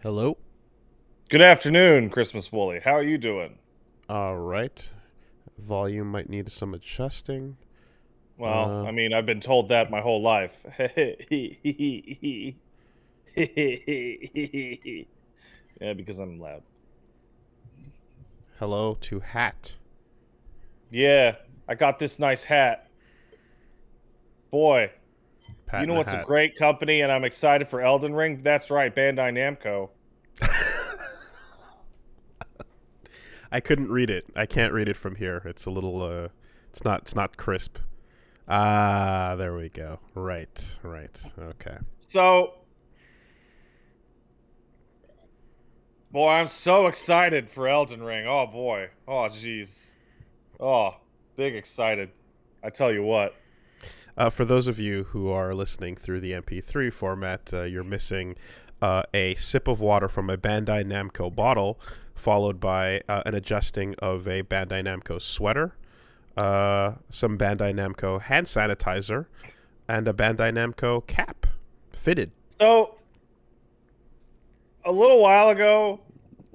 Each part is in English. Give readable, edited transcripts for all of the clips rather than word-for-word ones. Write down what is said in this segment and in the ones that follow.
Hello. Good afternoon, Christmas Wooly. How are you doing? All right. Volume might need some adjusting. Well, Uh, I mean, I've been told that my whole life. Yeah, because I'm loud. Hello to Hat. Yeah, I got this nice hat. Boy, Pat you know in a what's a hat. great company and I'm excited for Elden Ring? That's right, Bandai Namco. I couldn't read it. I can't read it from here. It's a little it's not crisp. Ah, there we go. Right. Okay. So, boy, I'm so excited for Elden Ring. Oh boy. Oh jeez. Oh, big excited. I tell you what. For those of you who are listening through the MP3 format, you're missing a sip of water from a Bandai Namco bottle, followed by an adjusting of a Bandai Namco sweater, some Bandai Namco hand sanitizer, and a Bandai Namco cap fitted. So, a little while ago,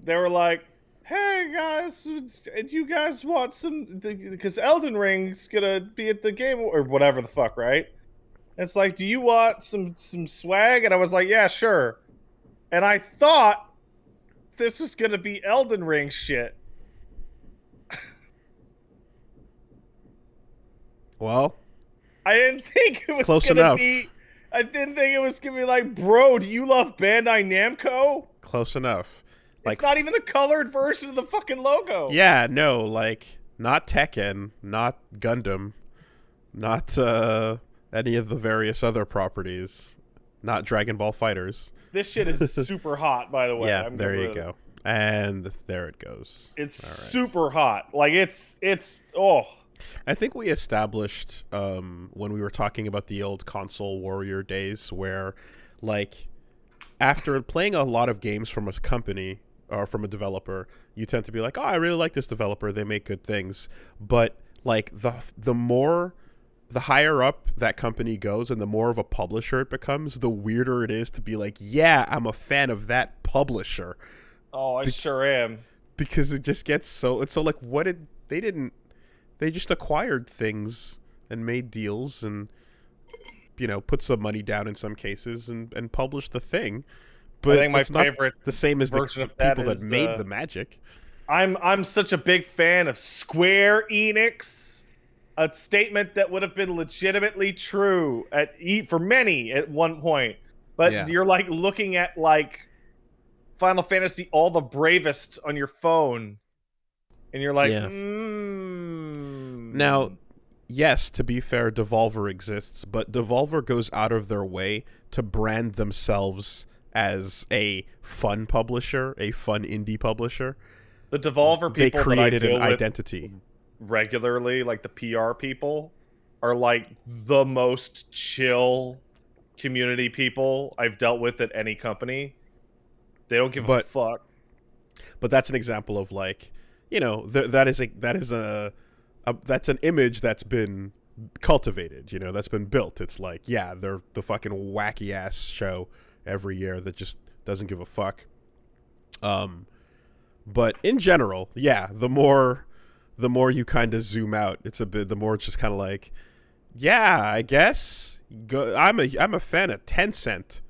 they were like, "Hey guys, do you guys want some?" Because Elden Ring's gonna be at the game or whatever the fuck, right? It's like, "Do you want some swag?" And I was like, "Yeah, sure." And I thought this was gonna be Elden Ring shit. Well, I didn't think it was close gonna enough. be. I didn't think it was gonna be like, "Bro, do you love Bandai Namco?" Close enough. It's Like, not even the colored version of the fucking logo. yeah, no, like, not Tekken, not Gundam, not any of the various other properties, not Dragon Ball Fighters. This shit is super hot, by the way. Yeah, I'm there getting you rid of it. go. And there it goes. It's All right. super hot. Like it's oh I think we established when we were talking about the old console warrior days where, like, after playing a lot of games from a company or from a developer, you tend to be like, oh, I really like this developer. They make good things. But, like, the higher up that company goes and the more of a publisher it becomes, the weirder it is to be like, yeah, I'm a fan of that publisher. oh I sure am. Because it just gets so it's so like what did they didn't they just acquired things and made deals and put some money down in some cases and published the thing, I but think my that's not favorite the same as version the of that people that is made the magic. I'm such a big fan of Square Enix. A statement that would have been legitimately true for many at one point. But Yeah. you're like looking at like Final Fantasy All the Bravest on your phone and you're like, Yeah. Now, yes, to be fair, Devolver exists, but Devolver goes out of their way to brand themselves as a fun publisher, a fun indie publisher. the Devolver They people that I created an deal with identity. regularly, like the PR people, are like the most chill community people I've dealt with at any company. They don't give a But fuck. that's an example of, like, that's an image that's been cultivated, that's been built. It's like, yeah, they're the fucking wacky ass show every year that just doesn't give a fuck. But in general, yeah, the more you kind of zoom out, it's a bit the more it's just kind of like, yeah, I guess I'm a fan of Tencent.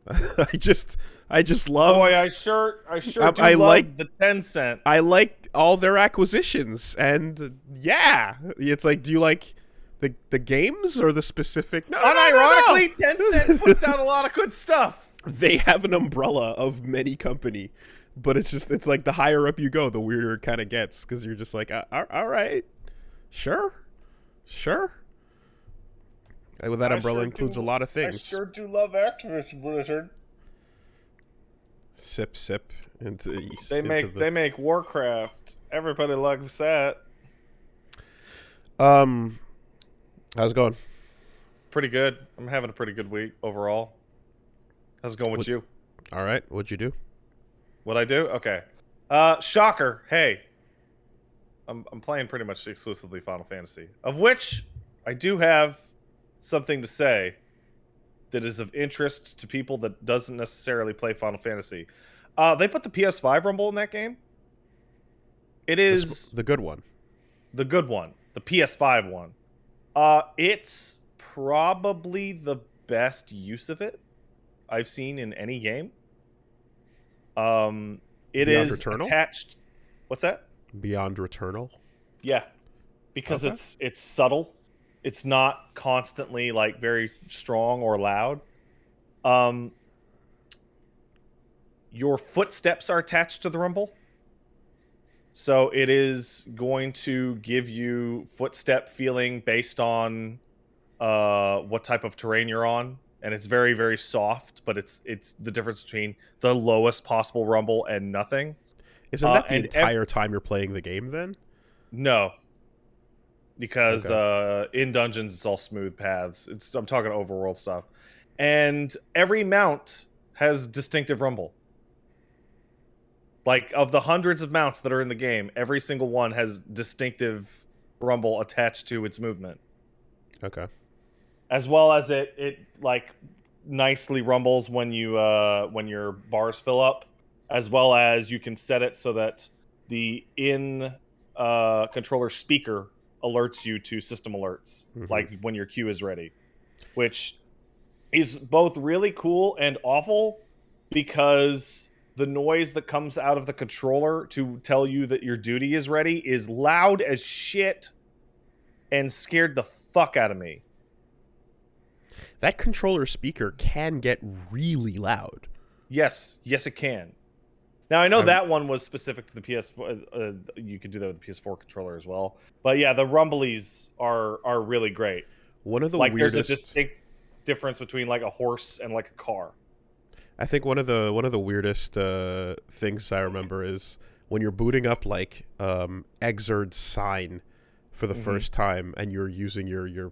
I just love. Boy, I sure do I like love the Tencent. I like all their acquisitions, and yeah, it's like, do you like the games or the specific? No, Unironically, Tencent no. puts out a lot of good stuff. They have an umbrella of many company, but it's like the higher up you go, the weirder it kind of gets, because you're just like, all right, sure. And with that umbrella includes a lot of I things. sure do love Activision Blizzard. Sip into They make Warcraft. Everybody loves that. um. How's it going? Pretty good. I'm having a pretty good week overall. How's it going with you? All right, what'd you do? What I do? Okay. Shocker. Hey, I'm playing pretty much exclusively Final Fantasy, of which I do have something to say. that is of interest to people that doesn't necessarily play Final Fantasy. They put the PS5 Rumble in that game. It is The good one. the good one, the PS5 one. It's probably the best use of it I've seen in any game. It Beyond is Returnal? attached. What's that? Beyond Returnal? Yeah, because Okay. it's subtle. It's not constantly like very strong or loud. Um, your footsteps are attached to the rumble. So it is going to give you footstep feeling based on what type of terrain you're on, and it's very, very soft. But it's the difference between the lowest possible rumble and nothing. Isn't that the And entire time you're playing the game then? no, because Okay. in dungeons it's all smooth paths. I'm talking overworld stuff, and every mount has distinctive rumble. Like, of the hundreds of mounts that are in the game, every single one has distinctive rumble attached to its movement. Okay. As well as it like nicely rumbles when when your bars fill up, as well as you can set it so that the controller speaker alerts you to system alerts, like when your queue is ready, which is both really cool and awful, because the noise that comes out of the controller to tell you that your duty is ready is loud as shit and scared the fuck out of me. That controller speaker can get really loud. Yes, it can. Now, I know that one was specific to the PS4. You could do that with the PS4 controller as well. But yeah, the rumblies are really great. One of the Like, weirdest. there's a distinct difference between like a horse and like a car. I think one of the weirdest things I remember is when you're booting up like Exerd's Sign for the first time, and you're using your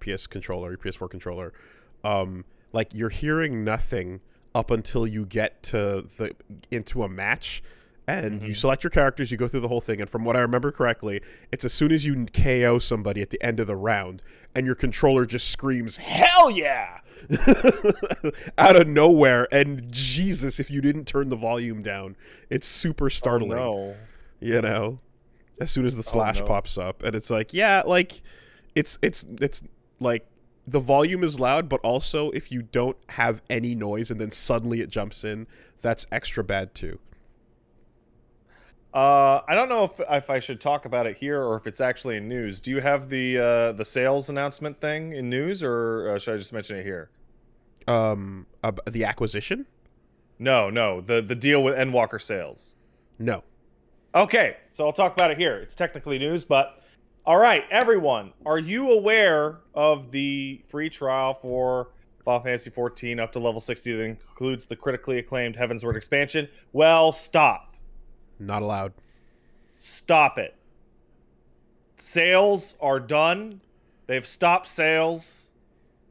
PS controller, your PS4 controller. Like, you're hearing nothing up until you get to into a match, and you select your characters, you go through the whole thing, and from what I remember correctly, it's as soon as you KO somebody at the end of the round, and your controller just screams, "Hell yeah!" out of nowhere, and Jesus, if you didn't turn the volume down, it's super startling. Oh, no. You know, as soon as the slash pops up, and it's like, yeah, like it's like the volume is loud, but also if you don't have any noise and then suddenly it jumps in, that's extra bad too. I don't know if I should talk about it here or if it's actually in news. Do you have the sales announcement thing in news, or should I just mention it here? The acquisition? No, the deal with Endwalker Sales. No. Okay, so I'll talk about it here. It's technically news, but all right, everyone, are you aware of the free trial for Final Fantasy XIV up to level 60 that includes the critically acclaimed Heavensward expansion? Well, stop. Not allowed. Stop it. Sales are done. They've stopped sales.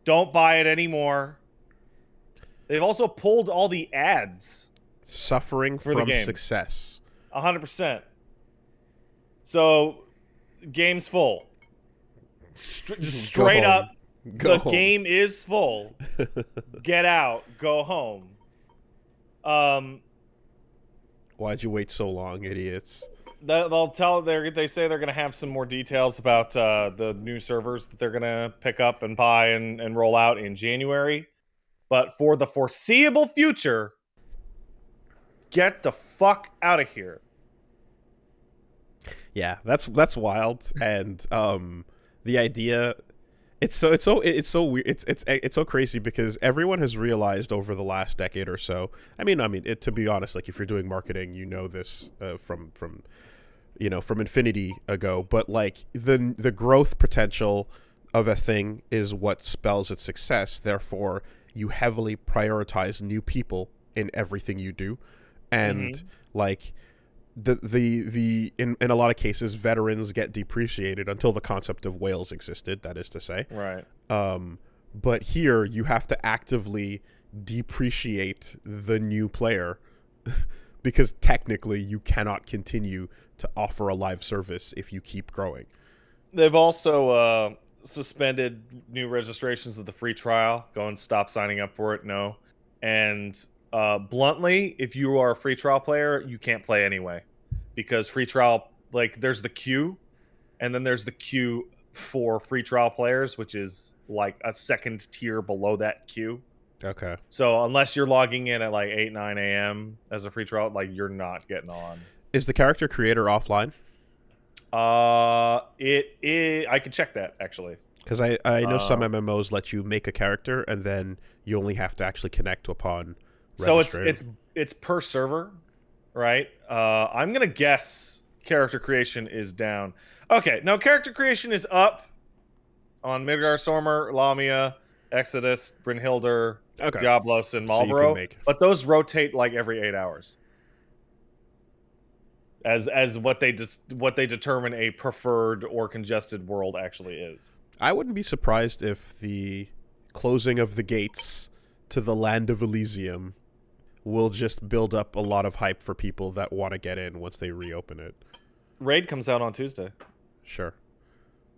Don't buy it anymore. They've also pulled all the ads. Suffering for the from game. success. 100%. So, game's full. Just straight up, the game is full. Get out. Go home. Why'd you wait so long, idiots? They'll tell. They say they're going to have some more details about the new servers that they're going to pick up and buy and roll out in January. But for the foreseeable future, get the fuck out of here. Yeah, that's wild, and the idea, it's so weird. It's so crazy because everyone has realized over the last decade or so. I mean, to be honest, like, if you're doing marketing, you know this from infinity ago. But like the growth potential of a thing is what spells its success. Therefore, you heavily prioritize new people in everything you do, and like. In a lot of cases, veterans get depreciated until the concept of whales existed, that is to say. Right. But here, you have to actively depreciate the new player because technically you cannot continue to offer a live service if you keep growing. They've also suspended new registrations of the free trial. Go and stop signing up for it. No. And bluntly, if you are a free trial player, you can't play anyway, because free trial, like, there's the queue, and then there's the queue for free trial players, which is like a second tier below that queue. Okay. So unless you're logging in at like 8, 9 a.m. as a free trial, like, you're not getting on. Is the character creator offline? It is. I could check that actually. Because I know some MMOs let you make a character and then you only have to actually connect upon registering. So it's per server, right? I'm gonna guess character creation is down. Okay, no, character creation is up on Midgarstormer, Lamia, Exodus, Brynhildr, Okay. Diablos, and So you can Malboro. make- But those rotate like every 8 hours. As what they determine a preferred or congested world actually is. I wouldn't be surprised if the closing of the gates to the land of Elysium will just build up a lot of hype for people that want to get in once they reopen it. Raid comes out on Tuesday. Sure.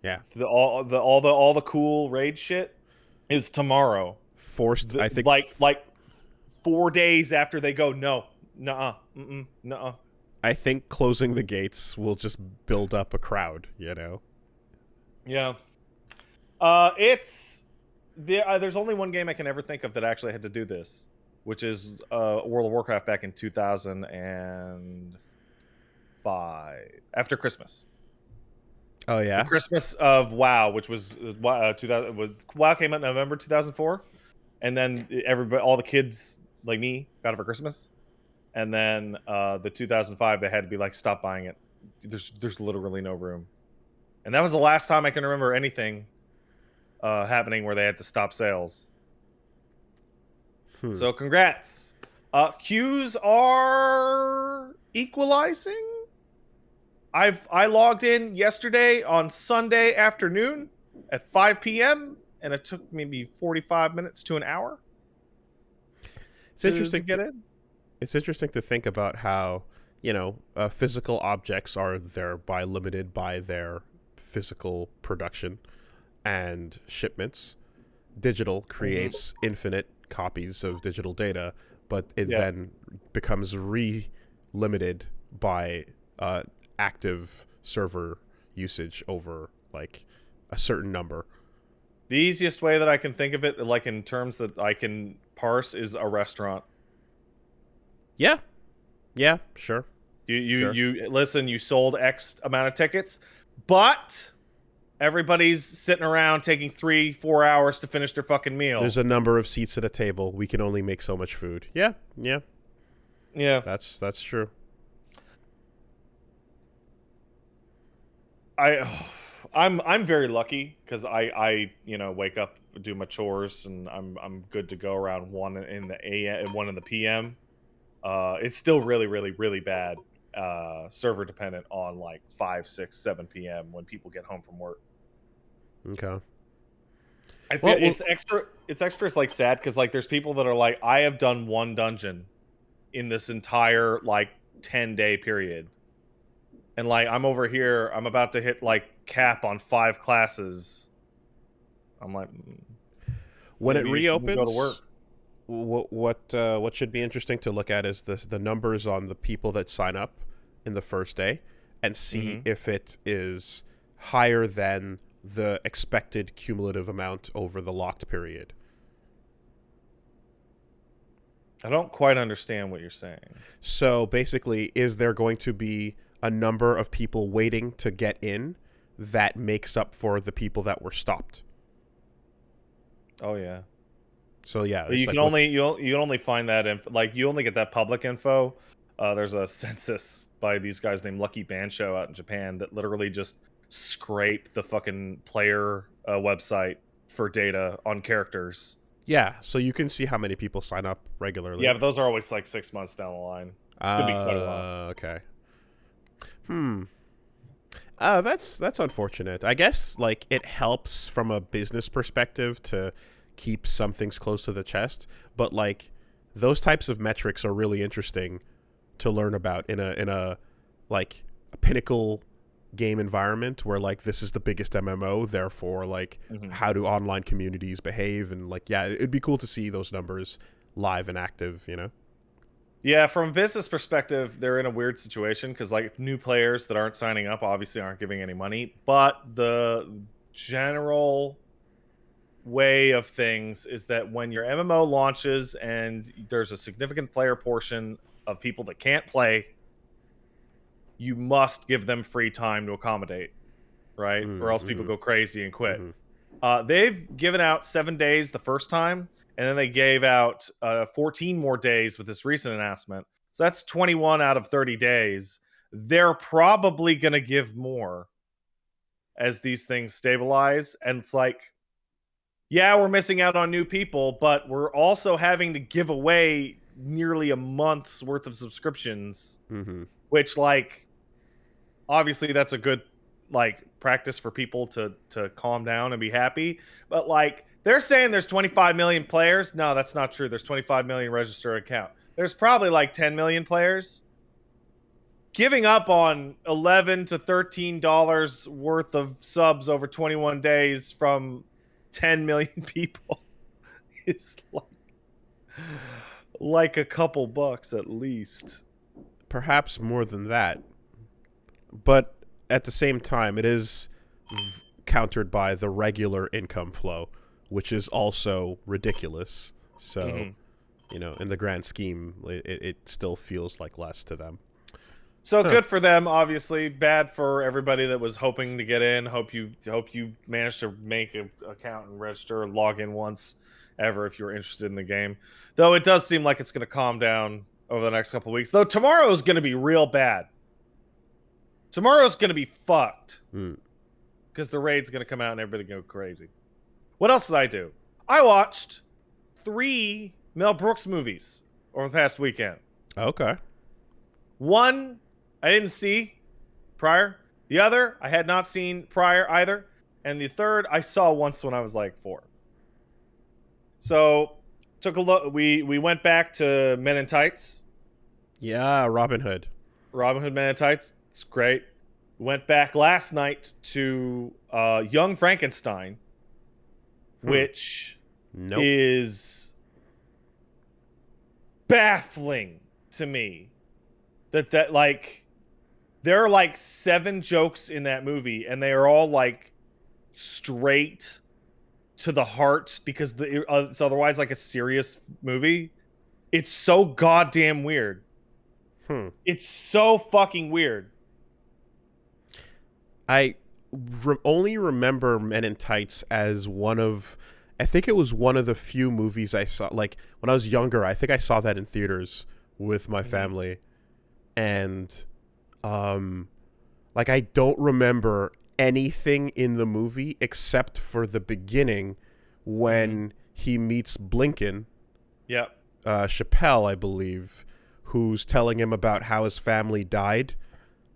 Yeah. All the cool raid shit is tomorrow. Forced, I think. Like 4 days after they go, no, nuh-uh, nuh-uh. I think closing the gates will just build up a crowd, you know? Yeah. There's only one game I can ever think of that actually had to do this, which is World of Warcraft back in 2005, after Christmas. Oh, yeah? The Christmas of WoW, which was 2000. WoW came out in November 2004, and then all the kids like me got it for Christmas. And then the 2005, they had to be like, stop buying it. There's literally no room. And that was the last time I can remember anything happening where they had to stop sales. So congrats. Queues are equalizing. I logged in yesterday on Sunday afternoon at 5 p.m. and it took maybe 45 minutes to an hour. It's interesting to get in. It's interesting to think about how, you know, physical objects are thereby limited by their physical production and shipments. Digital creates infinite copies of digital data, but it then becomes limited by active server usage over like a certain number. The easiest way that I can think of it, like in terms that I can parse, is a restaurant. Yeah, sure. You listen, you sold X amount of tickets, but everybody's sitting around taking 3-4 hours to finish their fucking meal. There's a number of seats at a table. We can only make so much food. Yeah. That's true. I'm very lucky because I wake up, do my chores, and I'm good to go around 1 in the AM and 1 in the PM. It's still really, really, really bad server dependent on like 5, 6, 7 p.m. when people get home from work. Okay. I feel it's extra. It's like sad because like there's people that are like, I have done 1 dungeon in this entire like 10-day period, and like I'm over here, I'm about to hit like cap on 5 classes. I'm like, when it reopens, go to work. What should be interesting to look at is the numbers on the people that sign up in the first day, and see if it is higher than the expected cumulative amount over the locked period. I don't quite understand what you're saying. So basically, is there going to be a number of people waiting to get in that makes up for the people that were stopped? Oh yeah. So yeah, you can only find that like you only get that public info. There's a census by these guys named Lucky Bansho out in Japan that literally just scrape the fucking player website for data on characters. Yeah, so you can see how many people sign up regularly. Yeah, but those are always like 6 months down the line. It's gonna be quite a while. Okay. That's unfortunate. I guess like it helps from a business perspective to keep some things close to the chest, but like those types of metrics are really interesting to learn about in a like a pinnacle game environment where like this is the biggest MMO, therefore like how do online communities behave, and like yeah, it'd be cool to see those numbers live and active, you know. Yeah, from a business perspective, they're in a weird situation because like new players that aren't signing up obviously aren't giving any money, but the general way of things is that when your MMO launches and there's a significant player portion of people that can't play, you must give them free time to accommodate, right? Or else people Mm-hmm. go crazy and quit. Mm-hmm. They've given out 7 days the first time, and then they gave out 14 more days with this recent announcement. So that's 21 out of 30 days. They're probably going to give more as these things stabilize. And it's like, yeah, we're missing out on new people, but we're also having to give away nearly a month's worth of subscriptions, Mm-hmm. which like obviously that's a good like practice for people to calm down and be happy, but like they're saying there's 25 million players. No, that's not true. There's 25 million registered account. There's probably like 10 million players. Giving up on $11 to $13 worth of subs over 21 days from 10 million people is like a couple bucks at least. Perhaps more than that, but at the same time, it is countered by the regular income flow, which is also ridiculous. So, you know, in the grand scheme, it still feels like less to them. So good for them, obviously. Bad for everybody that was hoping to get in. Hope you managed to make an account and register and log in once ever if you're interested in the game. Though it does seem like it's going to calm down over the next couple of weeks. Though tomorrow's going to be real bad. Tomorrow's going to be fucked. Because the raid's going to come out and everybody go crazy. What else did I do? I watched 3 Mel Brooks movies over the past weekend. Okay. One I didn't see prior. The other I had not seen prior either. And the third I saw once when I was like 4. So took a look. We went back to Men in Tights. Yeah, Robin Hood. Robin Hood Men in Tights. It's great. Went back last night to Young Frankenstein, which is baffling to me. That like there are like 7 jokes in that movie, and they are all like straight to the heart because it's otherwise like a serious movie. It's so goddamn weird. It's so fucking weird. I only remember Men in Tights as I think it was one of the few movies I saw. Like, when I was younger, I think I saw that in theaters with my family. And, like, I don't remember anything in the movie except for the beginning when he meets Blinken. Yep. Chappelle, I believe, who's telling him about how his family died.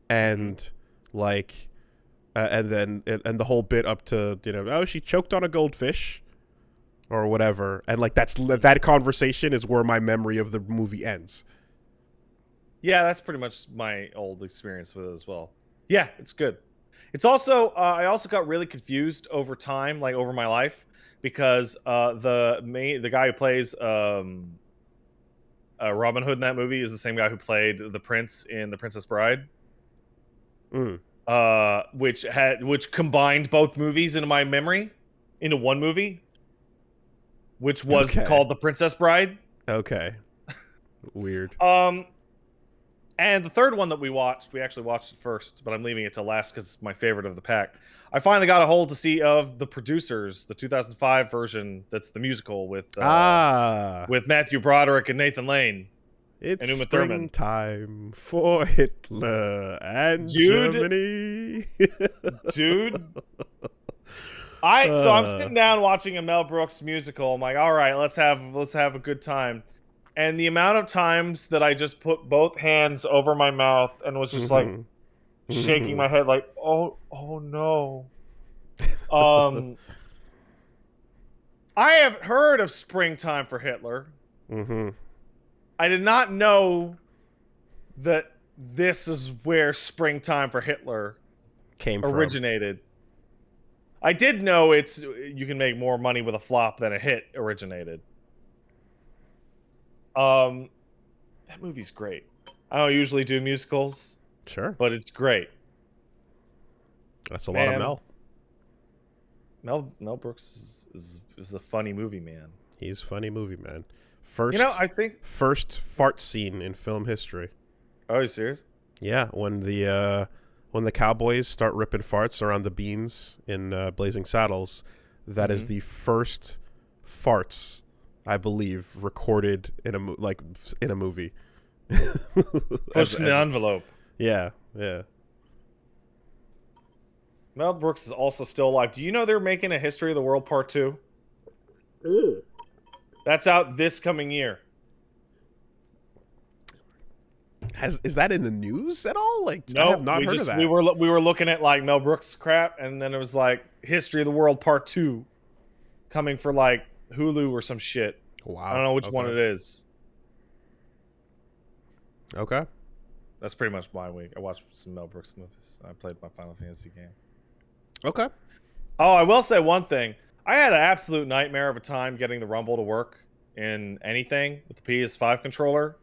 And, like... and the whole bit up to, you know, oh, she choked on a goldfish or whatever. And like that conversation is where my memory of the movie ends. Yeah, that's pretty much my old experience with it as well. Yeah, it's good. It's also I also got really confused over time, like over my life, because the guy who plays Robin Hood in that movie is the same guy who played the prince in The Princess Bride. Which combined both movies into my memory into one movie, which was called The Princess Bride. Okay. Weird. And the third one that we actually watched it first, but I'm leaving it to last because it's my favorite of the pack. I finally got a hold to see of The Producers, the 2005 version that's the musical with Matthew Broderick and Nathan Lane. It's springtime for Hitler and Germany. Dude. So I'm sitting down watching a Mel Brooks musical. I'm like, all right, let's have a good time. And the amount of times that I just put both hands over my mouth and was just like shaking my head like, oh no. I have heard of Springtime for Hitler. I did not know that this is where Springtime for Hitler came from. originated. I did know you can make more money with a flop than a hit originated. That movie's great. I don't usually do musicals, Sure. but it's great. That's a lot of Man, Mel. Mel Brooks is a funny movie, man. He's a funny movie, man. I think. First fart scene in film history. Oh, you serious? Yeah, when the cowboys start ripping farts around the beans in Blazing Saddles, that is the first farts, I believe, recorded in a movie. Pushing the envelope. Yeah, yeah. Mel Brooks is also still alive. Do you know they're making a History of the World Part 2? That's out this coming year. Is that in the news at all? Like, No, I have not heard of that. We were looking at like Mel Brooks crap, and then it was like History of the World Part 2 coming for like Hulu or some shit. Wow. I don't know which one it is. Okay. That's pretty much my week. I watched some Mel Brooks movies. I played my Final Fantasy game. Okay. Oh, I will say one thing. I had an absolute nightmare of a time getting the Rumble to work in anything with the PS5 controller.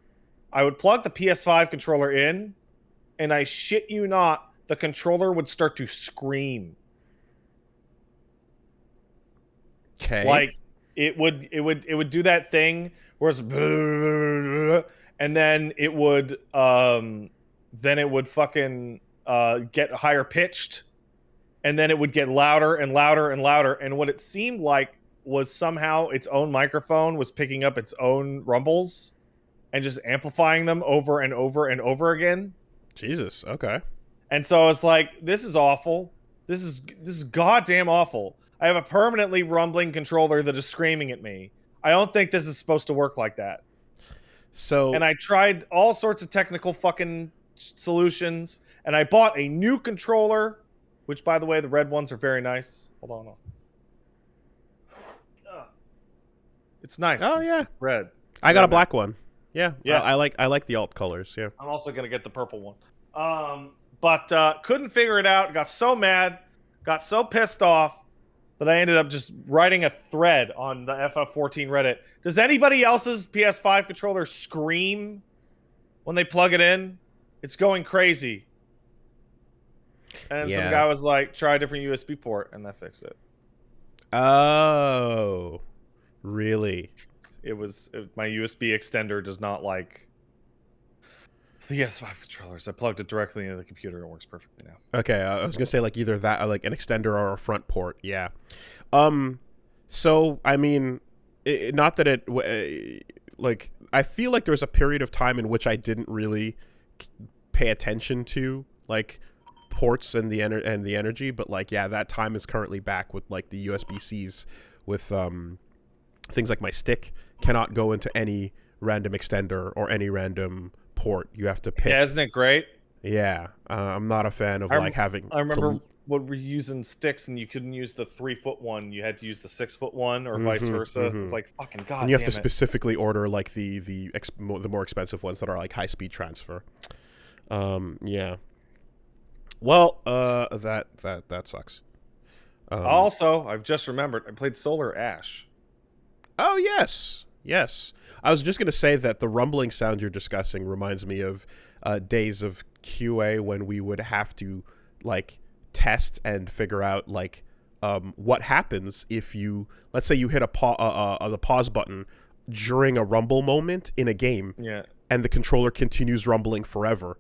I would plug the PS5 controller in, and I shit you not, the controller would start to scream. Okay. Like it would do that thing where it's and then it would fucking get higher pitched, and then it would get louder and louder and louder, and what it seemed like was somehow its own microphone was picking up its own rumbles and just amplifying them over and over and over again. Jesus. Okay. And so I was like, this is awful. This is goddamn awful. I have a permanently rumbling controller that is screaming at me. I don't think this is supposed to work like that. So. And I tried all sorts of technical fucking solutions, and I bought a new controller, which, by the way, the red ones are very nice. Hold on. It's nice. Oh, yeah. It's red. I got a black one. Yeah. Yeah. I like the alt colors. Yeah. I'm also gonna get the purple one. But couldn't figure it out. Got so mad, got so pissed off that I ended up just writing a thread on the FF14 Reddit. Does anybody else's PS5 controller scream when they plug it in? It's going crazy. And some guy was like, try a different USB port, and that fixed it. Oh, really? My USB extender does not like the PS5 controllers. I plugged it directly into the computer. It works perfectly now. Okay, I was gonna say like either that, or like an extender or a front port. Yeah. So I mean, not that like I feel like there was a period of time in which I didn't really pay attention to like ports and the energy, but like yeah, that time is currently back with like the USB-Cs with things like my stick cannot go into any random extender or any random port. You have to pick. Yeah, isn't it great? Yeah, I'm not a fan of like having. I remember when we're using sticks and you couldn't use the 3-foot one, you had to use the 6-foot one, or vice versa. It was like fucking god. And you have to specifically order like the more expensive ones that are like high speed transfer. Yeah. Well, that sucks. Also, I've just remembered I played Solar Ash. Oh yes. I was just gonna say that the rumbling sound you're discussing reminds me of days of QA when we would have to like test and figure out like what happens if you, let's say you hit the pause button during a rumble moment in a game, and the controller continues rumbling forever,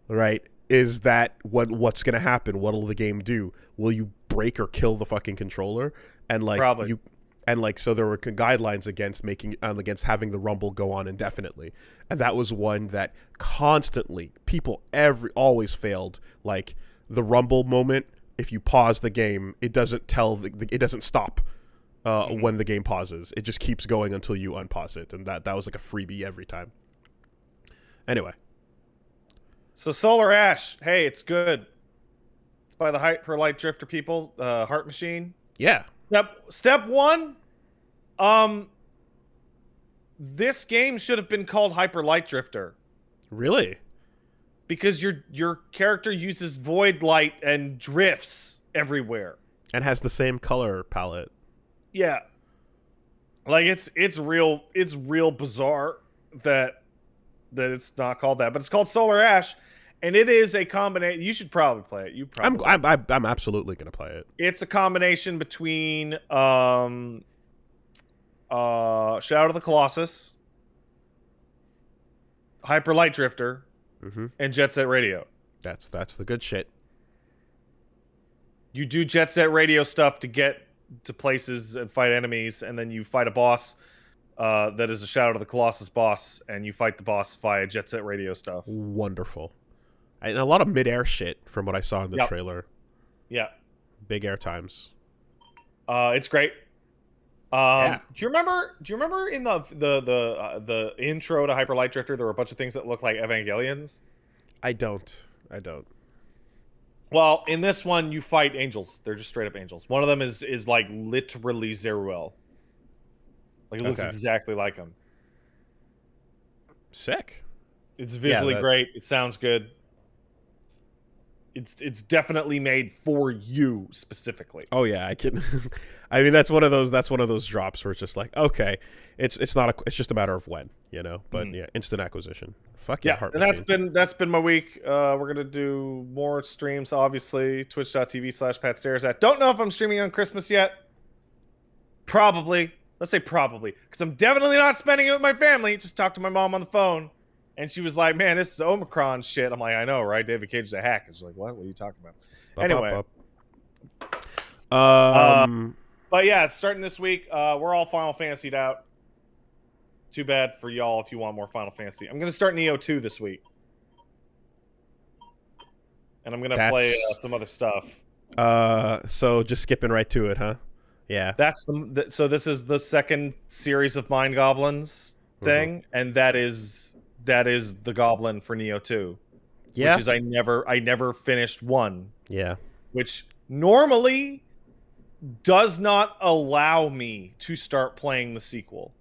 right? Is that what's gonna happen? What'll the game do? Will you break or kill the fucking controller? And like probably. And like, so there were guidelines against against having the rumble go on indefinitely, and that was one that constantly people always failed. Like the rumble moment, if you pause the game, it doesn't it doesn't stop when the game pauses. It just keeps going until you unpause it, and that was like a freebie every time. Anyway, so Solar Ash, hey, it's good. It's by the Hyper Light Drifter people, Heart Machine. Yeah. Step one, this game should have been called Hyper Light Drifter. Really? because your character uses void light and drifts everywhere. And has the same color palette. Yeah. Like it's real bizarre that it's not called that, but it's called Solar Ash, and it is a combination. You should probably play it. You probably. I'm absolutely gonna play it. It's a combination between Shadow of the Colossus, Hyper Light Drifter, and Jet Set Radio. That's the good shit. You do Jet Set Radio stuff to get to places and fight enemies, and then you fight a boss that is a Shadow of the Colossus boss, and you fight the boss via Jet Set Radio stuff. Wonderful. And a lot of mid-air shit from what I saw in the trailer. Yeah. Big air times. It's great. Do you remember in the intro to Hyper Light Drifter there were a bunch of things that looked like Evangelions? I don't. Well, in this one you fight angels. They're just straight up angels. One of them is like literally Zeruel. Like it looks exactly like him. Sick. It's visually great. It sounds good. It's definitely made for you specifically. Oh yeah, I can. I mean, that's one of those drops where it's just like, okay, it's it's just a matter of when, you know. But yeah, instant acquisition. Fuck yeah. And that's been my week. We're gonna do more streams, obviously. Twitch.tv/PatStaresAt. Don't know if I'm streaming on Christmas yet. Probably. Let's say probably, because I'm definitely not spending it with my family. Just talked to my mom on the phone. And she was like, man, this is Omicron shit. I'm like, I know, right? David Cage is a hack. And she's like, what? What are you talking about? Anyway. But yeah, it's starting this week. We're all Final Fantasy'd out. Too bad for y'all if you want more Final Fantasy. I'm going to start Neo 2 this week. And I'm going to play some other stuff. So just skipping right to it, huh? Yeah. So this is the second series of Mind Goblins thing. And that is the Goblin for Neo 2. Yeah. Which is I never finished 1. Yeah. Which normally does not allow me to start playing the sequel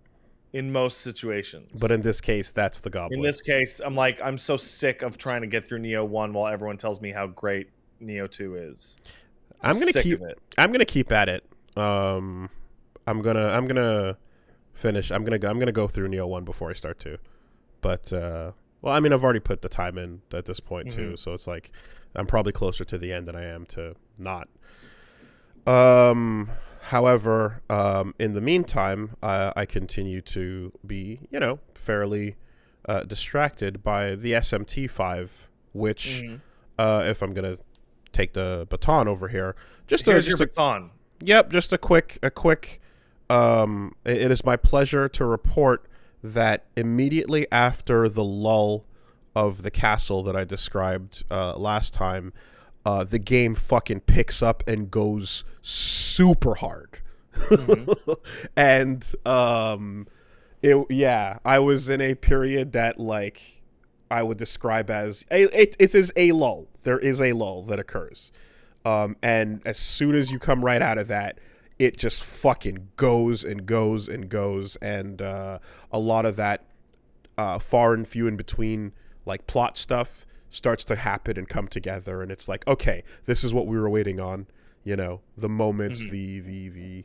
in most situations. But in this case, that's the Goblin. In this case, I'm so sick of trying to get through Neo 1 while everyone tells me how great Neo 2 is. I'm gonna keep at it. I'm gonna finish. I'm gonna go through Neo 1 before I start 2. But, well, I mean, I've already put the time in at this point, too. So it's like I'm probably closer to the end than I am to not. However, in the meantime, I continue to be, fairly distracted by the SMT5, which, if I'm going to take the baton over here, Here's your baton. Yep, just a quick, it is my pleasure to report that immediately after the lull of the castle that I described last time, the game fucking picks up and goes super hard. And I was in a period that like I would describe as it is a lull. There is a lull that occurs, and as soon as you come right out of that, it just fucking goes and goes and goes, and a lot of that far and few in between like plot stuff starts to happen and come together, and it's like, okay, this is what we were waiting on, the moments, the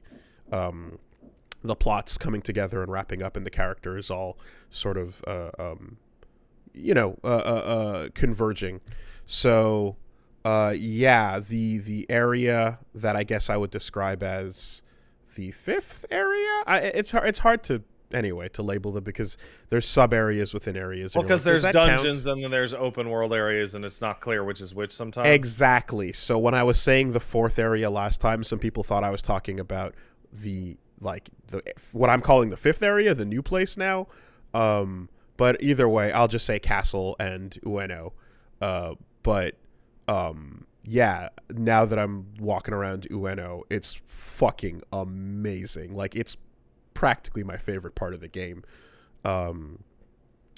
plots coming together and wrapping up, and the characters all sort of converging. So the area that I guess I would describe as the fifth area, it's hard to label them because there's sub areas within areas. Well, because there's dungeons and then there's open world areas, and it's not clear which is which sometimes. Exactly. So when I was saying the fourth area last time, some people thought I was talking about the what I'm calling the fifth area, the new place now. But either way, I'll just say Castle and Ueno. Now that I'm walking around Ueno, it's fucking amazing. Like, it's practically my favorite part of the game.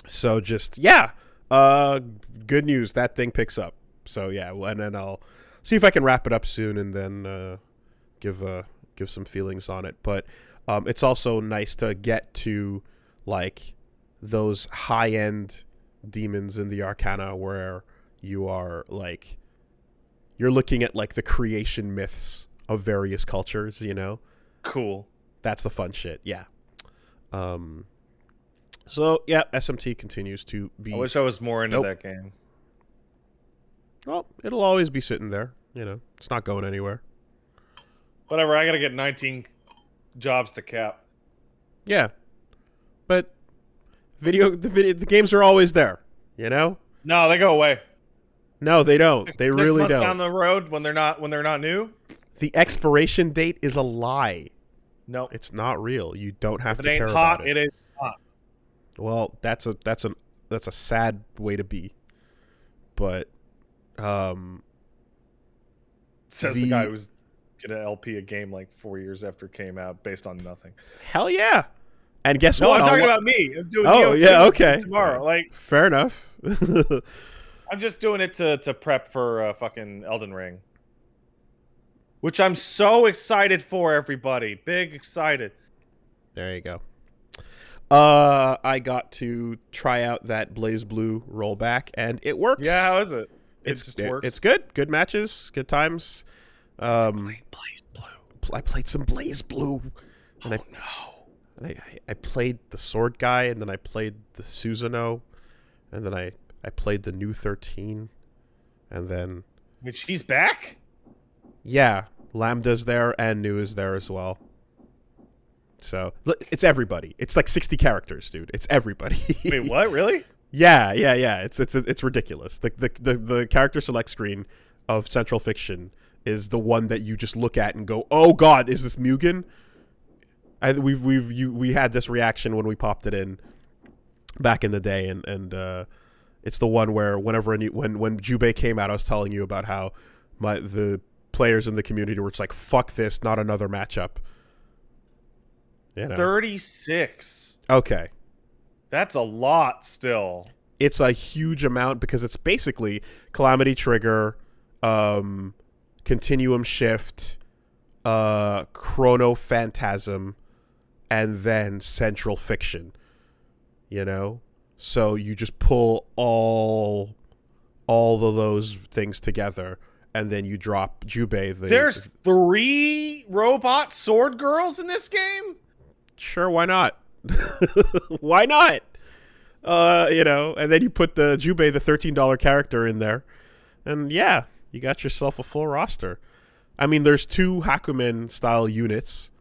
So just, good news. That thing picks up. So, yeah, and then I'll see if I can wrap it up soon and then give some feelings on it. But it's also nice to get to, like, those high-end demons in the Arcana, where you are like you're looking at like the creation myths of various cultures. Cool. That's the fun shit. Yeah. So yeah, SMT continues to be. I wish I was more into that game. Well, it'll always be sitting there. It's not going anywhere. Whatever. I gotta get 19 jobs to cap. Yeah, but the games are always there. No, they go away. No, they don't. They really don't. 6 months down the road when they're not new. The expiration date is a lie. No, it's not real. You don't have to care hot, about it. It ain't hot. Well, that's a sad way to be. But says the guy who's gonna LP a game like 4 years after it came out based on nothing. Hell yeah. And guess what? No, I'm talking about me. I'm doing okay. Tomorrow. Like, fair enough. I'm just doing it to prep for fucking Elden Ring. Which I'm so excited for, everybody. Big excited. There you go. I got to try out that Blaze Blue rollback, and it works. Yeah, how is it? It just works. It's good. Good matches. Good times. I played Blaze Blue. I played some Blaze Blue. And I played the sword guy, and then I played the Susanoo, and then I played the new 13, and then... Wait, she's back? Yeah, Lambda's there, and New is there as well. So, look, it's everybody. It's like 60 characters, dude. It's everybody. Wait, what? Really? Yeah. It's ridiculous. The character select screen of Central Fiction is the one that you just look at and go, "Oh God, is this Mugen?" We had this reaction when we popped it in back in the day, and it's the one where whenever when Jubei came out, I was telling you about how the players in the community were just like, "Fuck this, not another matchup." 36. Okay. That's a lot still. It's a huge amount because it's basically Calamity Trigger, Continuum Shift, Chrono Phantasm, and then Central Fiction. So you just pull all of those things together, and then you drop Jubei. There's 3 robot sword girls in this game? Sure, why not? Why not? And then you put the Jubei, the $13 character, in there, and yeah, you got yourself a full roster. I mean, there's 2 Hakumen style units.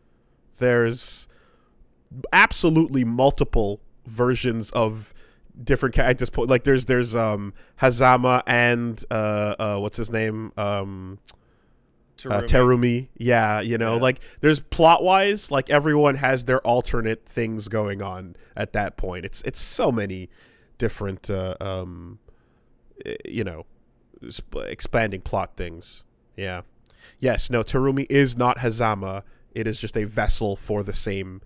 There's absolutely multiple versions of different at this point. Like there's Hazama and what's his name? Terumi. Yeah, like there's plot wise, like everyone has their alternate things going on at that point. It's so many different expanding plot things. Yeah. Yes, no, Terumi is not Hazama. It is just a vessel for the same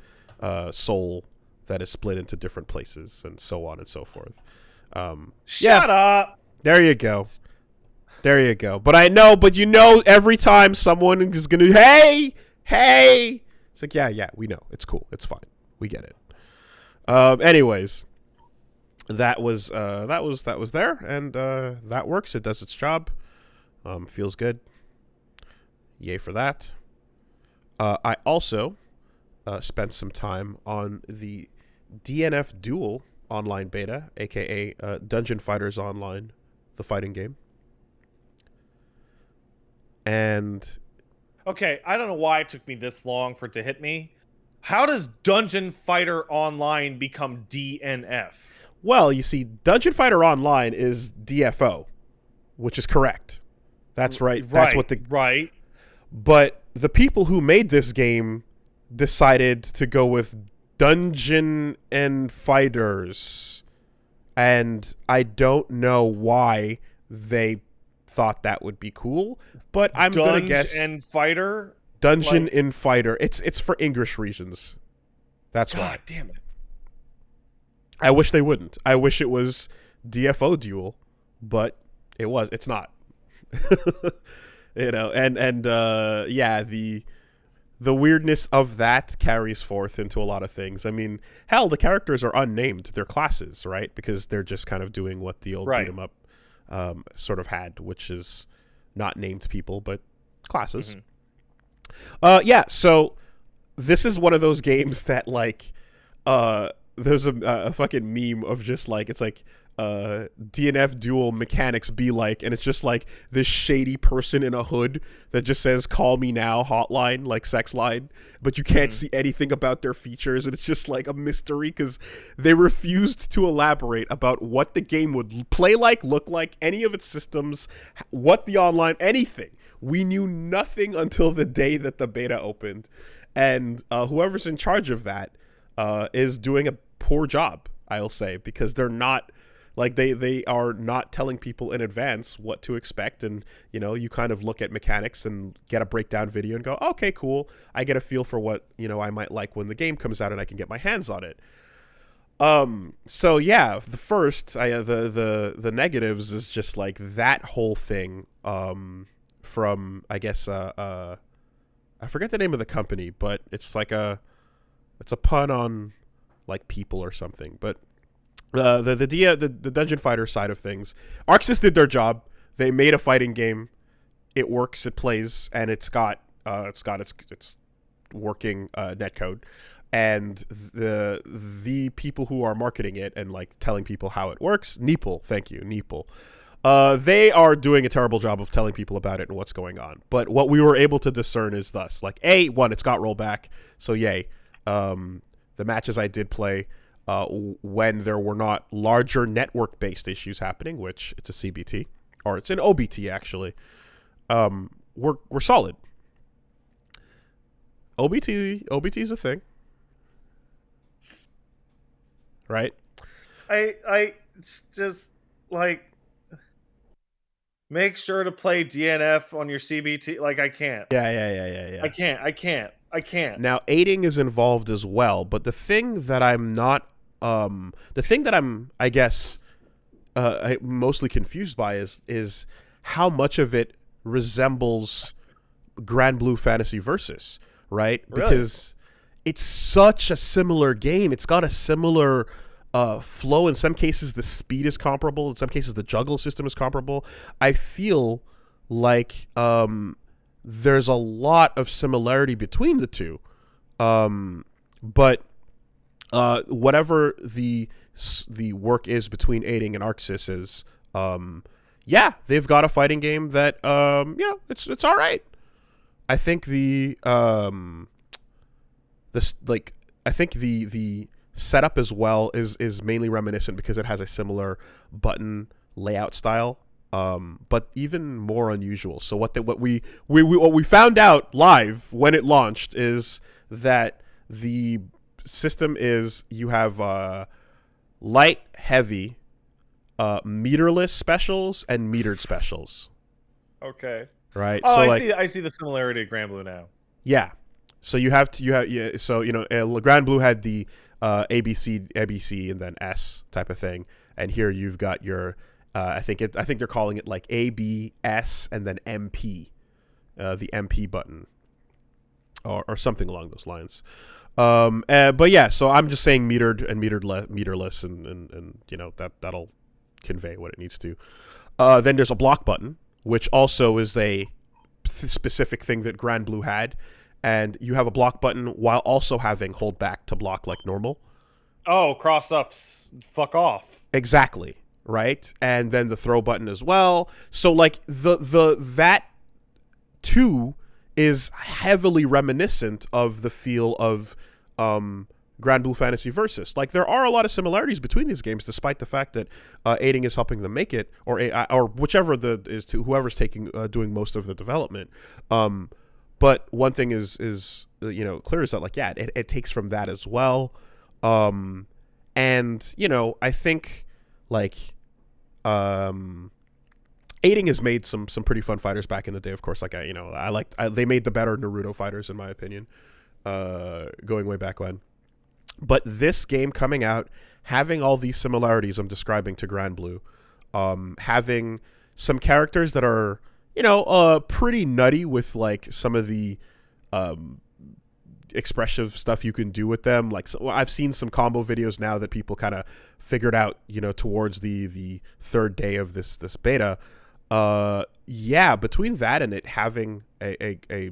soul that is split into different places, and so on and so forth. Shut up. There you go. But every time someone is gonna, hey, it's like, yeah, we know, it's cool, it's fine, we get it. Anyways, that was there, and that works. It does its job. Feels good. Yay for that. I also spent some time on the DNF Duel online beta, aka Dungeon Fighters Online, the fighting game. And okay, I don't know why it took me this long for it to hit me. How does Dungeon Fighter Online become DNF? Well, you see, Dungeon Fighter Online is DFO, which is correct. That's right. That's what right. But the people who made this game decided to go with Dungeon and Fighters, and I don't know why they thought that would be cool, but I'm gonna guess Dungeon Fighter. Dungeon in Fighter. It's for English reasons. That's why. God damn it. I wish they wouldn't. I wish it was DFO Duel, but it's not. The the weirdness of that carries forth into a lot of things. I mean, hell, the characters are unnamed. They're classes, right? Because they're just kind of doing what the old beat 'em up sort of had, which is not named people, but classes. Yeah, so this is one of those games that, like, there's a fucking meme of just, like, it's like, DNF dual mechanics be like, and it's just like this shady person in a hood that just says "call me now" hotline, like sex line, but you can't see anything about their features, and it's just like a mystery because they refused to elaborate about what the game would play like, look like, any of its systems, what the online, anything. We knew nothing until the day that the beta opened, and whoever's in charge of that is doing a poor job, I'll say, because they're not, like, they are not telling people in advance what to expect. And, you know, you kind of look at mechanics and get a breakdown video and go, okay, cool. I get a feel for what, you know, I might like when the game comes out and I can get my hands on it. So yeah, the first, the negatives is just like that whole thing, from, I guess, I forget the name of the company, but it's like it's a pun on, like, people or something, but the dungeon fighter side of things, ArcSys did their job. They made a fighting game. It works. It plays, and it's got its working netcode. And the people who are marketing it and, like, telling people how it works, Neeple, thank you, Neeple. They are doing a terrible job of telling people about it and what's going on. But what we were able to discern is thus: like, one, it's got rollback, so yay. The matches I did play, when there were not larger network-based issues happening, which it's a CBT, or it's an OBT actually, we're solid. OBT is a thing, right? I just, like, make sure to play DNF on your CBT. Like, I can't. Yeah. I can't. Now, aiding is involved as well, but the thing that I'm not, I guess, mostly confused by is how much of it resembles Grand Blue Fantasy Versus, right? Really? Because it's such a similar game. It's got a similar flow. In some cases, the speed is comparable. In some cases, the juggle system is comparable. I feel like there's a lot of similarity between the two, but whatever the work is between aiding and ArcSys is, yeah, they've got a fighting game that, you know, it's all right. I think the setup as well is mainly reminiscent because it has a similar button layout style, but even more unusual. So what we found out live when it launched is that the system is, you have light, heavy, meterless specials and metered specials. Okay. Right. Oh, so I see the similarity of Grand Blue now. Yeah. So so, you know, Grand Blue had the ABC, and then S type of thing, and here you've got your I think they're calling it like ABS and then MP, the MP button, or something along those lines. But yeah, so I'm just saying metered and meterless, and you know, that'll convey what it needs to. Then there's a block button, which also is a specific thing that Grand Blue had, and you have a block button while also having hold back to block like normal. Oh, cross ups, fuck off. Exactly, right? And then the throw button as well. So like that too is heavily reminiscent of the feel of Grand Blue Fantasy Versus. Like, there are a lot of similarities between these games, despite the fact that aiding is helping them make it, or whichever whoever's doing most of the development. But one thing is you know, clear is that, like, yeah, it takes from that as well. And you know, I think, like, aiding has made some pretty fun fighters back in the day. Of course, like, they made the better Naruto fighters, in my opinion, going way back when. But this game coming out, having all these similarities I'm describing to Grand Blue, having some characters that are, you know, pretty nutty with, like, some of the expressive stuff you can do with them. Like, so I've seen some combo videos now that people kind of figured out, towards the third day of this beta. Yeah, between that and it having a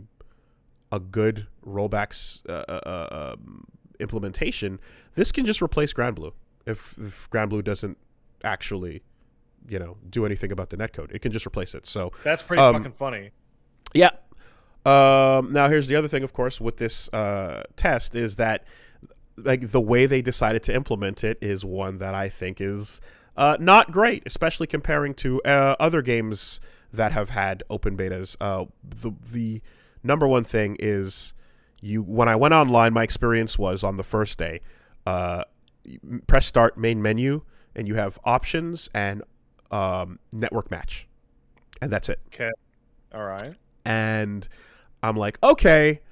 good rollbacks implementation, this can just replace Grand Blue if Grand Blue doesn't actually do anything about the netcode. It can just replace it. So that's pretty fucking funny. Yeah. Now here's the other thing, of course, with this test is that like the way they decided to implement it is one that I think is not great, especially comparing to other games that have had open betas. The number one thing is when I went online, my experience was on the first day, press start main menu and you have options and network match, and that's it. Okay. All right. And I'm like, okay,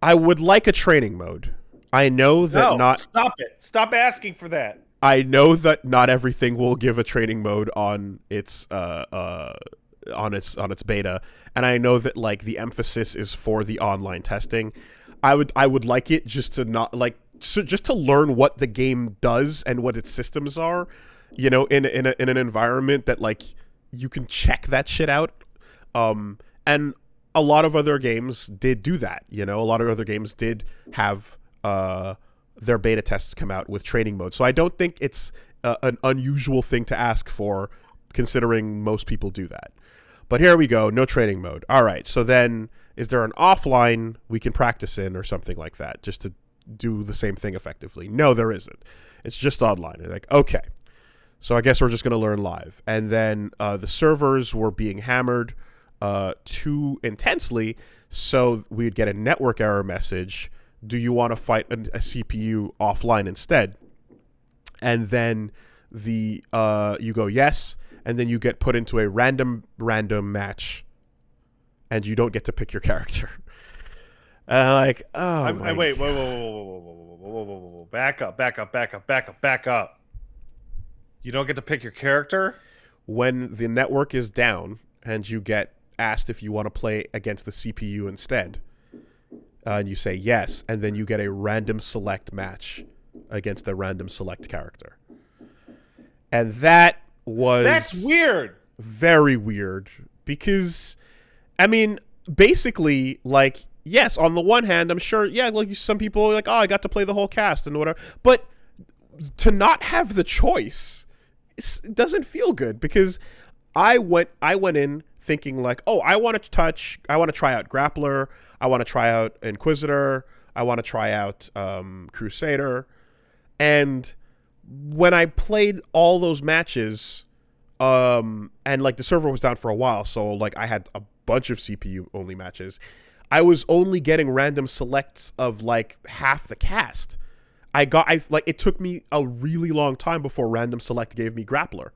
I would like a training mode. I know that stop it. Stop asking for that. I know that not everything will give a training mode on its beta, and I know that like the emphasis is for the online testing. I would like it just to not like just to learn what the game does and what its systems are, in an environment that like you can check that shit out. And a lot of other games did do that. A lot of other games did have their beta tests come out with training mode. So I don't think it's an unusual thing to ask for, considering most people do that. But here we go, no training mode. All right, so then is there an offline we can practice in or something like that, just to do the same thing effectively? No, there isn't. It's just online. They're like, okay, so I guess we're just going to learn live. And then the servers were being hammered too intensely, so we'd get a network error message. Do you want to fight a CPU offline instead? And then you go yes, and then you get put into a random match, and you don't get to pick your character. And I'm like, oh, wait, whoa, back up. You don't get to pick your character? When the network is down and you get asked if you want to play against the CPU instead, and you say yes, and then you get a random select match against a random select character. And that's weird. Very weird, because I mean, basically, like, yes, on the one hand, I'm sure, yeah, like some people are like, oh, I got to play the whole cast and whatever, but to not have the choice, it doesn't feel good, because I went in thinking like, oh, I want to try out Grappler, I want to try out Inquisitor, I want to try out Crusader, and when I played all those matches, and like the server was down for a while, so like I had a bunch of CPU only matches, I was only getting random selects of like half the cast. It took me a really long time before random select gave me Grappler.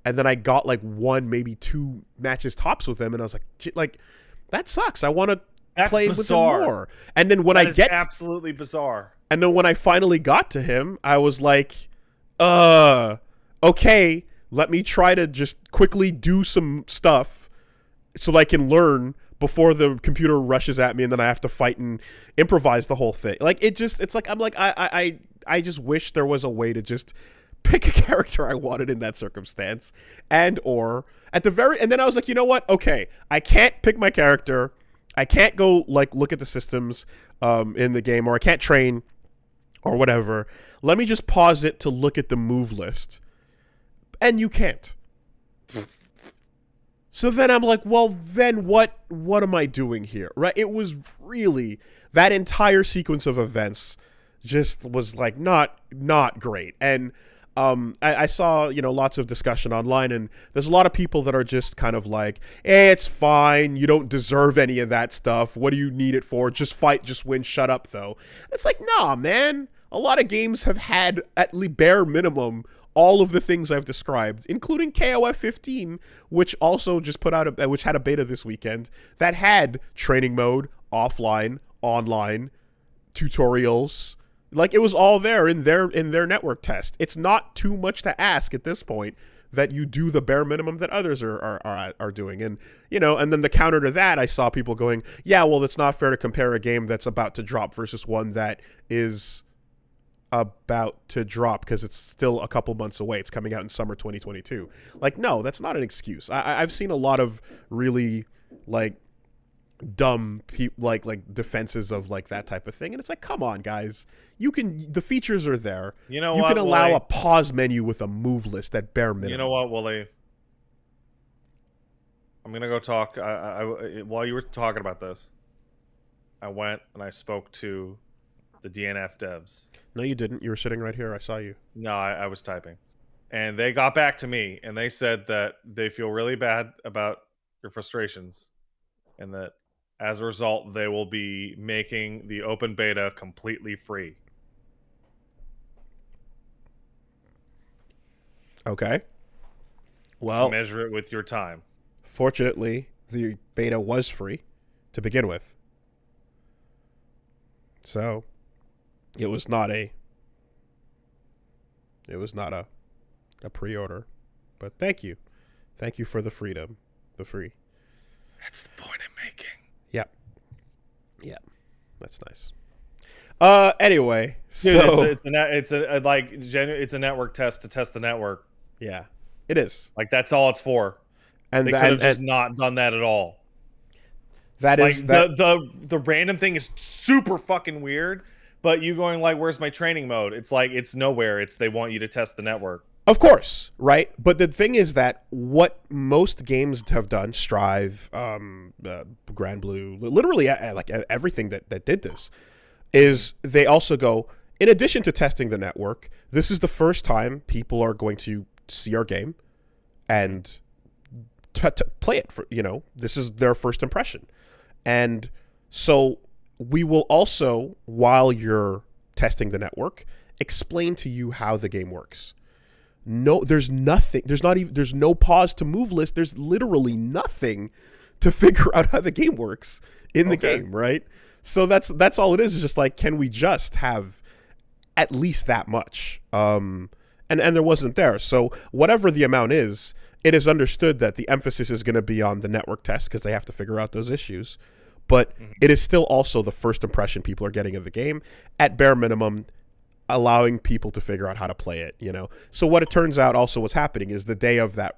And then I got like one, maybe two matches tops with him, and I was like, that sucks. I want to play with him more. And then when absolutely bizarre. And then when I finally got to him, I was like, okay, let me try to just quickly do some stuff so I can learn before the computer rushes at me, and then I have to fight and improvise the whole thing. Like, I just wish there was a way to just pick a character I wanted in that circumstance, and then I was like, you know what? Okay, I can't pick my character. I can't go like look at the systems in the game, or I can't train or whatever. Let me just pause it to look at the move list. And you can't. So then I'm like, well, then what am I doing here? Right? It was really, that entire sequence of events just was like not great. And I saw, lots of discussion online, and there's a lot of people that are just kind of like, it's fine, you don't deserve any of that stuff. What do you need it for? Just fight, just win, shut up, though. It's like, nah, man. A lot of games have had, at least bare minimum, all of the things I've described, including KOF 15, which also just which had a beta this weekend, that had training mode, offline, online, tutorials. Like, it was all there in their network test. It's not too much to ask at this point that you do the bare minimum that others are doing. And, and then the counter to that, I saw people going, yeah, well, it's not fair to compare a game that's about to drop versus one that is about to drop because it's still a couple months away. It's coming out in summer 2022. Like, no, that's not an excuse. I've seen a lot of really dumb defenses of that type of thing, and it's like, come on, guys, the features are there. You know you what, can allow Willie? a pause menu with a move list at bare minimum. You know what, Willie? I'm gonna go talk. While you were talking about this, I went and I spoke to the DNF devs. No, you didn't. You were sitting right here. I saw you. No, I was typing, and they got back to me and they said that they feel really bad about your frustrations, and that as a result, they will be making the open beta completely free. Okay. Well, measure it with your time. Fortunately, the beta was free to begin with. So, it was not a pre-order. But thank you. Thank you for the freedom. The free. That's the point I'm making. Yep. Yeah. That's nice. Anyway, dude, so it's a network test to test the network. Yeah, it is. Like, that's all it's for. And they could have just not done that at all. That is the random thing is super fucking weird. But you going where's my training mode? It's like, it's nowhere. It's they want you to test the network. Of course, right? But the thing is that what most games have done, Strive, Grand Blue, literally everything that did this, is they also go, in addition to testing the network, this is the first time people are going to see our game and play it for, this is their first impression. And so we will also, while you're testing the network, explain to you how the game works. No, there's nothing. There's no pause to move list. There's literally nothing to figure out how the game works in the game, right? So that's all it is. Is just can we just have at least that much? And there wasn't there. So whatever the amount is, it is understood that the emphasis is going to be on the network test because they have to figure out those issues. But it is still also the first impression people are getting of the game, at bare minimum, allowing people to figure out how to play it. So what it turns out also what's happening is the day of that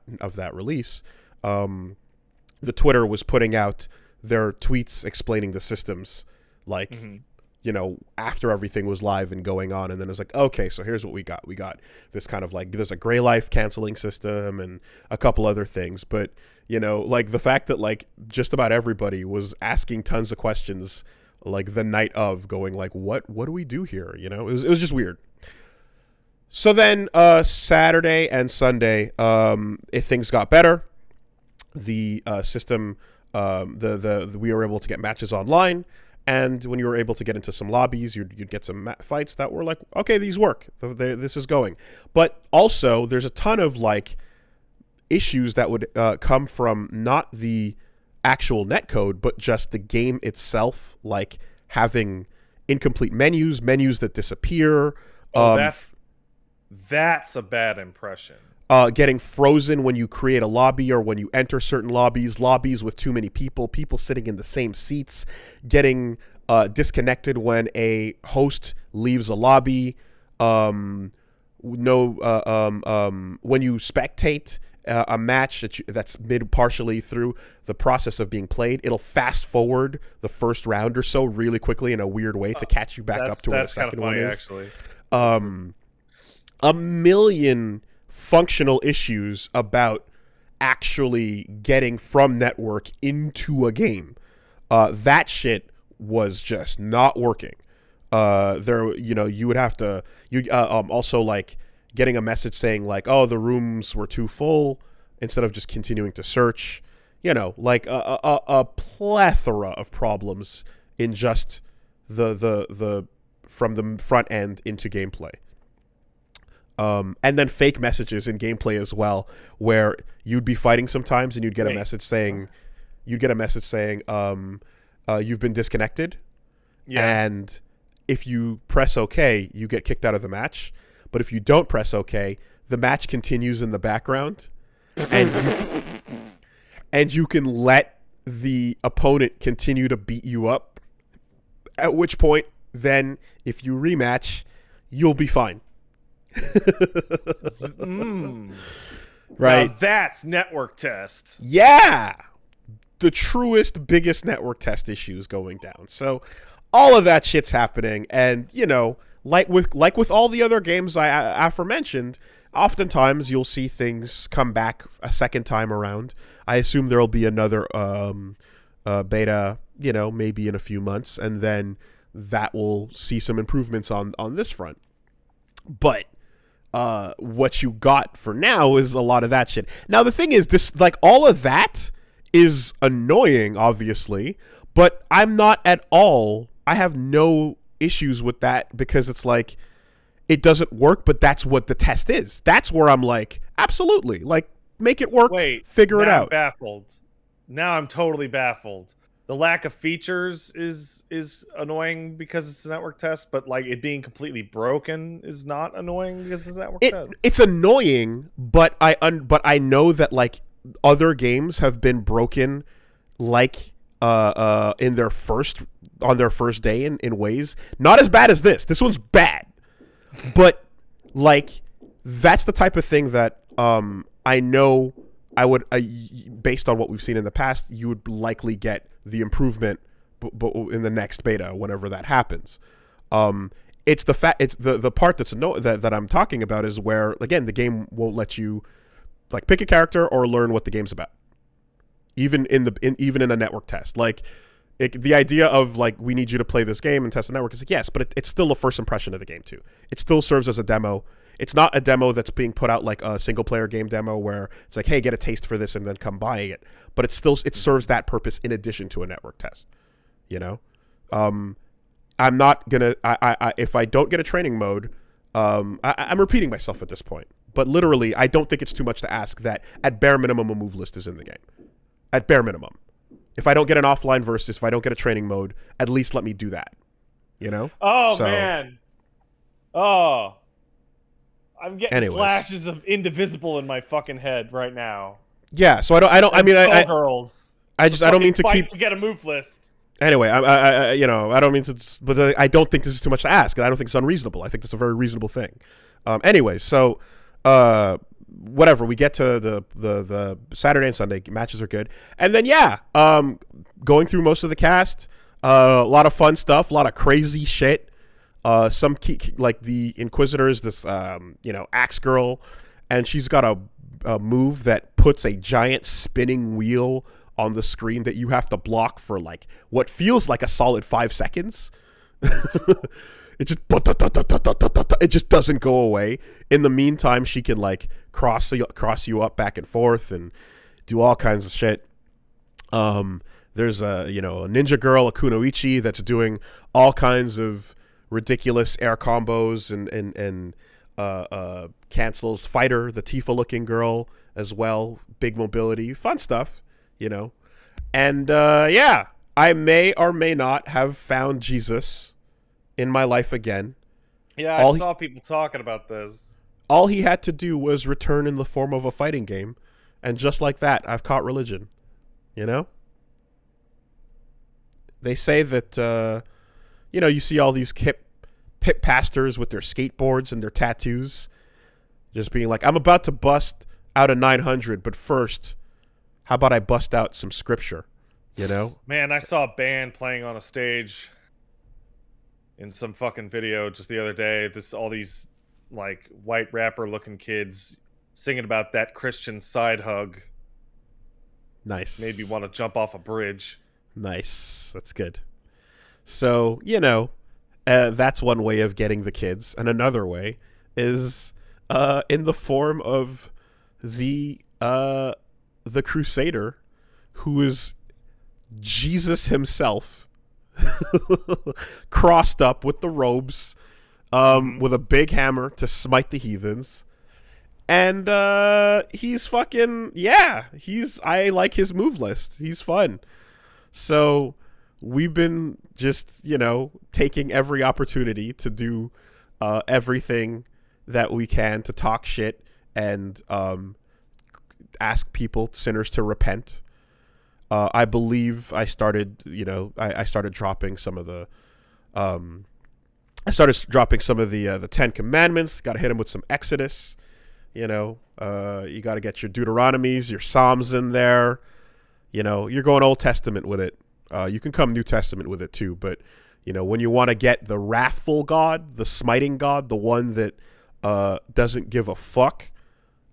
release, the Twitter was putting out their tweets explaining the systems, after everything was live and going on. And then it was like, okay, so here's what we got. We got this kind of there's a gray life canceling system and a couple other things. But, the fact that just about everybody was asking tons of questions the night of, going what do we do here? It was just weird. So then Saturday and Sunday, things got better. The system, we were able to get matches online. And when you were able to get into some lobbies, you'd get some fights that were okay, these work. This is going. But also, there's a ton of issues that would come from not the actual netcode, but just the game itself, having incomplete menus that disappear. That's a bad impression. Getting frozen when you create a lobby or when you enter certain lobbies with too many people sitting in the same seats, getting disconnected when a host leaves a lobby, when you spectate a match that's partially through the process of being played, it'll fast forward the first round or so really quickly in a weird way to catch you back up to where the second one is. Actually. A million functional issues about actually getting from network into a game. That shit was just not working. You would have to, also getting a message saying oh, the rooms were too full, instead of just continuing to search, a plethora of problems in just the from the front end into gameplay. And then fake messages in gameplay as well, where you'd be fighting sometimes and you'd get a message saying, you've been disconnected. Yeah. And if you press OK, you get kicked out of the match. But if you don't press OK, the match continues in the background, and you can let the opponent continue to beat you up. At which point, then, if you rematch, you'll be fine. Right? Now that's network test. Yeah! The truest, biggest network test issues going down. So, all of that shit's happening, and, you know, like with all the other games I aforementioned, oftentimes you'll see things come back a second time around. I assume there'll be another beta, you know, maybe in a few months, and then that will see some improvements on this front. But what you got for now is a lot of that shit. Now the thing is, this, like, all of that is annoying, obviously, but I'm not at all. I have no issues with that, because it's like, it doesn't work, but that's what the test is. That's where I'm like, absolutely, like, make it work. Wait, figure it out. I'm baffled. Now I'm totally baffled. The lack of features is annoying because it's a network test, but like it being completely broken is not annoying because it's a network test. It's annoying, but I know that, like, other games have been broken, like on their first day in ways not as bad as this. This one's bad, but like that's the type of thing that I know I would, based on what we've seen in the past, you would likely get the improvement in the next beta, whenever that happens. It's the part that I'm talking about is where, again, the game won't let you, like, pick a character or learn what the game's about, even in a network test. Like, the idea of, like, we need you to play this game and test the network is like, yes, but it's still a first impression of the game too. It still serves as a demo. It's not a demo that's being put out like a single player game demo where it's like, hey, get a taste for this and then come buy it. But it serves that purpose in addition to a network test. You know, I'm not gonna. If I don't get a training mode, I'm repeating myself at this point. But literally, I don't think it's too much to ask that at bare minimum a move list is in the game. At bare minimum, if I don't get an offline versus, if I don't get a training mode, at least let me do that. You know? Oh man. Oh. I'm getting flashes of Indivisible in my fucking head right now. Yeah, so I don't. Girls. I don't mean to keep to get a move list. Anyway, I don't mean to, but I don't think this is too much to ask. I don't think it's unreasonable. I think it's a very reasonable thing. Anyway, so whatever, we get to the Saturday and Sunday matches are good, and then going through most of the cast, a lot of fun stuff, a lot of crazy shit. Some key, like the Inquisitors, this Axe Girl, and she's got a move that puts a giant spinning wheel on the screen that you have to block for like what feels like a solid 5 seconds. It just doesn't go away. In the meantime, she can like cross you up back and forth and do all kinds of shit. There's a ninja girl, a Kunoichi, that's doing all kinds of ridiculous air combos and cancels. Fighter, the Tifa looking girl as well, big mobility, fun stuff, and I may or may not have found Jesus in my life again. Yeah, I saw people talking about this. All he had to do was return in the form of a fighting game, and just like that, I've caught religion. They say that you see all these hip pastors with their skateboards and their tattoos, just being like, I'm about to bust out a 900, but first, how about I bust out some scripture, Man, I saw a band playing on a stage in some fucking video just the other day. All these like white rapper looking kids singing about that Christian side hug. Nice. Made me want to jump off a bridge. Nice. That's good. So, that's one way of getting the kids. And another way is in the form of the Crusader, who is Jesus himself, crossed up with the robes, with a big hammer to smite the heathens. And he's fucking, I like his move list. He's fun. So we've been just, taking every opportunity to do everything that we can to talk shit and ask people, sinners, to repent. I believe I started, I started dropping some of the, the Ten Commandments. Got to hit them with some Exodus. You got to get your Deuteronomies, your Psalms in there. You're going Old Testament with it. You can come New Testament with it too, but when you want to get the wrathful God, the smiting God, the one that doesn't give a fuck,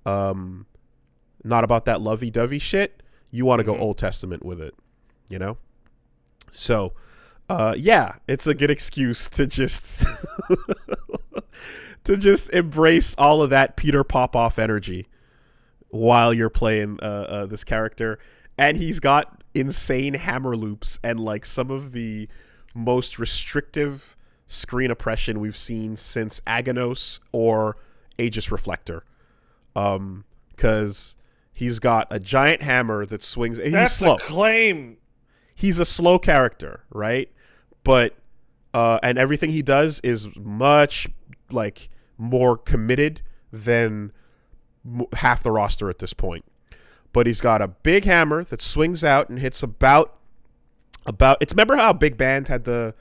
not about that lovey-dovey shit, you want to go Old Testament with it, So, it's a good excuse to just embrace all of that Peter Popoff energy while you're playing this character. And he's got insane hammer loops and like some of the most restrictive screen oppression we've seen since Aganos or Aegis Reflector. Because he's got a giant hammer that swings. He's slow. That's a claim. He's a slow character, right? But and everything he does is much like more committed than half the roster at this point. But he's got a big hammer that swings out and hits about. It's, remember how Big Band had the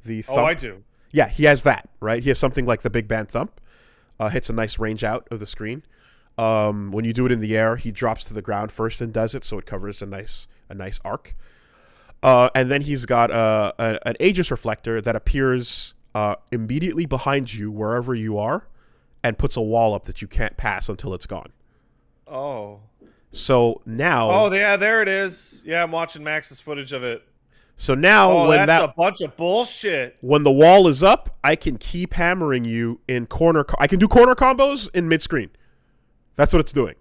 thump? Oh, I do. Yeah, he has that, right? He has something like the Big Band thump. Hits a nice range out of the screen. When you do it in the air, he drops to the ground first and does it, so it covers a nice arc. And then he's got an Aegis Reflector that appears immediately behind you wherever you are, and puts a wall up that you can't pass until it's gone. Oh. So now... Oh, yeah, there it is. Yeah, I'm watching Max's footage of it. So now... that's a bunch of bullshit. When the wall is up, I can keep hammering you in corner... I can do corner combos in mid-screen. That's what it's doing.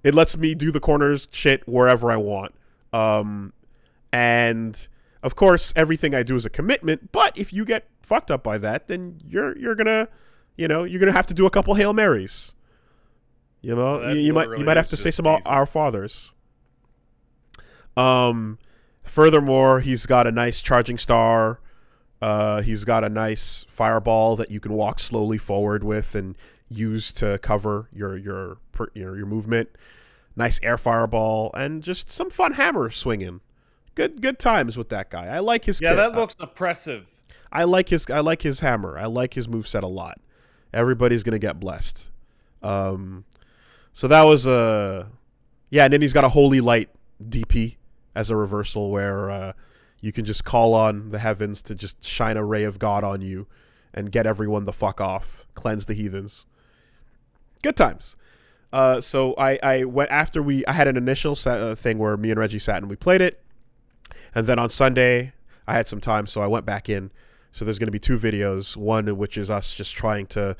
It lets me do the corners shit wherever I want. And, of course, everything I do is a commitment, but if you get fucked up by that, then you're gonna... you're gonna have to do a couple Hail Marys. You might have to say some Our Fathers. Furthermore, he's got a nice charging star. He's got a nice fireball that you can walk slowly forward with and use to cover your movement. Nice air fireball and just some fun hammer swinging. Good times with that guy. I like his kit. Yeah, that looks oppressive. I like his hammer. I like his moveset a lot. Everybody's gonna get blessed. So that was and then he's got a Holy Light DP as a reversal where you can just call on the heavens to just shine a ray of God on you and get everyone the fuck off, cleanse the heathens. Good times. So I went after I had an initial thing where me and Reggie sat and we played it, and then on Sunday I had some time, so I went back in. So there's going to be 2 videos, one in which is us just trying to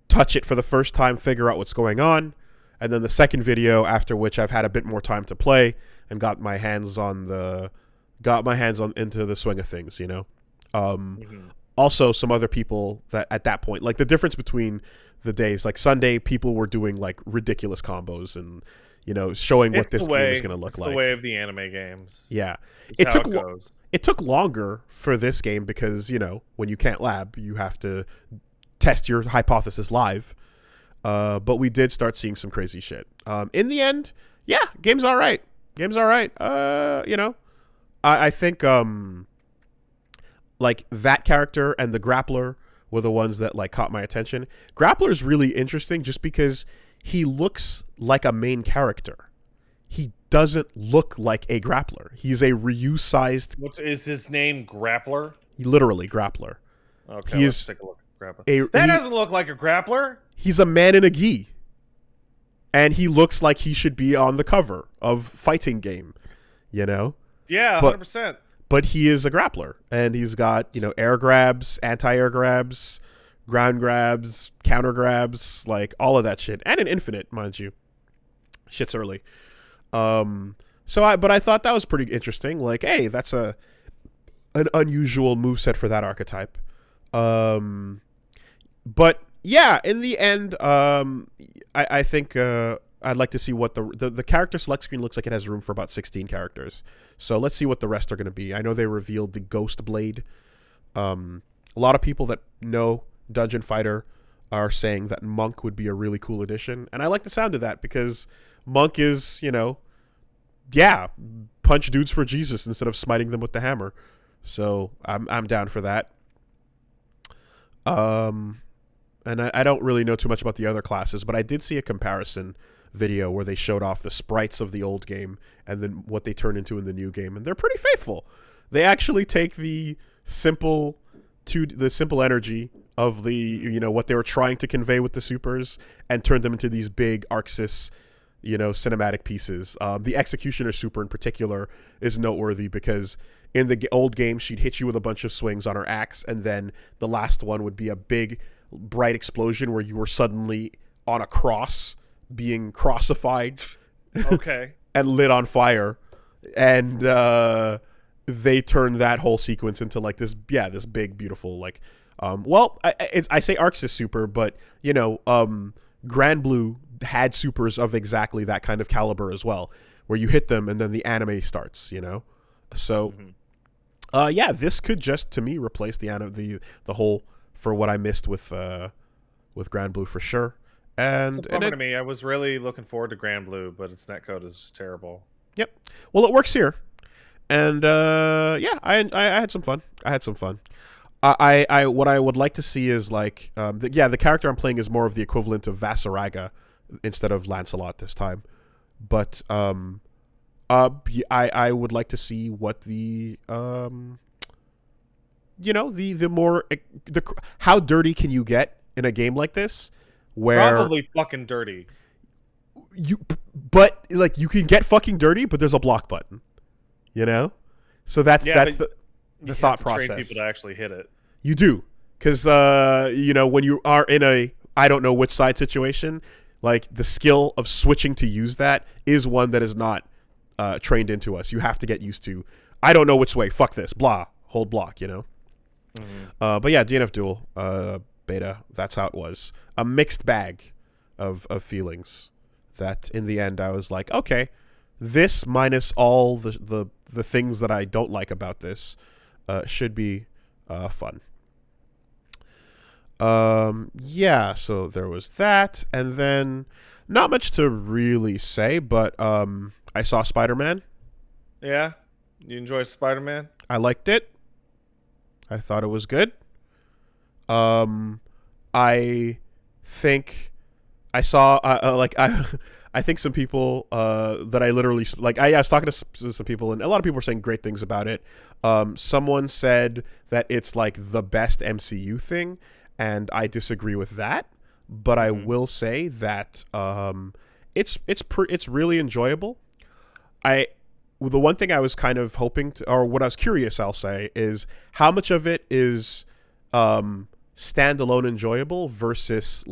touch it for the first time, figure out what's going on, and then the second video after which I've had a bit more time to play and got my hands into the swing of things, Also, some other people that at that point, like the difference between the days, like Sunday, people were doing like ridiculous combos and showing what this game is going to look like. It's the way of the anime games. Yeah, it goes. It took longer for this game because when you can't lab, you have to test your hypothesis live. But we did start seeing some crazy shit. In the end, yeah, game's all right. I think like that character and the grappler were the ones that like caught my attention. Grappler's really interesting just because he looks like a main character. He doesn't look like a grappler. He's a Ryu-sized... Is his name Grappler? Literally, Grappler. Okay, let's take a look at Grappler. That doesn't look like a grappler. He's a man in a gi. And he looks like he should be on the cover of fighting game, Yeah, 100%. But he is a grappler. And he's got, air grabs, anti-air grabs, ground grabs, counter grabs, like all of that shit. And an infinite, mind you. Shit's early. But I thought that was pretty interesting. Like, hey, that's an unusual moveset for that archetype. But yeah, in the end, I think I'd like to see what the character select screen looks like. It has room for about 16 characters. So let's see what the rest are going to be. I know they revealed the Ghost Blade. A lot of people that know Dungeon Fighter are saying that Monk would be a really cool addition, and I like the sound of that because Monk is, yeah, punch dudes for Jesus instead of smiting them with the hammer. So I'm down for that. And I don't really know too much about the other classes, but I did see a comparison video where they showed off the sprites of the old game and then what they turn into in the new game, and they're pretty faithful. They actually take the simple energy of the what they were trying to convey with the supers and turn them into these big Arxis cinematic pieces. The Executioner super in particular is noteworthy because in the old game she'd hit you with a bunch of swings on her axe, and then the last one would be a big bright explosion where you were suddenly on a cross being crossified Okay. and lit on fire, and they turned that whole sequence into like this big beautiful I say Arxis super, but Grand Blue had supers of exactly that kind of caliber as well, where you hit them and then the anime starts, so this could just to me replace the whole for what I missed with Grand Blue for sure. And it's a bummer to me. I was really looking forward to Grand Blue, but its netcode is just terrible. Yep. Well, it works here, and I had some fun. I what I would like to see is the character I'm playing is more of the equivalent of Vasaraga instead of Lancelot this time, but I would like to see what the how dirty can you get in a game like this, where probably fucking dirty. But you can get fucking dirty, but there's a block button, so that's the thought process. Train people to actually hit it. You do, because when you are in a I don't know which side situation, the skill of switching to use that is one that is not trained into us. You have to get used to. I don't know which way. Fuck this. Blah. Hold block. But yeah, DNF Duel beta. That's how it was. A mixed bag of feelings. That in the end I was like, okay, this minus all the things that I don't like about this should be fun. So there was that, and then not much to really say, but I saw Spider-Man. Yeah, you enjoy Spider-Man? I liked it. I thought it was good. I think I saw I think some people that I literally I was talking to some people, and a lot of people were saying great things about it. Someone said that it's the best MCU thing, and I disagree with that. But I will say that it's really enjoyable. The one thing I was kind of hoping to, or what I was curious, I'll say, is how much of it is standalone enjoyable versus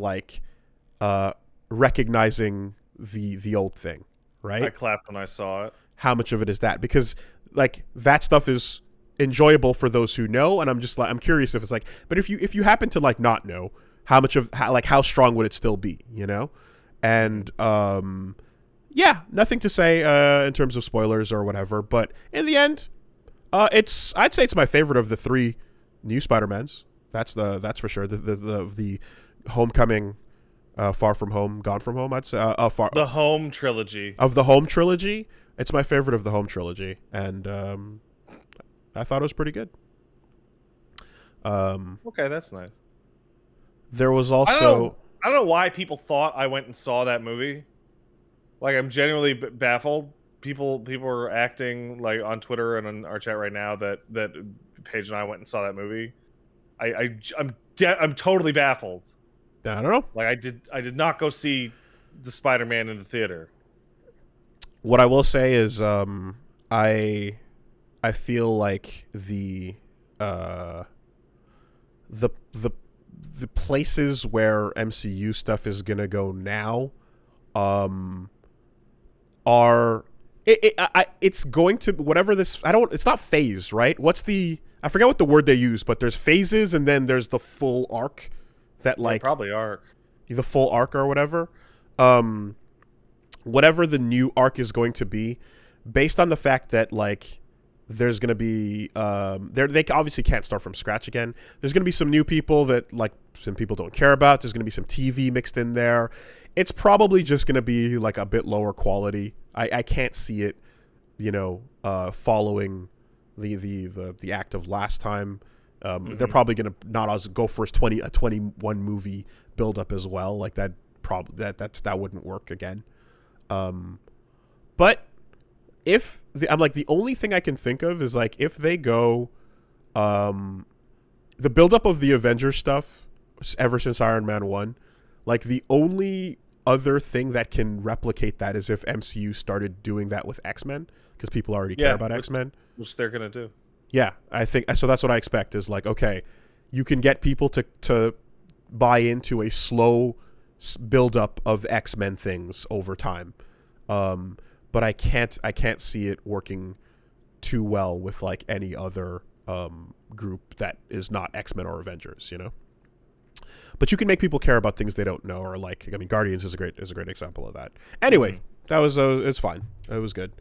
recognizing the old thing, right? I clapped when I saw it. How much of it is that? Because that stuff is enjoyable for those who know, and I'm curious if it's but if you happen to not know, how much of how strong would it still be, And nothing to say in terms of spoilers or whatever, but in the end, I'd say it's my favorite of the three new Spider-Mans. That's for sure. The Homecoming, Far From Home, Gone From Home. I'd say the Home trilogy. Of the Home trilogy, it's my favorite of the Home trilogy, and I thought it was pretty good. Okay, that's nice. There was also I don't know why people thought I went and saw that movie. I'm genuinely baffled. People are acting on Twitter and on our chat right now that Paige and I went and saw that movie. I'm totally baffled. I don't know. I did not go see the Spider-Man in the theater. What I will say is I feel like the places where MCU stuff is gonna go now it's going to whatever this it's not phase, right? I forget what the word they use, but there's phases and then there's the full arc that probably arc. The full arc or whatever. Whatever the new arc is going to be, based on the fact that There's going to be they obviously can't start from scratch again. There's going to be some new people that like some people don't care about. There's going to be some TV mixed in there. It's probably just going to be like a bit lower quality. I can't see it, following the act of last time. They're probably going to not as go for a 21 movie build up as well. Like that that wouldn't work again. But if I'm like, the only thing I can think of is like if they go the buildup of the Avengers stuff ever since Iron Man 1, like the only other thing that can replicate that is if MCU started doing that with X-Men, because people already care about X-Men, which they're gonna do. Yeah, I think so. That's what I expect is like, okay, you can get people to buy into a slow buildup of X-Men things over time. But I can't see it working too well with like any other group that is not X-Men or Avengers, But you can make people care about things they don't know, or like, I mean, Guardians is a great example of that. Anyway, that was it's fine. It was good,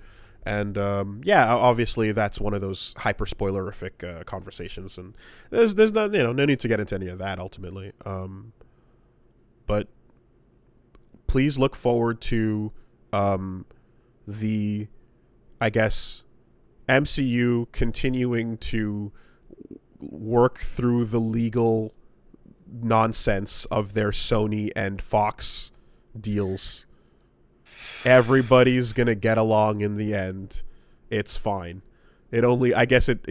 and obviously that's one of those hyper spoilerific conversations, and there's no need to get into any of that ultimately. But please look forward to the, I guess, MCU continuing to work through the legal nonsense of their Sony and Fox deals. Everybody's gonna get along in the end. It's fine. It only, I guess it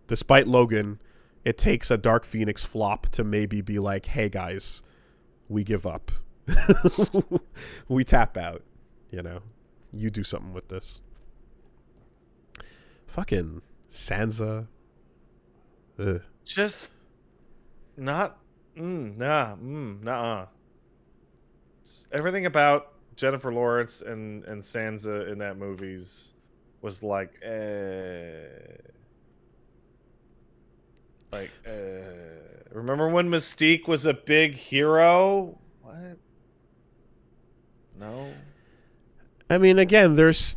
despite Logan, it takes a Dark Phoenix flop to maybe be like, hey guys, we give up. We tap out. You do something with this. Fucking Sansa. Ugh. Just not. Nah. Everything about Jennifer Lawrence and Sansa in that movies was like, remember when Mystique was a big hero? What? No. I mean, again, there's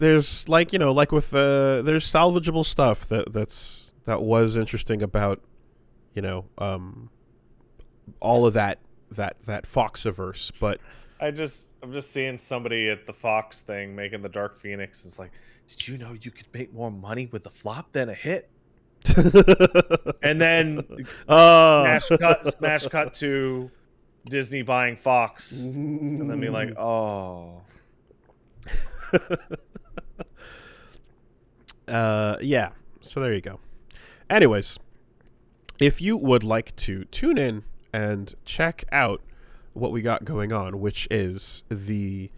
like like with there's salvageable stuff that was interesting about all of that Foxiverse, but I'm just seeing somebody at the Fox thing making the Dark Phoenix. It's like, did you know you could make more money with a flop than a hit? And then smash cut to Disney buying Fox, and then be like, oh. Yeah, so there you go. Anyways, if you would like to tune in and check out what we got going on, which is the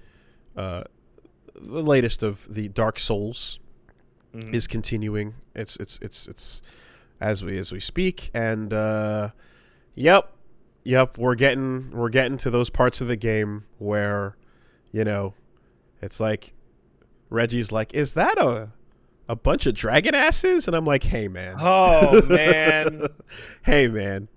latest of the Dark Souls, is continuing. It's as we speak, and yep, we're getting to those parts of the game where it's like Reggie's like, is that a bunch of dragon asses? And I'm like, hey man. Oh man. Hey man.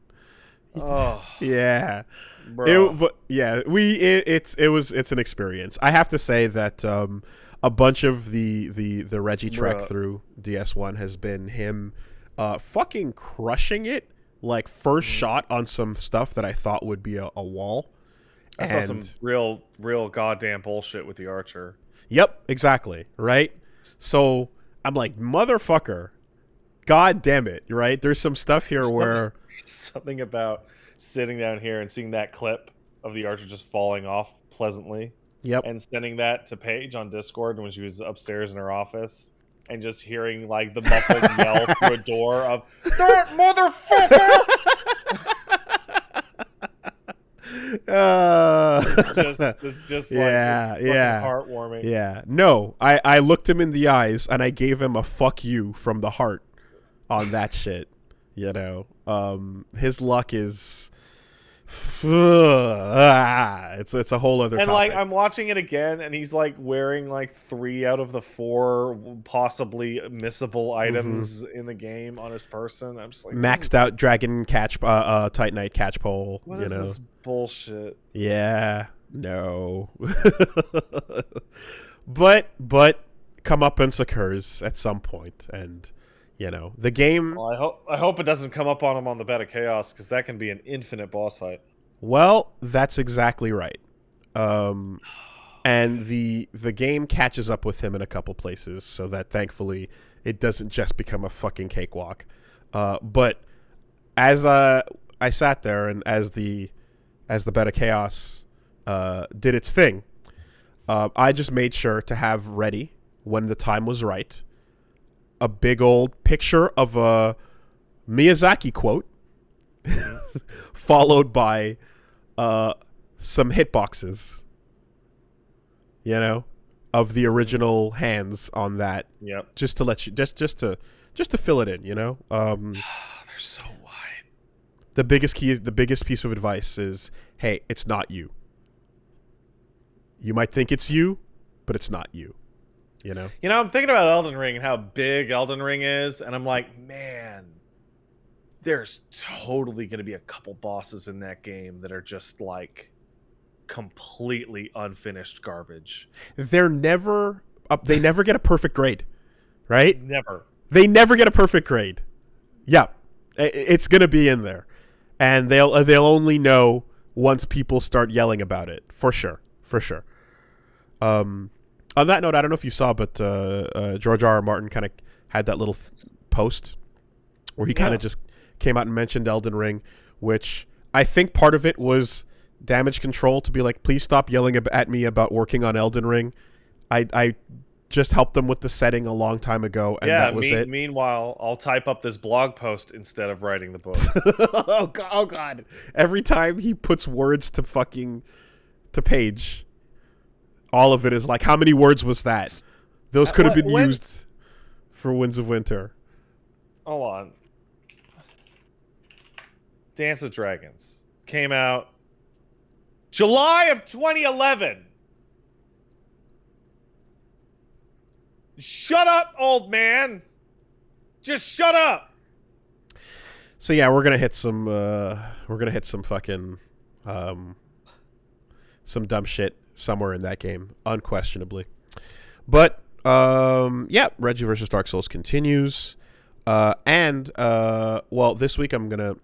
Oh yeah. Bro. It's an experience. I have to say that a bunch of the Reggie trek through DS1 has been him fucking crushing it, like first shot on some stuff that I thought would be a wall. I saw some real goddamn bullshit with the archer. Yep, exactly. Right? So I'm like, motherfucker, god damn it, right? There's some stuff here where something about sitting down here and seeing that clip of the archer just falling off pleasantly. Yep. And sending that to Paige on Discord when she was upstairs in her office, and just hearing like the muffled yell through a door of that motherfucker. It's just heartwarming. Yeah. No, I looked him in the eyes and I gave him a fuck you from the heart on that shit. His luck is it's a whole other and topic. Like I'm watching it again, and he's like wearing like 3 out of the 4 possibly missable items in the game on his person. I'm just like, maxed out dragon catch Titanite catch pole. What is this bullshit? Yeah, no. but comeuppance occurs at some point, and The game. Well, I hope it doesn't come up on him on the Bed of Chaos, because that can be an infinite boss fight. Well, that's exactly right. And the game catches up with him in a couple places, so that thankfully it doesn't just become a fucking cakewalk. But as I sat there, and as the Bed of Chaos did its thing, I just made sure to have ready, when the time was right, a big old picture of a Miyazaki quote, followed by some hitboxes, of the original hands on that. Yep. Just to let you, just to fill it in, They're so wide. The biggest piece of advice is, hey, it's not you. You might think it's you, but it's not you. I'm thinking about Elden Ring and how big Elden Ring is, and I'm like, man, there's totally going to be a couple bosses in that game that are just like completely unfinished garbage. They never get a perfect grade, right? Never. They never get a perfect grade. Yeah, it's going to be in there, and they'll only know once people start yelling about it, for sure. On that note, I don't know if you saw, but George R.R. Martin kind of had that little post where he kind of just came out and mentioned Elden Ring, which I think part of it was damage control, to be like, please stop yelling at me about working on Elden Ring. I just helped them with the setting a long time ago, and that was it. Meanwhile, I'll type up this blog post instead of writing the book. Oh God. Every time he puts words to page, all of it is like, how many words was that? Those could have been used for Winds of Winter. Hold on. Dance with Dragons came out July of 2011. Shut up, old man. Just shut up. So yeah, we're gonna hit some fucking some dumb shit somewhere in that game, unquestionably. But yeah, Reggie versus Dark Souls continues, and this week we're gonna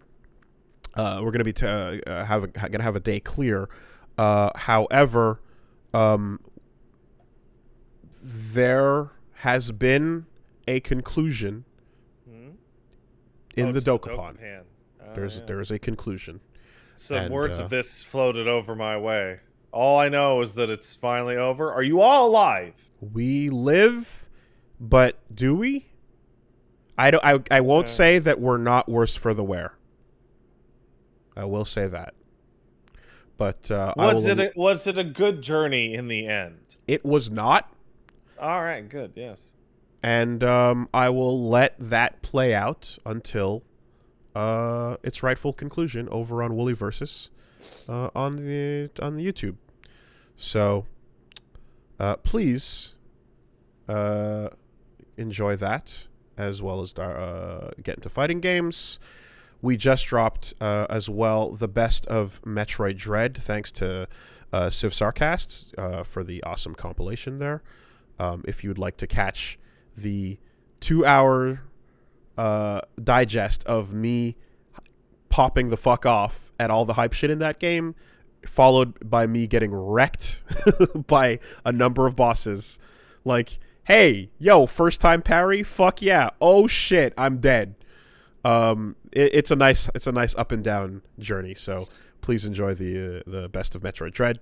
be have a day clear. However, there has been a conclusion in the Dokapon. There is a conclusion. Some words of this floated over my way. All I know is that it's finally over. Are you all alive? We live, but do we? I won't say that we're not worse for the wear. I will say that. But was it a good journey in the end? It was not. All right, good. Yes. And I will let that play out until its rightful conclusion over on Wooly Versus on the YouTube. So please enjoy that, as well as get into fighting games. We just dropped as well the best of Metroid Dread, thanks to Civ Sarcast for the awesome compilation there. If you would like to catch the 2-hour digest of me popping the fuck off at all the hype shit in that game, followed by me getting wrecked by a number of bosses, like, hey, yo, first time parry, fuck yeah, oh shit, I'm dead. It's a nice up and down journey. So please enjoy the best of Metroid Dread.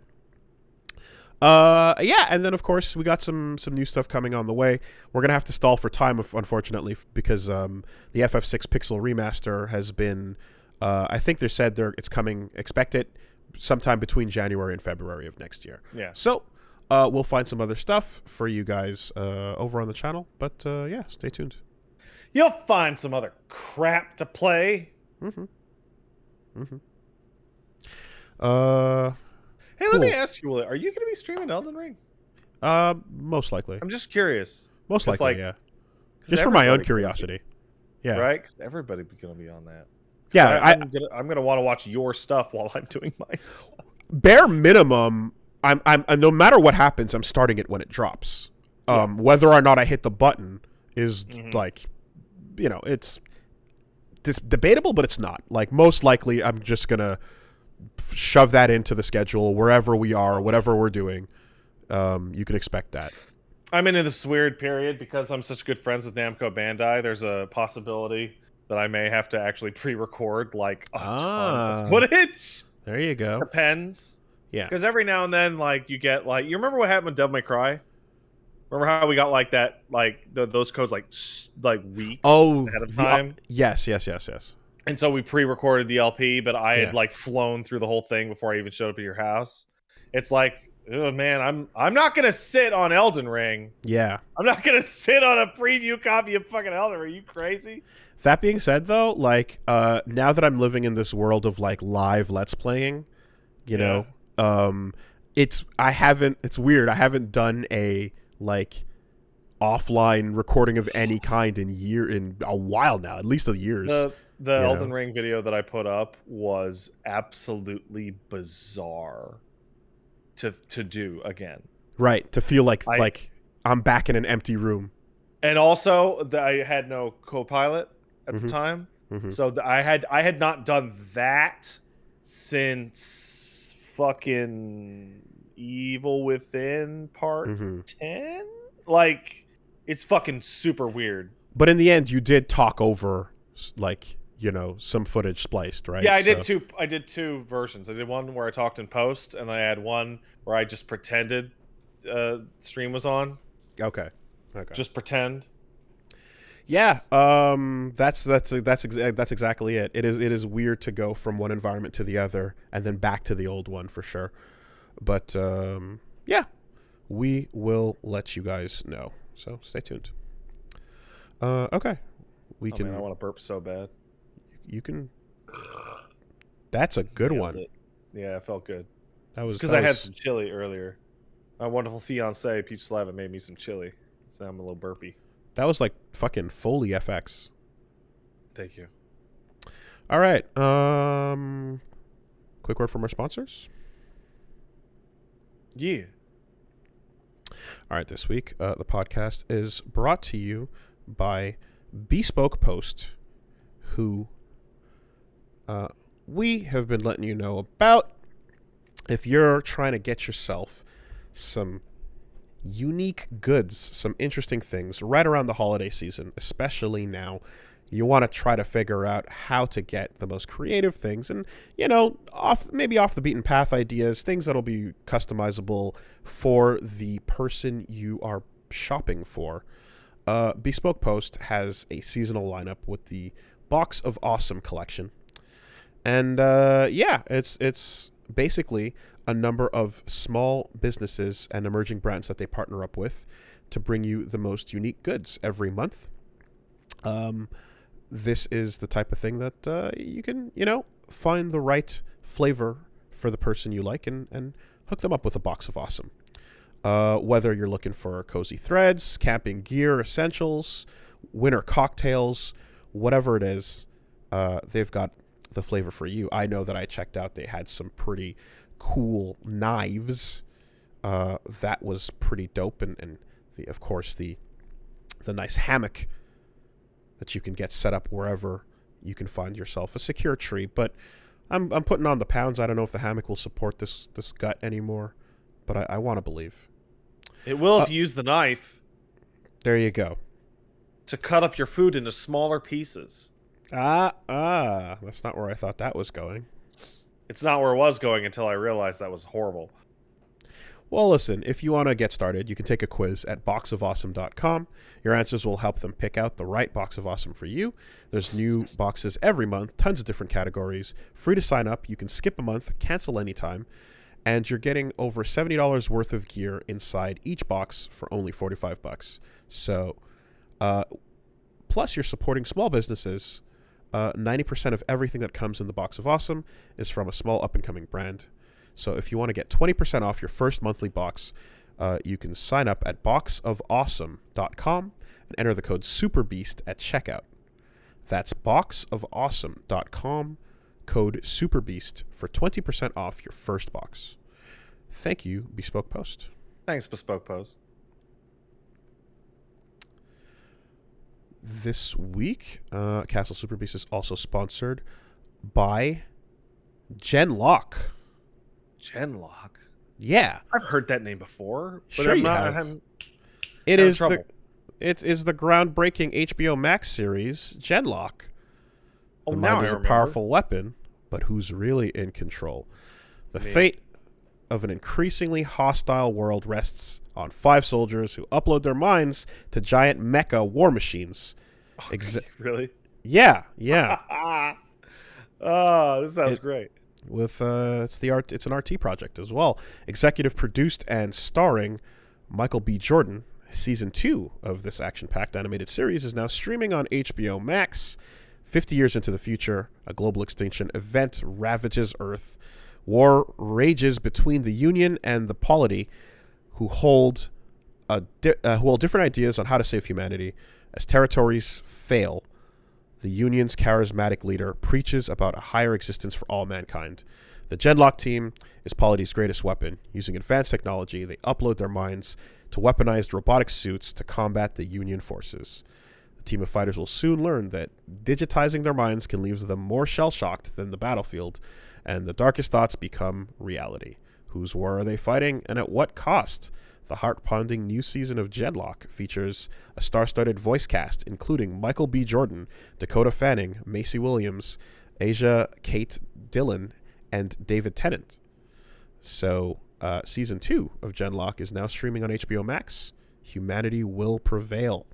Yeah, and then of course we got some new stuff coming on the way. We're gonna have to stall for time, unfortunately, because the FF6 Pixel remaster has been. I think they said it's coming. Expect it sometime between January and February of next year. Yeah. So we'll find some other stuff for you guys over on the channel. But yeah, stay tuned. You'll find some other crap to play. Mm-hmm. Hey, let me ask you, are you going to be streaming Elden Ring? Most likely. I'm just curious. Most likely, yeah. Just for my own curiosity. Yeah. Right? Because everybody's going to be on that. Yeah, I'm gonna want to watch your stuff while I'm doing my stuff. Bare minimum, I'm no matter what happens, I'm starting it when it drops. Whether or not I hit the button is like it's debatable, but it's not. Like, most likely, I'm just gonna shove that into the schedule wherever we are, whatever we're doing. You can expect that. I'm into this weird period because I'm such good friends with Namco Bandai. There's a possibility that I may have to actually pre-record like a ton of footage. There you go. Depends. Yeah. Because every now and then, like, you get like, you remember what happened with Devil May Cry? Remember how we got like that, like those codes like weeks ahead of time? Yes. And so we pre-recorded the LP, but I had Yeah. like flown through the whole thing before I even showed up at your house. It's like, oh man, I'm not gonna sit on Elden Ring. Yeah. I'm not gonna sit on a preview copy of fucking Elden Ring. Are you crazy? That being said, though, like, now that I'm living in this world of like live Let's Playing, you know, it's weird. I haven't done a like offline recording of any kind in a while now, at least a years. The Elden Ring video that I put up was absolutely bizarre to do again. Right, to feel like I'm back in an empty room. And also, I had no co-pilot at the time, so I had not done that since fucking Evil Within Part 10. Like, it's fucking super weird. But in the end, you did talk over, like, some footage spliced, right? Yeah, I did two versions. I did one where I talked in post, and I had one where I just pretended stream was on. Okay. Just pretend. Yeah, that's exactly it. It is weird to go from one environment to the other and then back to the old one for sure. But yeah, we will let you guys know. So stay tuned. Okay, man, I want to burp so bad. You can. That's a good one. Yeah, it felt good. That was because I had some chili earlier. My wonderful fiance Peach Slava made me some chili, so I'm a little burpy. That was like fucking Foley FX. Thank you. All right. Quick word from our sponsors. Yeah. All right. This week, the podcast is brought to you by Bespoke Post, who we have been letting you know about. If you're trying to get yourself some unique goods, some interesting things right around the holiday season, especially now, you want to try to figure out how to get the most creative things and, off the beaten path ideas, things that'll be customizable for the person you are shopping for. Bespoke Post has a seasonal lineup with the Box of Awesome collection. And it's basically a number of small businesses and emerging brands that they partner up with to bring you the most unique goods every month. This is the type of thing that you can, find the right flavor for the person you like and hook them up with a Box of Awesome. Whether you're looking for cozy threads, camping gear, essentials, winter cocktails, whatever it is, they've got the flavor for you. I know that I checked out, they had some pretty cool knives. That was pretty dope, and of course the nice hammock that you can get set up wherever you can find yourself a secure tree. But I'm putting on the pounds. I don't know if the hammock will support this gut anymore, but I want to believe it will if you use the knife. There you go. To cut up your food into smaller pieces. That's not where I thought that was going. It's not where it was going until I realized that was horrible. Well, listen, if you want to get started, you can take a quiz at boxofawesome.com. Your answers will help them pick out the right Box of Awesome for you. There's new boxes every month, tons of different categories. Free to sign up. You can skip a month, cancel anytime. And you're getting over $70 worth of gear inside each box for only $45. So, plus you're supporting small businesses. 90% of everything that comes in the Box of Awesome is from a small up-and-coming brand. So if you want to get 20% off your first monthly box, you can sign up at boxofawesome.com and enter the code SUPERBEAST at checkout. That's boxofawesome.com, code SUPERBEAST for 20% off your first box. Thank you, Bespoke Post. Thanks, Bespoke Post. this week, Castle Super Beast is also sponsored by Genlock. Genlock? Yeah. I've heard that name before, but Sure I'm you not. have. It is trouble. the groundbreaking HBO Max series, Genlock. Oh, The now mind I is a remember. powerful weapon, but who's really in control? The fate of an increasingly hostile world rests on 5 soldiers who upload their minds to giant mecha war machines. Really? Yeah. Oh, this sounds great. With it's an RT project as well. Executive produced and starring Michael B. Jordan. Season 2 of this action-packed animated series is now streaming on HBO Max. 50 years into the future, a global extinction event ravages Earth. War rages between the Union and the Polity, who hold different ideas on how to save humanity. As territories fail, the Union's charismatic leader preaches about a higher existence for all mankind. The Genlock team is Polity's greatest weapon. Using advanced technology, they upload their minds to weaponized robotic suits to combat the Union forces. The team of fighters will soon learn that digitizing their minds can leave them more shell-shocked than the battlefield, and the darkest thoughts become reality. Whose war are they fighting, and at what cost? The heart-pounding new season of Genlock features a star-studded voice cast, including Michael B. Jordan, Dakota Fanning, Macy Williams, Asia Kate Dillon, and David Tennant. So, Season 2 of Genlock is now streaming on HBO Max. Humanity will prevail.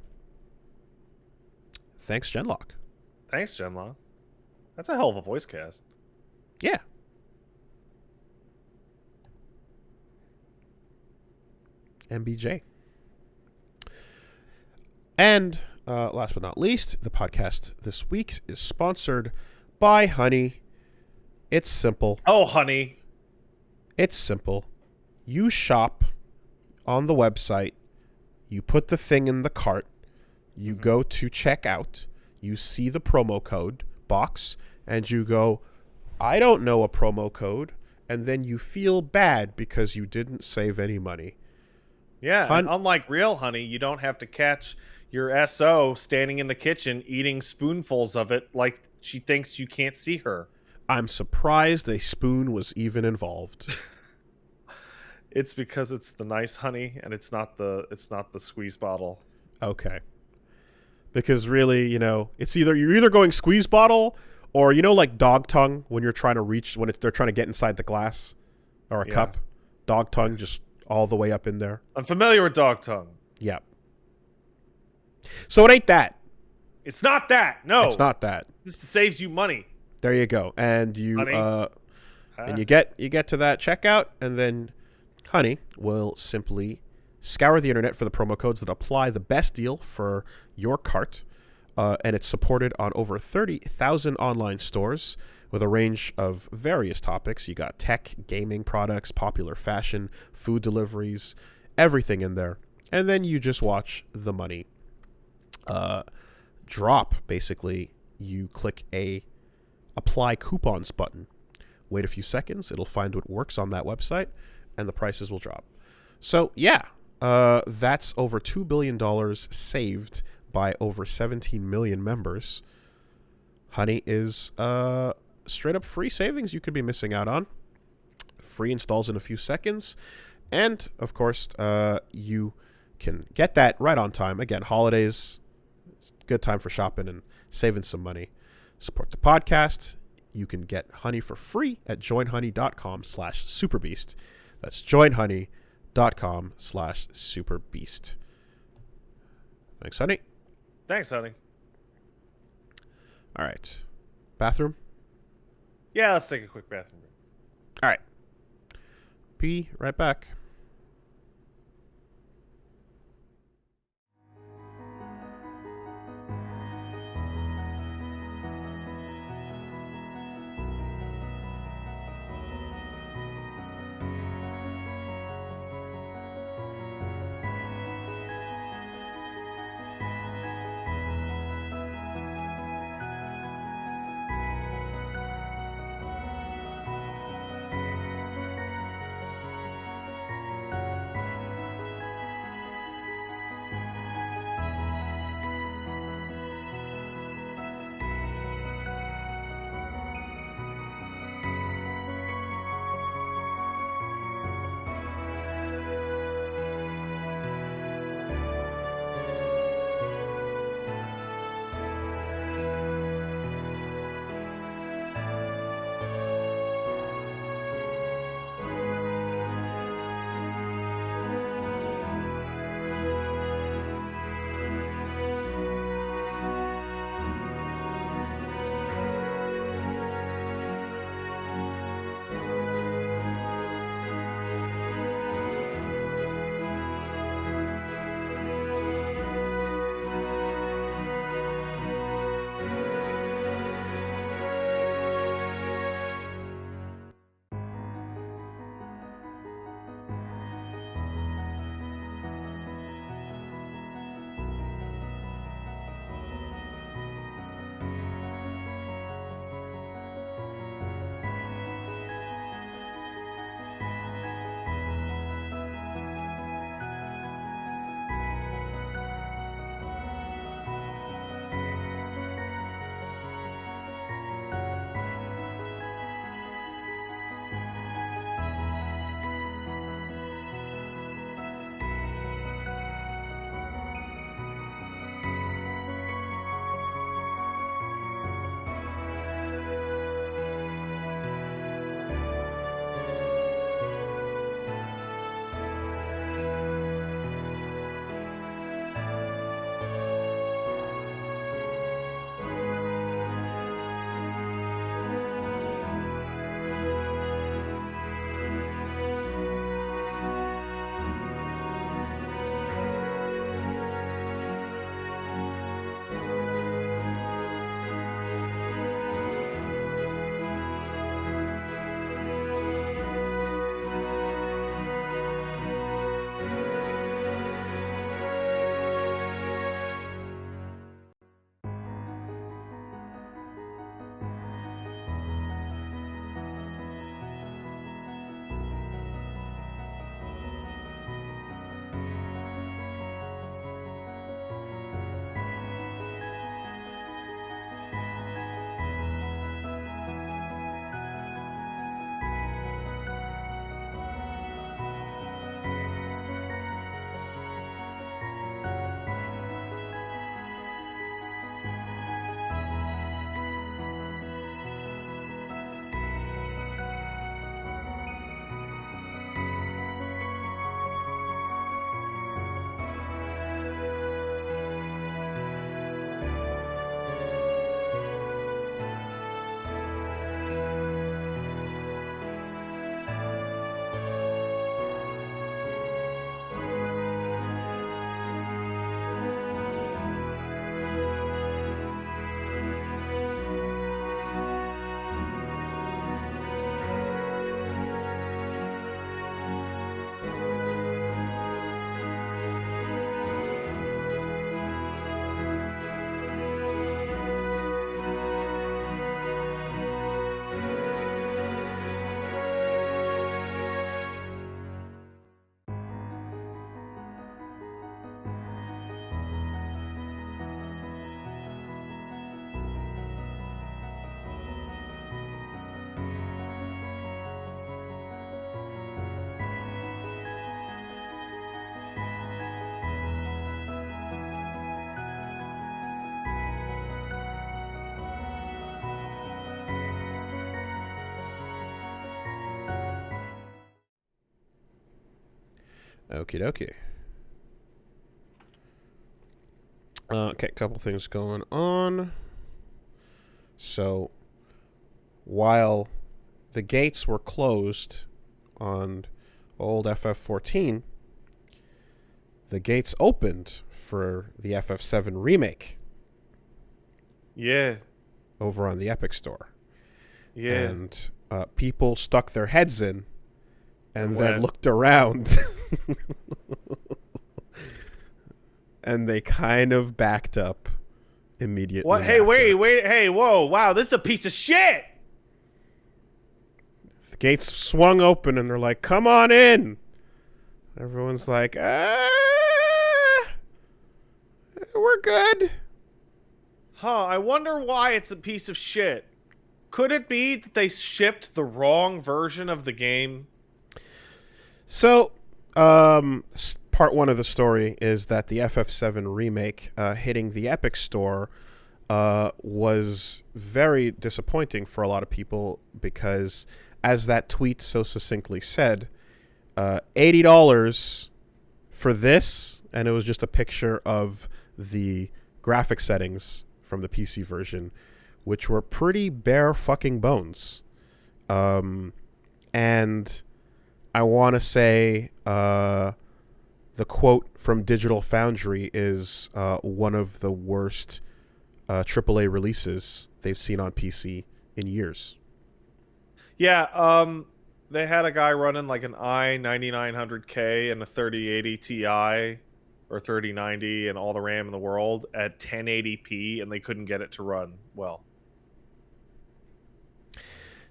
Thanks, Genlock. Thanks, Genlock. That's a hell of a voice cast. Yeah. MBJ. And last but not least, the podcast this week is sponsored by Honey. It's simple. Oh, Honey. It's simple. You shop on the website. You put the thing in the cart. You go to checkout. You see the promo code box. And you go, I don't know a promo code. And then you feel bad because you didn't save any money. Yeah, and unlike real honey, you don't have to catch your SO standing in the kitchen eating spoonfuls of it like she thinks you can't see her. I'm surprised a spoon was even involved. It's because it's the nice honey and it's not the squeeze bottle. Okay. Because really, it's you're either going squeeze bottle or like dog tongue when you're trying to reach they're trying to get inside the glass or a cup. Dog tongue just all the way up in there. I'm familiar with dog tongue. Yeah. So it ain't that. It's not that. No. It's not that. This saves you money. There you go. And you and you get to that checkout, and then Honey will simply scour the internet for the promo codes that apply the best deal for your cart. And it's supported on over 30,000 online stores with a range of various topics. You got tech, gaming products, popular fashion, food deliveries, everything in there. And then you just watch the money drop. Basically, you click a apply coupons button. Wait a few seconds. It'll find what works on that website, and the prices will drop. So, yeah, that's over $2 billion saved by over 17 million members. Honey is straight up free savings you could be missing out on. Free installs in a few seconds. And, of course, you can get that right on time. Again, holidays, good time for shopping and saving some money. Support the podcast. You can get Honey for free at joinhoney.com/superbeast. That's joinhoney.com/superbeast. Thanks, Honey. Thanks, Honey. All right. Bathroom? Yeah, let's take a quick bathroom break. All right. Be right back. Okie dokie. Okay, a couple things going on. So, while the gates were closed on old FF14, the gates opened for the FF7 Remake. Yeah. Over on the Epic Store. Yeah. And people stuck their heads in and then went, looked around. And they kind of backed up immediately. What? Hey, after. wait, hey, whoa, wow, this is a piece of shit! The gates swung open and they're like, come on in! Everyone's like, we're good. Huh, I wonder why it's a piece of shit. Could it be that they shipped the wrong version of the game? So, part one of the story is that the FF7 Remake hitting the Epic Store was very disappointing for a lot of people because, as that tweet so succinctly said, $80 for this, and it was just a picture of the graphic settings from the PC version, which were pretty bare fucking bones. And I want to say the quote from Digital Foundry is one of the worst AAA releases they've seen on PC in years. Yeah, they had a guy running like an i9900K and a 3080 Ti or 3090 and all the RAM in the world at 1080p, and they couldn't get it to run well.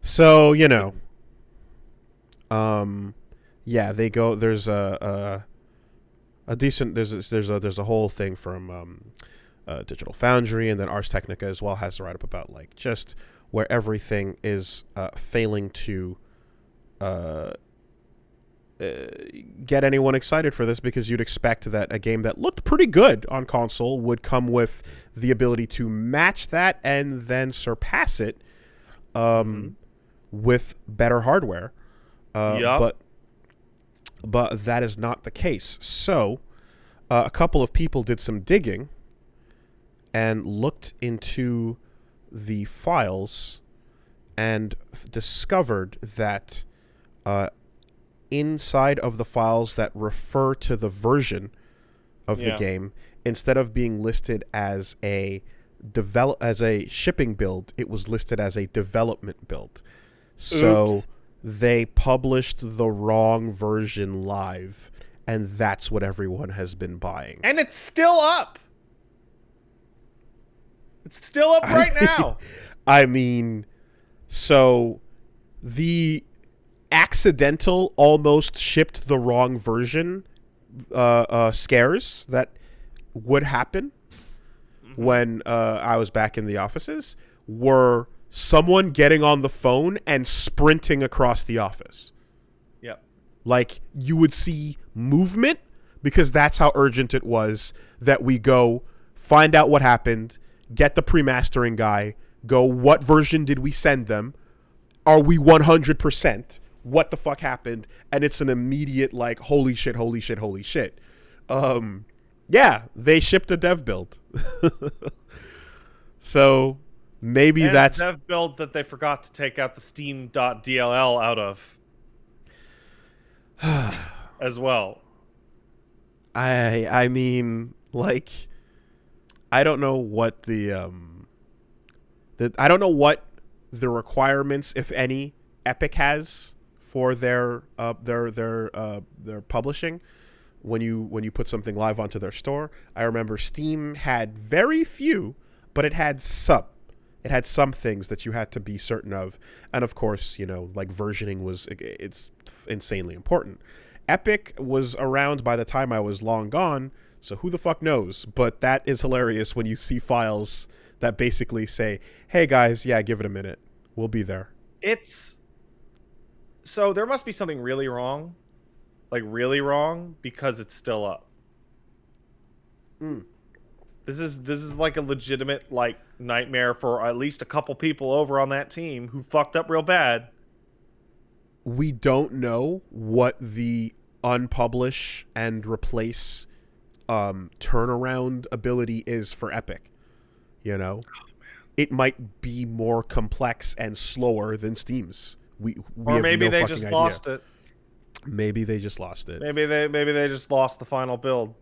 So, you know, yeah, they go. There's a decent. There's a whole thing from Digital Foundry, and then Ars Technica as well has a write up about like just where everything is failing to get anyone excited for this, because you'd expect that a game that looked pretty good on console would come with the ability to match that and then surpass it with better hardware. But that is not the case. So a couple of people did some digging and looked into the files and discovered that inside of the files that refer to the version of the game, instead of being listed as a shipping build, it was listed as a development build. So Oops. They published the wrong version live, and that's what everyone has been buying. And it's still up. It's still up right now. I mean, so the accidental almost shipped the wrong version scares that would happen when I was back in the offices were someone getting on the phone and sprinting across the office. Yep. Like, you would see movement, because that's how urgent it was that we go find out what happened, get the pre-mastering guy, go, what version did we send them? Are we 100%? What the fuck happened? And it's an immediate, like, holy shit, holy shit, holy shit. Yeah, they shipped a dev build. So maybe and that's a dev build that they forgot to take out the Steam.dll out of as well. I mean, like, I don't know what I don't know what the requirements, if any, Epic has for their publishing when you put something live onto their store. I remember Steam had very few, but it had some. It had some things that you had to be certain of, and of course, you know, like versioning it's insanely important. Epic was around by the time I was long gone, so who the fuck knows? But that is hilarious when you see files that basically say, "Hey guys, yeah, give it a minute, we'll be there." So there must be something really wrong, like really wrong, because it's still up. This is like a legitimate, like, nightmare for at least a couple people over on that team who fucked up real bad. We don't know what the unpublish and replace turnaround ability is for Epic. You know, it might be more complex and slower than Steam's. We Or have maybe no they fucking just idea. lost it. Maybe they just lost it. Maybe they just lost the final build.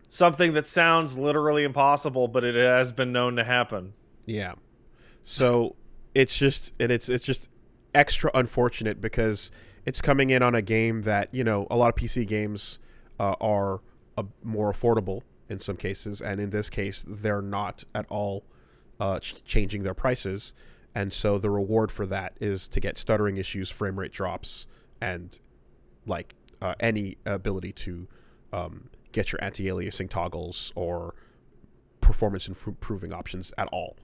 Something that sounds literally impossible, but it has been known to happen. Yeah. So it's just extra unfortunate because it's coming in on a game that, you know, a lot of PC games are more affordable in some cases, and in this case they're not at all changing their prices, and so the reward for that is to get stuttering issues, frame rate drops, and like any ability to get your anti-aliasing toggles or performance improving options at all.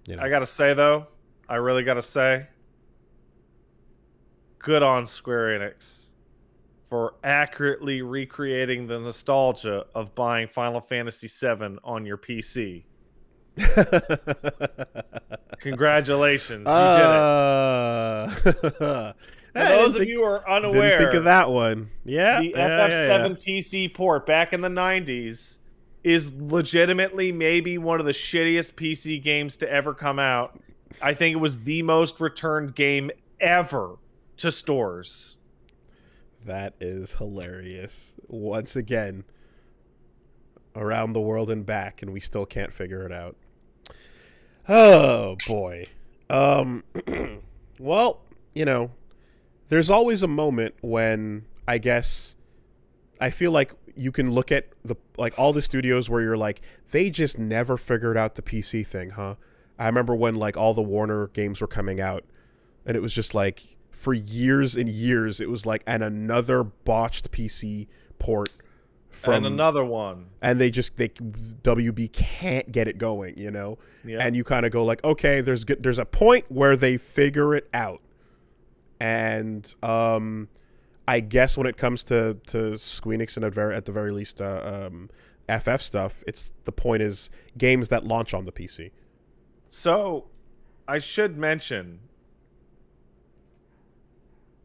You know? I gotta say though, I really gotta say, good on Square Enix for accurately recreating the nostalgia of buying Final Fantasy VII on your PC. Congratulations, you did it. For those of you who are unaware, didn't think of that one. Yeah, the FF7 PC port back in the 90s is legitimately maybe one of the shittiest PC games to ever come out. I think it was the most returned game ever to stores. That is hilarious. Once again, around the world and back, and we still can't figure it out. Oh boy. Well, you know, there's always a moment when I guess I feel like you can look at all the studios where you're like, they just never figured out the PC thing, huh? I remember when like all the Warner games were coming out, and it was just like for years and years it was like, and another botched PC port from and another one, and WB can't get it going, you know. Yeah. And you kind of go like, okay, there's a point where they figure it out, and I guess when it comes to Squeenix and at the very least FF stuff, the point is games that launch on the PC. So I should mention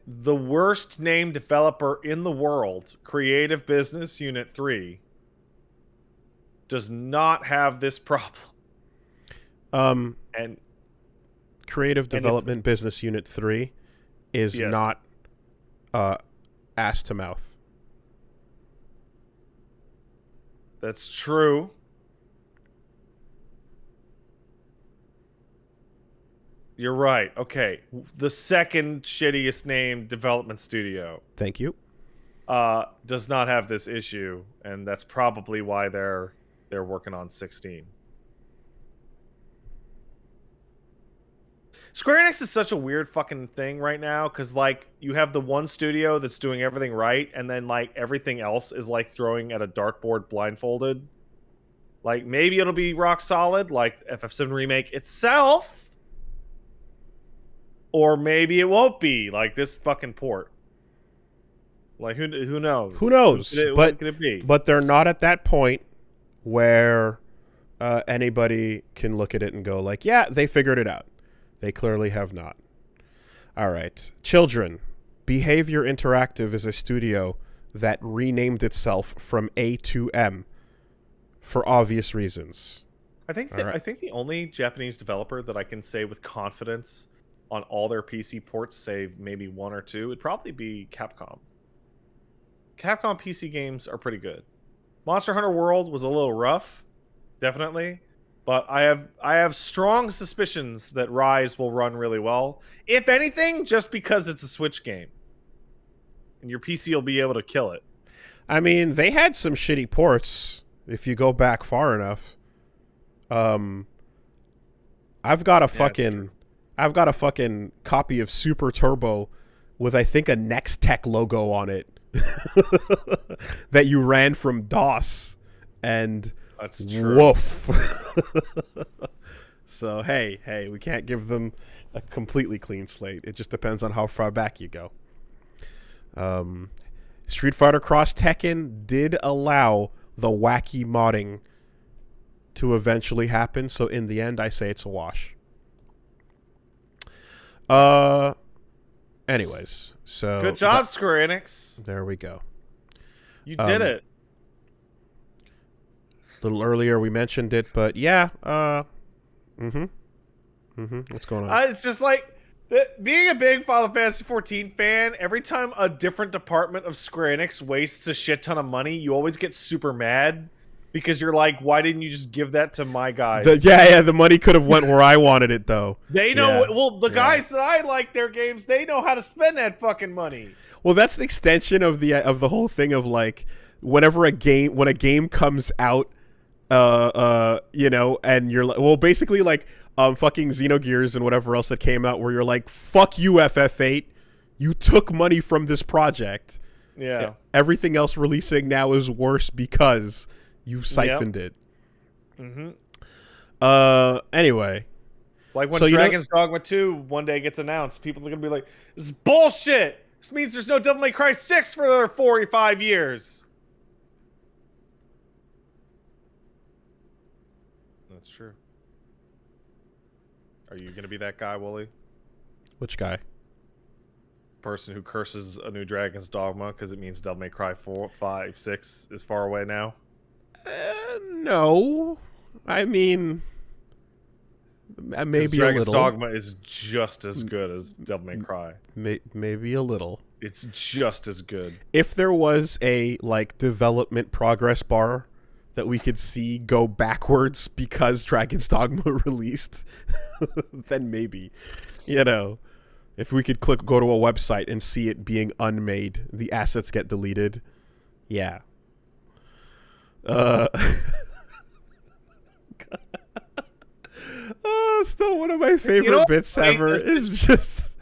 the worst named developer in the world, Creative Business Unit 3, does not have this problem. And Creative Development Business Unit 3 is not ass to mouth. That's true. You're right. Okay. The second shittiest named development studio. Thank you. Does not have this issue, and that's probably why they're working on 16. Square Enix is such a weird fucking thing right now, because like you have the one studio that's doing everything right, and then like everything else is like throwing at a dartboard blindfolded. Like maybe it'll be rock solid, like FF7 Remake itself. Or maybe it won't be, like this fucking port. Like who knows? Who knows? What could it be? But they're not at that point where anybody can look at it and go like, yeah, they figured it out. They clearly have not. All right. Children, Behavior Interactive is a studio that renamed itself from A to M for obvious reasons. I think the only Japanese developer that I can say with confidence on all their PC ports, save maybe one or two, would probably be Capcom. Capcom PC games are pretty good. Monster Hunter World was a little rough, definitely, but I have strong suspicions that Rise will run really well. If anything, just because it's a Switch game, and your PC will be able to kill it. I mean, they had some shitty ports if you go back far enough. I've got a fucking copy of Super Turbo with, I think, a Nextech logo on it that you ran from DOS, and that's true. Woof. So hey, we can't give them a completely clean slate. It just depends on how far back you go. Street Fighter Cross Tekken did allow the wacky modding to eventually happen, so in the end, I say it's a wash. Anyways, so good job, Square Enix. There we go. You did it. A little earlier we mentioned it, but yeah. What's going on? It's just like being a big Final Fantasy XIV fan. Every time a different department of Square Enix wastes a shit ton of money, you always get super mad because you're like, "Why didn't you just give that to my guys?" The money could have went where I wanted it though. They know. Yeah. Well, the guys that I like their games, they know how to spend that fucking money. Well, that's an extension of the whole thing of like when a game comes out, you know, and you're like, well, basically like fucking Xenogears and whatever else that came out, where you're like, fuck you, FF8, you took money from this project. Yeah. Everything else releasing now is worse because you siphoned it. Anyway. Like when Dragon's Dogma 2 one day gets announced, people are going to be like, this is bullshit! This means there's no Devil May Cry 6 for another 45 years. That's true. Are you going to be that guy, Wooly? Which guy? Person who curses a new Dragon's Dogma because it means Devil May Cry 4, 5, 6 is far away now? No. I mean, maybe a little. Dragon's Dogma is just as good as Devil May Cry. Maybe a little. It's just as good. If there was a like development progress bar that we could see go backwards because Dragon's Dogma released, then maybe, you know, if we could go to a website and see it being unmade, the assets get deleted. Yeah. Still one of my favorite bits ever is just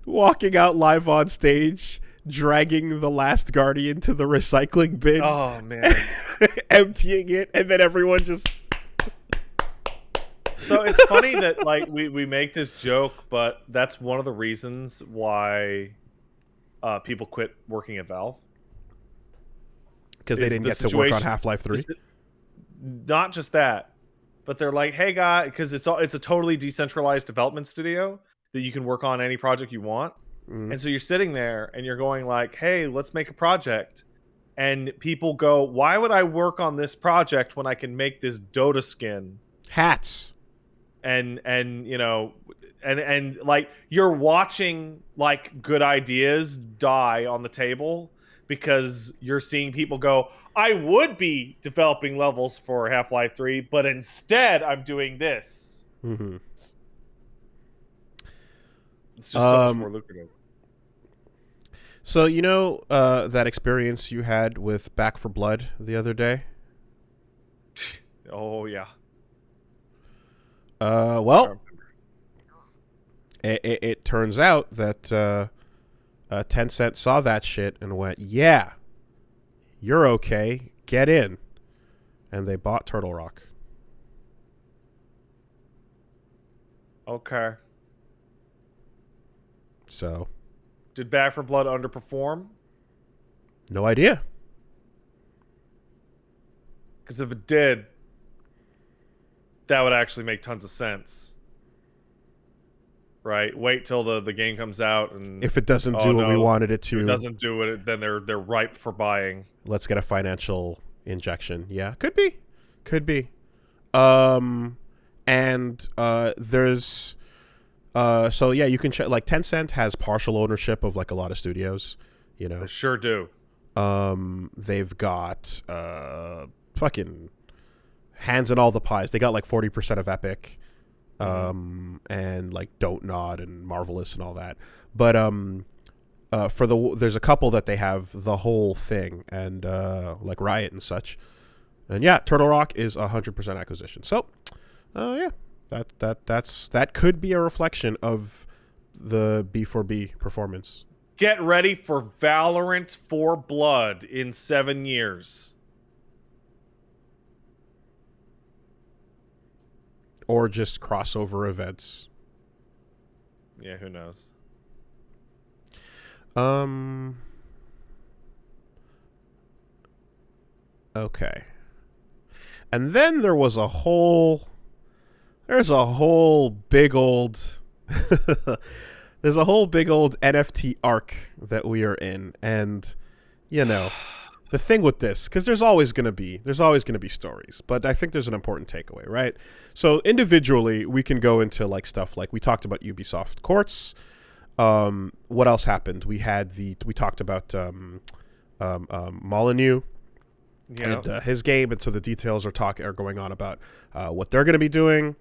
walking out live on stage, dragging the last Guardian to the recycling bin. Oh, man. Emptying it, and then everyone just... So it's funny that like we make this joke, but that's one of the reasons why people quit working at Valve. Because they didn't get to work on Half-Life 3? Not just that, but they're like, hey, guy, because it's a totally decentralized development studio that you can work on any project you want. And so you're sitting there and you're going like, hey, let's make a project. And people go, why would I work on this project when I can make this Dota skin? Hats. And you know, and like you're watching like good ideas die on the table because you're seeing people go, I would be developing levels for Half-Life 3, but instead I'm doing this. Mm-hmm. It's just so much more lucrative. So, you know that experience you had with Back 4 Blood the other day? Oh, yeah. Well, it turns out that Tencent saw that shit and went, yeah, you're okay, get in. And they bought Turtle Rock. Okay. So... Did Back 4 Blood underperform? No idea. Because if it did, that would actually make tons of sense. Right? Wait till the game comes out, and if it doesn't do what we wanted it to, if it doesn't do it, then they're ripe for buying. Let's get a financial injection. Yeah, could be. There's so yeah, you can check. Like Tencent has partial ownership of like a lot of studios. You know, they sure do. They've got fucking hands in all the pies. They got like 40% of Epic, and like Don't Nod and Marvelous and all that. But there's a couple that they have the whole thing, and like Riot and such. And yeah, Turtle Rock is 100% acquisition. So, yeah. That could be a reflection of the B4B performance. Get ready for Valorant 4 Blood in 7 years. Or just crossover events. Yeah, who knows? Okay. And then there's a whole big old NFT arc that we are in, and you know, the thing with this, because there's always going to be stories, but I think there's an important takeaway, right? So individually, we can go into like stuff like we talked about Ubisoft Quartz. What else happened? We talked about Molyneux and his game, and so the details are going on about what they're going to be doing.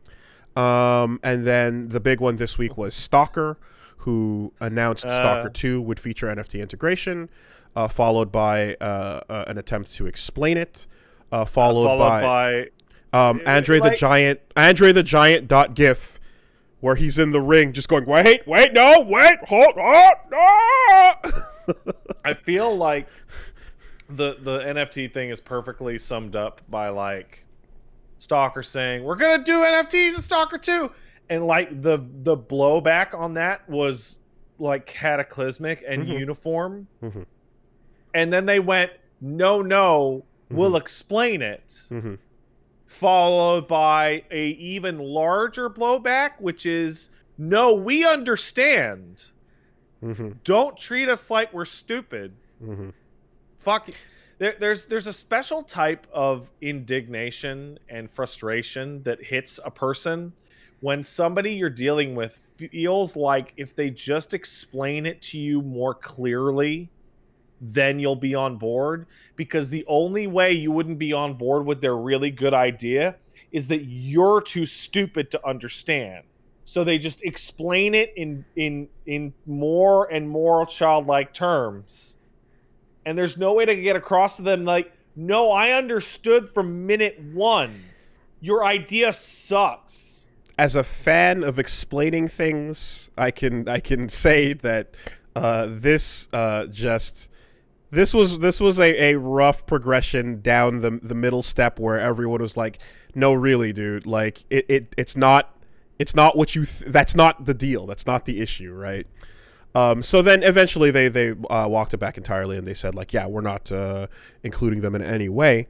And then the big one this week was S.T.A.L.K.E.R, who announced S.T.A.L.K.E.R 2 would feature NFT integration, followed by an attempt to explain it, followed by Andre the Giant .gif, where he's in the ring just going, wait, hold on, no. I feel like the NFT thing is perfectly summed up by like S.T.A.L.K.E.R saying, we're going to do NFTs in S.T.A.L.K.E.R 2. And like the blowback on that was like cataclysmic and uniform. Mm-hmm. And then they went, no, we'll explain it. Mm-hmm. Followed by a even larger blowback, which is, no, we understand. Mm-hmm. Don't treat us like we're stupid. Mm-hmm. Fuck. There's a special type of indignation and frustration that hits a person when somebody you're dealing with feels like if they just explain it to you more clearly, then you'll be on board, because the only way you wouldn't be on board with their really good idea is that you're too stupid to understand. So they just explain it in more and more childlike terms. And there's no way to get across to them like, no, I understood from minute one. Your idea sucks. As a fan of explaining things, I can say that this was a rough progression down the middle step where everyone was like, no, really, dude, like it's not what you that's not the deal, that's not the issue, right? So then eventually they walked it back entirely, and they said like, yeah, we're not including them in any way.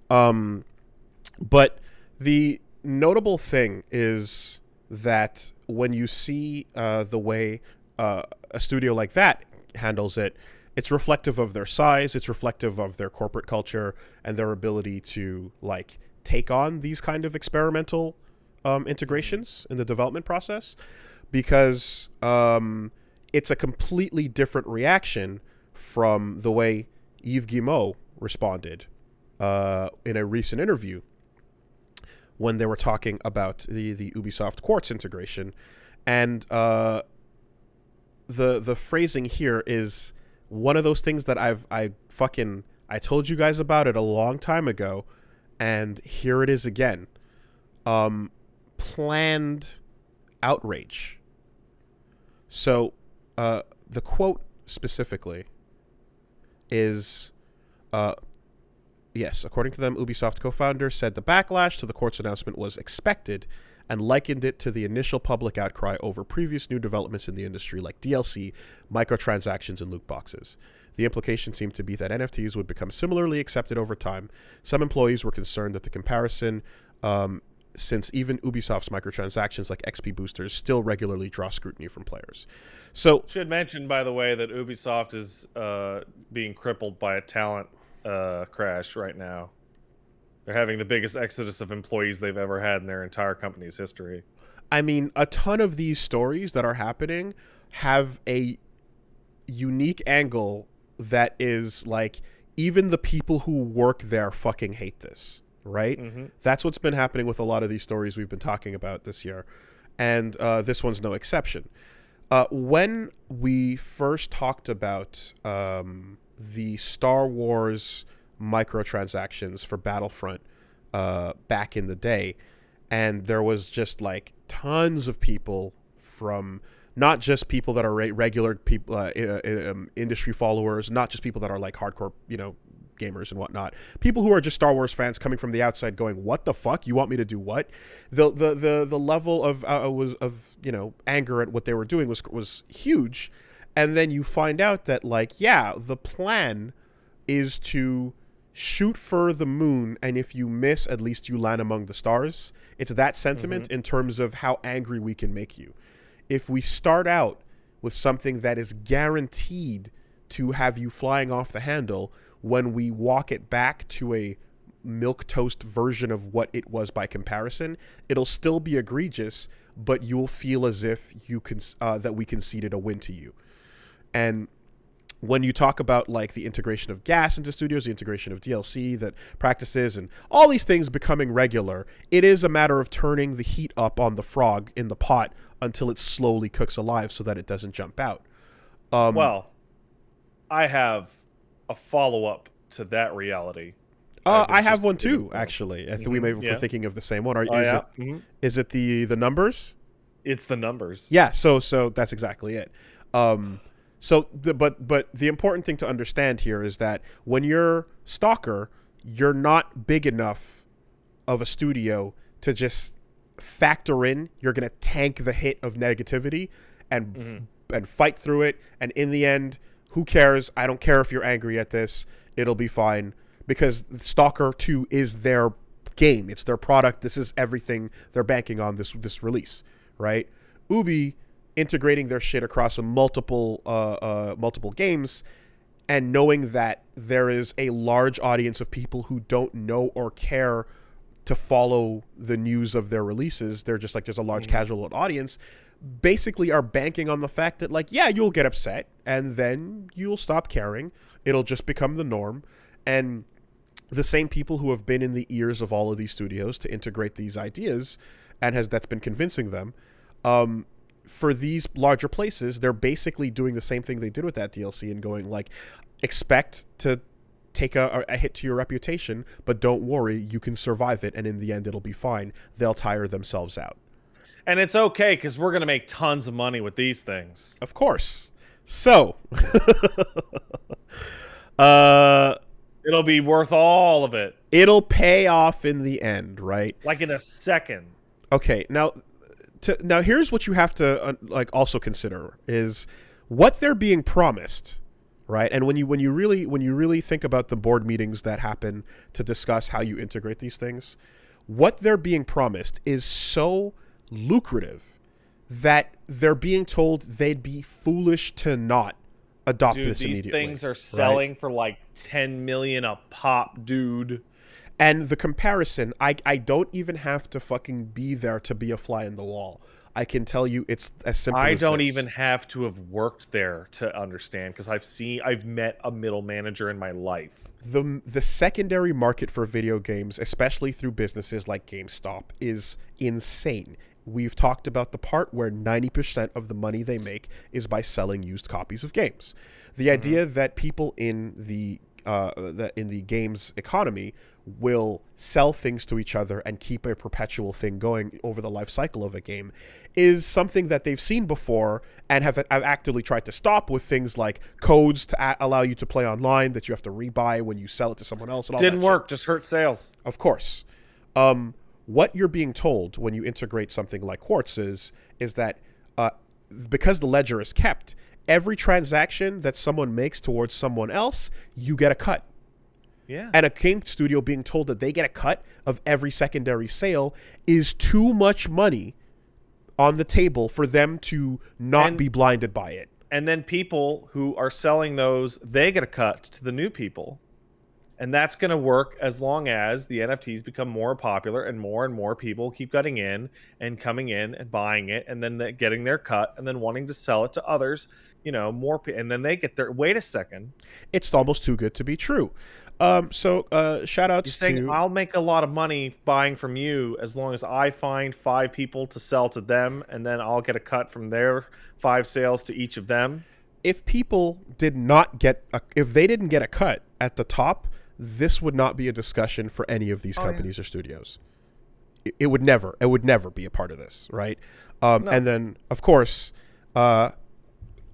But the notable thing is that when you see the way a studio like that handles it, it's reflective of their size, it's reflective of their corporate culture and their ability to like take on these kind of experimental integrations in the development process, because it's a completely different reaction from the way Yves Guillemot responded in a recent interview when they were talking about the Ubisoft Quartz integration. And the phrasing here is one of those things that I told you guys about it a long time ago, and here it is again. Planned outrage. So the quote specifically is, yes, according to them, Ubisoft co-founder said the backlash to the Quartz announcement was expected and likened it to the initial public outcry over previous new developments in the industry like DLC, microtransactions, and loot boxes. The implication seemed to be that NFTs would become similarly accepted over time. Some employees were concerned that the comparison, since even Ubisoft's microtransactions like XP boosters still regularly draw scrutiny from players. So, should mention, by the way, that Ubisoft is being crippled by a talent crash right now. They're having the biggest exodus of employees they've ever had in their entire company's history. I mean, a ton of these stories that are happening have a unique angle that is like, even the people who work there fucking hate this, right? Mm-hmm. That's what's been happening with a lot of these stories we've been talking about this year. And this one's no exception. When we first talked about the Star Wars microtransactions for Battlefront back in the day, and there was just like tons of people from not just people that are regular people, industry followers, not just people that are like hardcore, gamers and whatnot, people who are just Star Wars fans coming from the outside going, what the fuck, you want me to do what? The level of anger at what they were doing was huge. And then you find out that like, yeah, the plan is to shoot for the moon, and if you miss, at least you land among the stars. It's that sentiment in terms of how angry we can make you. If we start out with something that is guaranteed to have you flying off the handle, when we walk it back to a milquetoast version of what it was by comparison, it'll still be egregious, but you'll feel as if you can that we conceded a win to you. And when you talk about like the integration of gas into studios, the integration of DLC that practices, and all these things becoming regular, it is a matter of turning the heat up on the frog in the pot until it slowly cooks alive so that it doesn't jump out. Well, I have a follow-up to that reality. I have one too, actually. I think we may be thinking of the same one. Is it the numbers? It's the numbers. Yeah, so that's exactly it. But the important thing to understand here is that when you're S.T.A.L.K.E.R, you're not big enough of a studio to just factor in you're going to tank the hit of negativity and fight through it. And in the end, who cares? I don't care if you're angry at this. It'll be fine. Because S.T.A.L.K.E.R 2 is their game. It's their product. This is everything they're banking on this release, right? Ubi integrating their shit across multiple games, and knowing that there is a large audience of people who don't know or care to follow the news of their releases. They're just like, there's a large casual audience, basically are banking on the fact that, like, yeah, you'll get upset and then you'll stop caring. It'll just become the norm. And the same people who have been in the ears of all of these studios to integrate these ideas and that's been convincing them, for these larger places, they're basically doing the same thing they did with that DLC and going like, expect to take a hit to your reputation, but don't worry, you can survive it, and in the end it'll be fine. They'll tire themselves out. And it's okay, because we're going to make tons of money with these things. Of course. So, it'll be worth all of it. It'll pay off in the end, right? Like in a second. Okay, now here's what you have to also consider is what they're being promised, right? And when you really think about the board meetings that happen to discuss how you integrate these things, what they're being promised is so lucrative that they're being told they'd be foolish to not adopt this immediately. These things are selling for like 10 million a pop, dude. And the comparison, I don't even have to fucking be there to be a fly in the wall. I can tell you it's as simple as this. I don't even have to have worked there to understand, because I've met a middle manager in my life. The secondary market for video games, especially through businesses like GameStop, is insane. We've talked about the part where 90% of the money they make is by selling used copies of games. The idea that people in the games economy will sell things to each other and keep a perpetual thing going over the life cycle of a game is something that they've seen before and have actively tried to stop with things like codes to allow you to play online that you have to rebuy when you sell it to someone else. And all Didn't work, just hurt sales. Of course. What you're being told when you integrate something like Quartz is that because the ledger is kept, every transaction that someone makes towards someone else, you get a cut. Yeah. And a game studio being told that they get a cut of every secondary sale is too much money on the table for them to not be blinded by it. And then people who are selling those, they get a cut to the new people. And that's going to work as long as the NFTs become more popular and more people keep getting in and coming in and buying it and then getting their cut and then wanting to sell it to others, more, and then they get their, wait a second. It's almost too good to be true. So shout outs to... You're saying I'll make a lot of money buying from you as long as I find 5 people to sell to them, and then I'll get a cut from their 5 sales to each of them? If people did not get if they didn't get a cut at the top, this would not be a discussion for any of these companies or studios. It would never be a part of this, right? No. And then, of course, none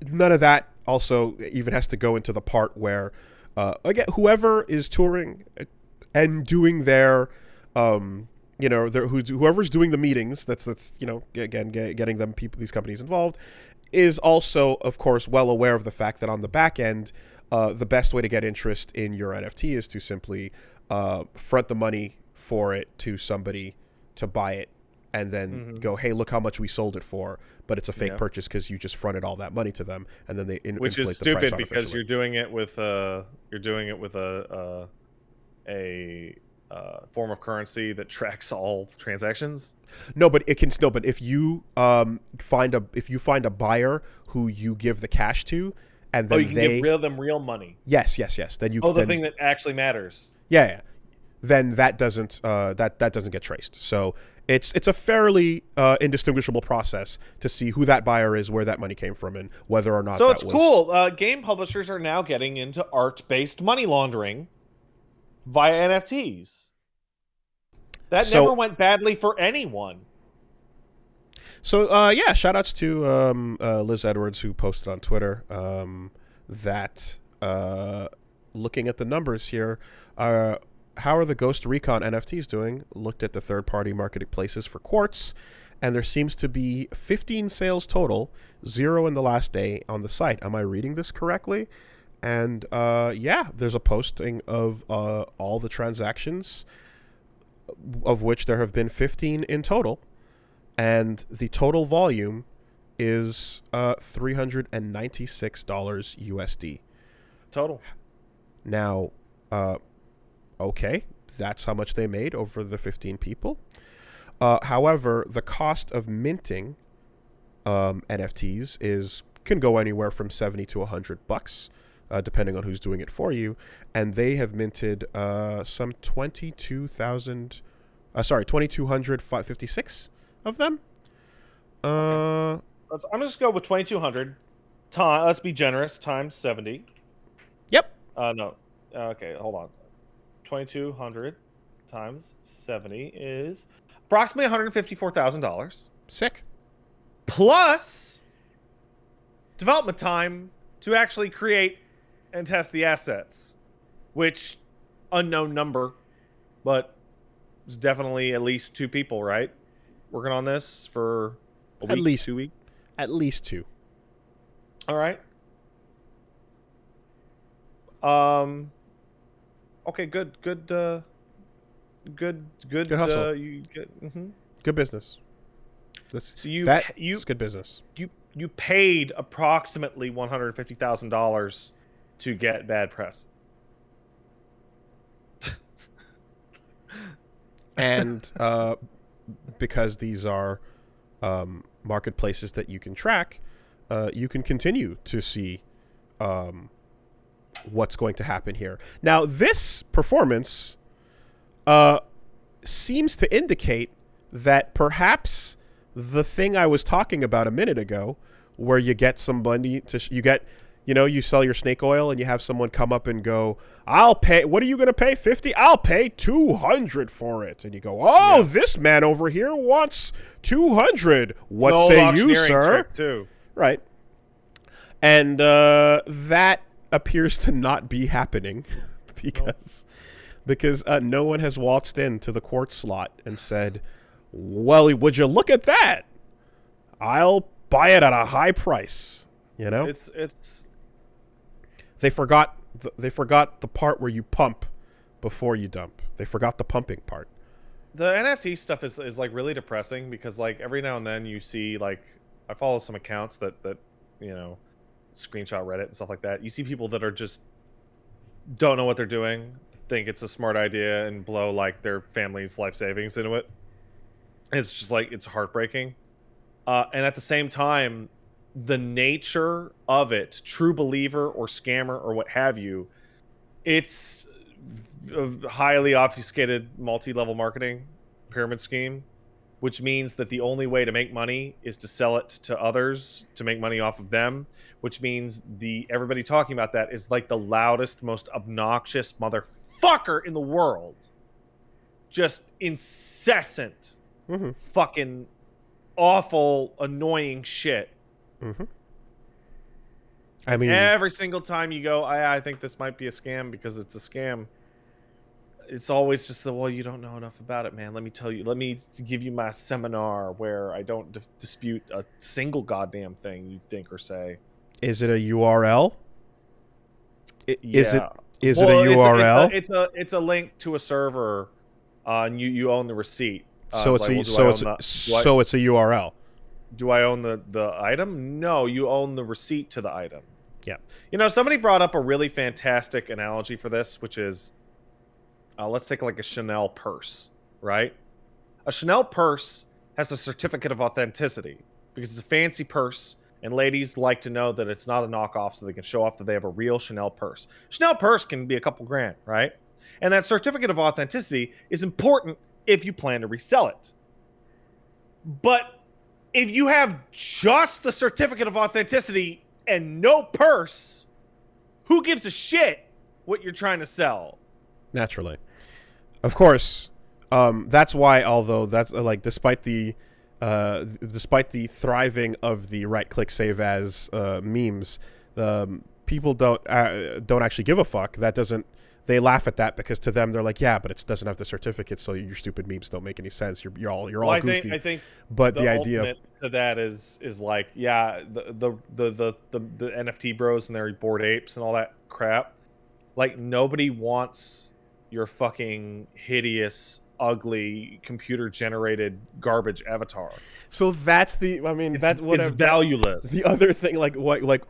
of that also even has to go into the part where, again, whoever is touring and doing their, whoever's doing the meetings, that's again getting these companies involved, is also, of course, well aware of the fact that on the back end, the best way to get interest in your NFT is to simply front the money for it to somebody to buy it and then go, hey, look how much we sold it for, but it's a fake purchase because you just fronted all that money to them, and then they which inflate is the price stupid because artificially. you're doing it with a form of currency that tracks all transactions. No, but it can still. But if you find a buyer who you give the cash to, and then you can give them real money. Yes. Then you. The thing that actually matters. Yeah. Then that doesn't that doesn't get traced. So it's a fairly indistinguishable process to see who that buyer is, where that money came from, and whether or not. So it's cool. Game publishers are now getting into art-based money laundering via NFTs. That never went badly for anyone. So yeah, shout outs to Liz Edwards, who posted on Twitter that looking at the numbers here, how are the Ghost Recon NFTs doing? Looked at the third-party marketplaces for Quartz, and there seems to be 15 sales total, 0 in the last day on the site. Am I reading this correctly? And yeah, there's a posting of all the transactions, of which there have been 15 in total, and the total volume is $396 USD. Total. Now, okay, that's how much they made over the 15 people. However, the cost of minting NFTs can go anywhere from $70 to $100, depending on who's doing it for you. And they have minted some 2,256 of them. Okay. I'm just go with 2,200. Let's be generous. Times 70. Yep. No. Okay, hold on. 2,200 times 70 is approximately $154,000. Sick. Plus development time to actually create and test the assets, which unknown number, but it's definitely at least 2 people, right? Working on this for a week, at least 2 weeks. At least 2. All right. Okay, good hustle. Good business. It's good business. You paid approximately $150,000 to get bad press. And because these are marketplaces that you can track, you can continue to see what's going to happen here. Now, this performance seems to indicate that perhaps the thing I was talking about a minute ago, where you get somebody you sell your snake oil and you have someone come up and go, I'll pay, what are you going to pay? 50? I'll pay 200 for it. And you go, this man over here wants 200. What say you, sir? Too. Right. And that appears to not be happening because no one has waltzed into the Quartz slot and said, well, would you look at that? I'll buy it at a high price. It's They forgot the part where you pump before you dump. They forgot the pumping part. The NFT stuff is like really depressing because like every now and then you see, like, I follow some accounts that screenshot Reddit and stuff like that. You see people that are just don't know what they're doing, think it's a smart idea, and blow like their family's life savings into it. It's just like, it's heartbreaking. And at the same time, the nature of it, true believer or scammer or what have you, it's a highly obfuscated multi-level marketing pyramid scheme, which means that the only way to make money is to sell it to others to make money off of them, which means everybody talking about that is like the loudest, most obnoxious motherfucker in the world. Just incessant, fucking awful, annoying shit. I mean, every single time you go, I think this might be a scam because it's a scam. It's always just well, you don't know enough about it, man. Let me tell you. Let me give you my seminar where I don't dispute a single goddamn thing you think or say. Is it a URL? Is it a URL? URL? It's a link to a server, and you own the receipt. So It's it's like, a well, do I own the it's a URL. do I own the item? No, you own the receipt to the item. Yeah. You know, somebody brought up a really fantastic analogy for this, which is, let's take like a Chanel purse, right? A Chanel purse has a certificate of authenticity because it's a fancy purse, and ladies like to know that it's not a knockoff, so they can show off that they have a real Chanel purse. Chanel purse can be a couple grand, right? And that certificate of authenticity is important if you plan to resell it. But if you have just the certificate of authenticity and no purse, who gives a shit what you're trying to sell? Naturally. Of course, that's why. Although that's like, despite the thriving of the right-click save as memes, people don't actually give a fuck. That doesn't. They laugh at that because to them they're like, yeah, but it doesn't have the certificate, so your stupid memes don't make any sense. You're all goofy. I think but the the idea of to that is like, yeah, the NFT bros and their Bored Apes and all that crap. Like, nobody wants your fucking hideous, ugly, computer-generated garbage avatar. so that's the. I mean, that's It's valueless. The other thing, like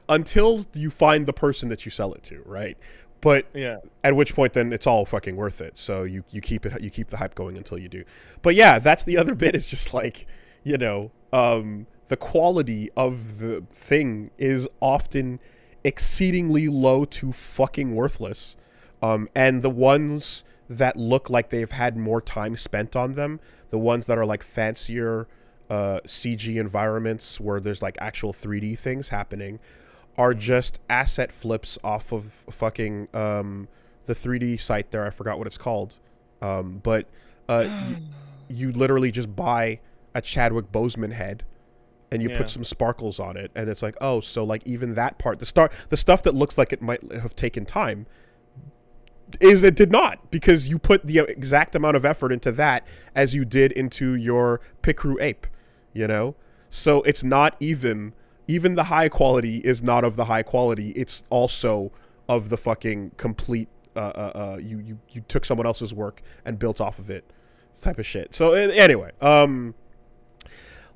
until you find the person that you sell it to, right? But yeah, at which point then it's all fucking worth it. So you keep the hype going until you do. But yeah, that's the other bit, is just like, you know, the quality of the thing is often exceedingly low to fucking worthless. And the ones that look like they've had more time spent on them, the ones that are like fancier CG environments where there's like actual 3D things happening, are just asset flips off of fucking the 3D site there. I forgot what it's called. But you literally just buy a Chadwick Boseman head and you put some sparkles on it, and it's like, oh, so like even that part, the stuff that looks like it might have taken time, it did not, because you put the exact amount of effort into that as you did into your Picru ape, you know? So it's not even the high quality is not of the high quality. It's also of the fucking complete, you took someone else's work and built off of it, type of shit. So anyway,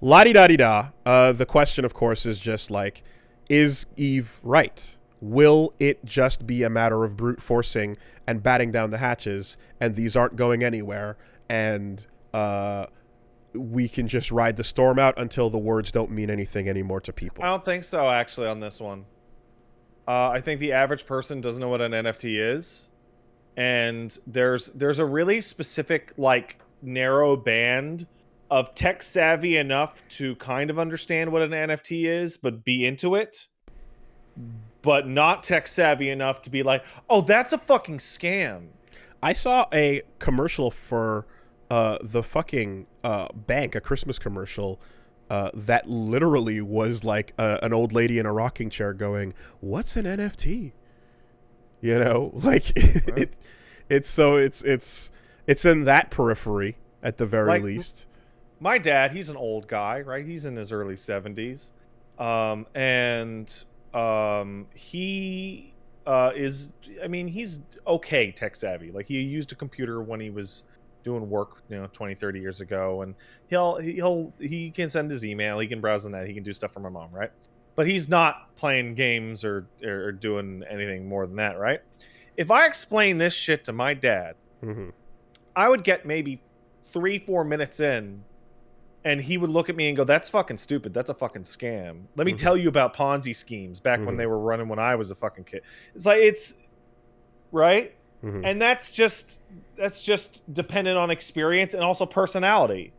la-di-da-di-da. The question, of course, is just like, is Yves right? Will it just be a matter of brute forcing and batting down the hatches, and these aren't going anywhere, and we can just ride the storm out until the words don't mean anything anymore to people? I don't think so, actually, on this one. I think the average person doesn't know what an NFT is, and there's a really specific, like, narrow band of tech savvy enough to kind of understand what an NFT is, but be into it, but not tech savvy enough to be like, oh, that's a fucking scam. I saw a commercial for the fucking bank, a Christmas commercial, that literally was like an old lady in a rocking chair going, "What's an NFT?" You know, like it's in that periphery at the very least. My dad, he's an old guy, right? He's in his early 70s, and he is, I mean, he's okay tech savvy. Like, he used a computer when he was doing work, 20, 30 years ago, and he can send his email, he can browse the net, he can do stuff for my mom, right? But he's not playing games or doing anything more than that, right? If I explain this shit to my dad, I would get maybe 3-4 minutes in, and he would look at me and go, that's fucking stupid. That's a fucking scam. Let me tell you about Ponzi schemes back when they were running when I was a fucking kid. It's like, right? And that's just dependent on experience and also personality,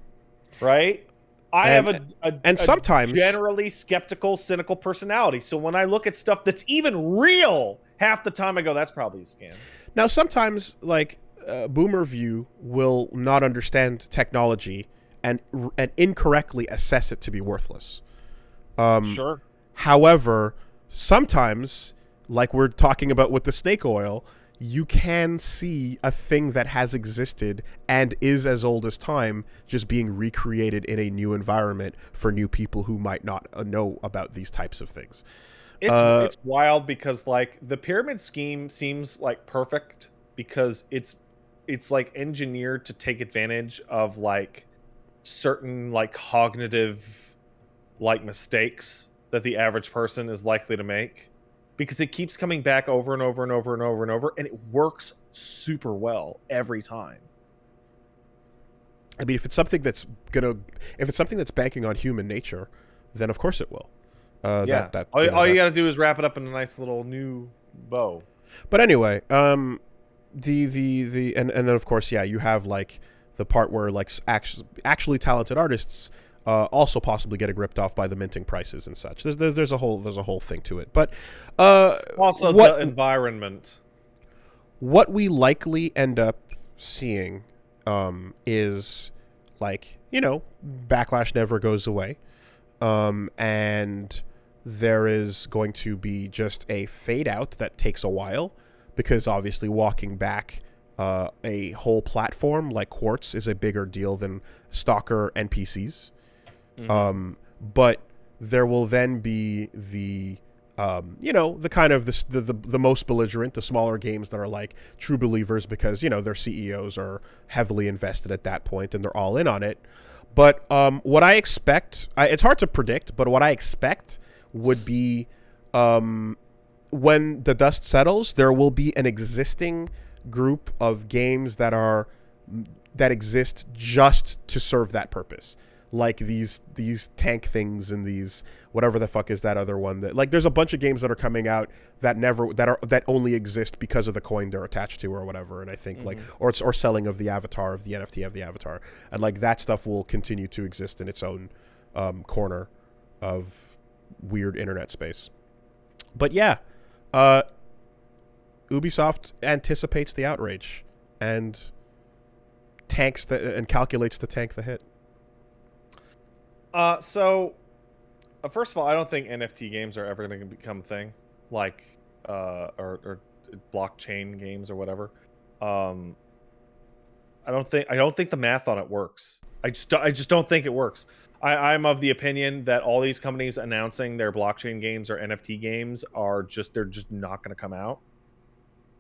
right? I have a sometimes generally skeptical, cynical personality. So when I look at stuff that's even real, half the time I go, that's probably a scam. Now, sometimes, like, Boomer View will not understand technology and incorrectly assess it to be worthless. Sure. However, sometimes, like we're talking about with the snake oil, you can see a thing that has existed and is as old as time just being recreated in a new environment for new people who might not know about these types of things. It's wild because, like, the pyramid scheme seems like perfect because it's like engineered to take advantage of, like, certain like cognitive like mistakes that the average person is likely to make, because it keeps coming back over and over and over and over and over, and it works super well every time. I mean, if it's something that's banking on human nature, then of course it will. All you got to do is wrap it up in a nice little new bow. But anyway, and then of course, yeah, you have like the part where like actually talented artists also possibly getting ripped off by the minting prices and such. There's a whole thing to it. But also the environment. What we likely end up seeing is like, you know, backlash never goes away, and there is going to be just a fade out that takes a while, because obviously walking back a whole platform like Quartz is a bigger deal than Stalker NPCs. But there will then be the you know, the kind of the most belligerent, the smaller games that are like true believers because, you know, their CEOs are heavily invested at that point and they're all in on it. But what I expect, it's hard to predict, but what I expect would be when the dust settles, there will be an existing group of games that exist just to serve that purpose. Like these tank things and these whatever the fuck is that other one that, like, there's a bunch of games that are coming out that only exist because of the coin they're attached to or whatever, and I think like or selling of the avatar of the NFT of the avatar, and like that stuff will continue to exist in its own corner of weird internet space. But yeah, Ubisoft anticipates the outrage and calculates to tank the hit. So first of all, I don't think NFT games are ever going to become a thing, like or blockchain games or whatever. I don't think the math on it works. I just don't think it works. I'm of the opinion that all these companies announcing their blockchain games or NFT games they're just not going to come out.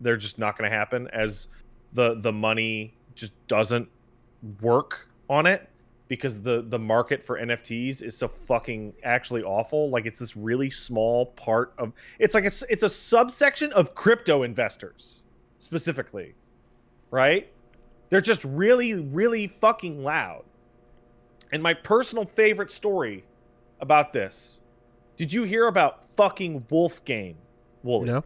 They're just not going to happen, as the money just doesn't work on it. Because the market for NFTs is so fucking actually awful. Like, it's this really small part of it's a subsection of crypto investors specifically, right? They're just really, really fucking loud. And my personal favorite story about this, did you hear about fucking Wolf Game, Wooly? No,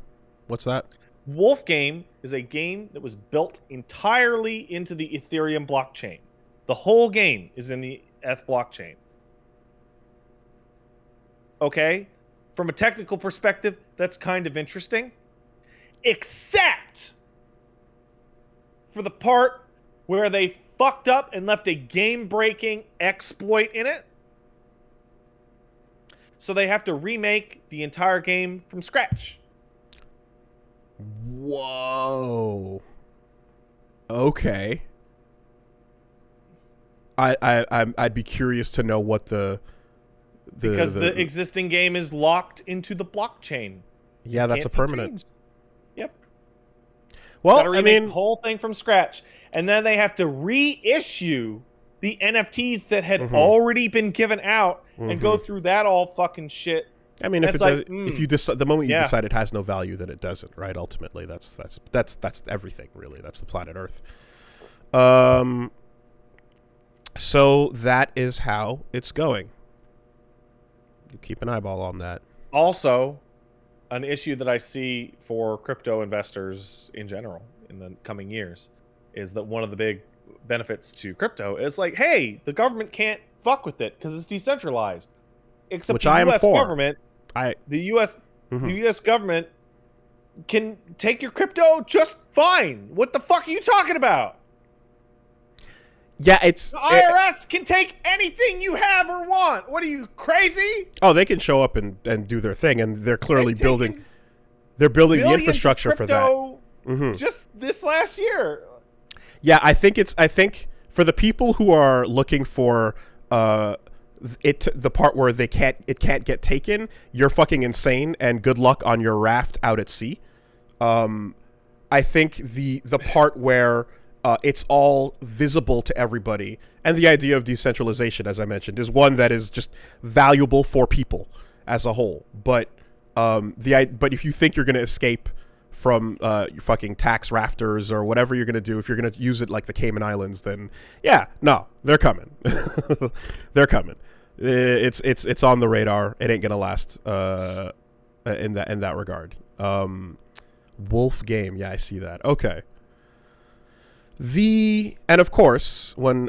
what's that? Wolf Game is a game that was built entirely into the Ethereum blockchain. The whole game is in the ETH blockchain. Okay? From a technical perspective, that's kind of interesting. Except for the part where they fucked up and left a game-breaking exploit in it. So they have to remake the entire game from scratch. Whoa. Okay. I'd be curious to know what because the existing game is locked into the blockchain. Yeah, that's a permanent. Yep. Well, I mean, the whole thing from scratch, and then they have to reissue the NFTs that had already been given out and go through that all fucking shit. I mean, if you decide the moment you decide it has no value, then it doesn't, right? Ultimately, that's everything, really. That's the planet Earth. So that is how it's going. You keep an eyeball on that. Also, an issue that I see for crypto investors in general in the coming years is that one of the big benefits to crypto is like, hey, the government can't fuck with it because it's decentralized. Except which the I am US for. Government, the US government can take your crypto just fine. What the fuck are you talking about? Yeah, the IRS can take anything you have or want. What are you, crazy? Oh, they can show up and do their thing, and they're clearly building the infrastructure for that. Just this last year. Yeah, I think for the people who are looking for the part where it can't get taken, you're fucking insane, and good luck on your raft out at sea. I think the part where it's all visible to everybody. And the idea of decentralization, as I mentioned, is one that is just valuable for people as a whole. But but if you think you're going to escape from your fucking tax rafters or whatever you're going to do, if you're going to use it like the Cayman Islands, then yeah, no, they're coming. They're coming. It's on the radar. It ain't going to last in that regard. Wolf game, yeah, I see that. Okay. And of course, one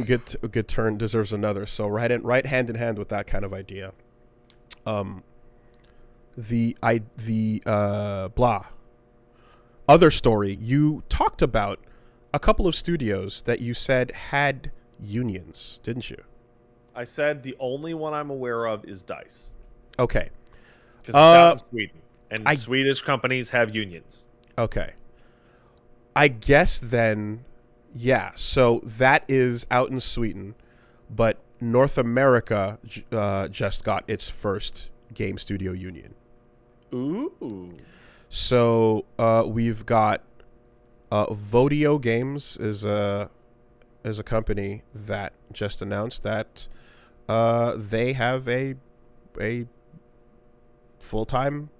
good turn deserves another. So right hand in hand with that kind of idea. Other story, you talked about a couple of studios that you said had unions, didn't you? I said the only one I'm aware of is DICE. Okay. Because it's out in Sweden. And Swedish companies have unions. Okay. I guess then, yeah, so that is out in Sweden, but North America just got its first game studio union. Ooh. So we've got Vodio Games is a company that just announced that they have a full-time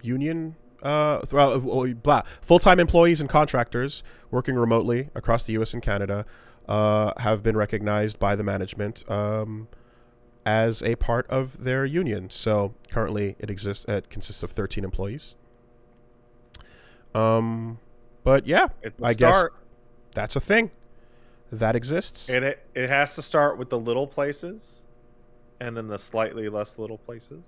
union, full-time employees and contractors working remotely across the U.S. and Canada have been recognized by the management as a part of their union. So currently it consists of 13 employees. But yeah, I guess that's a thing that exists. It has to start with the little places, and then the slightly less little places,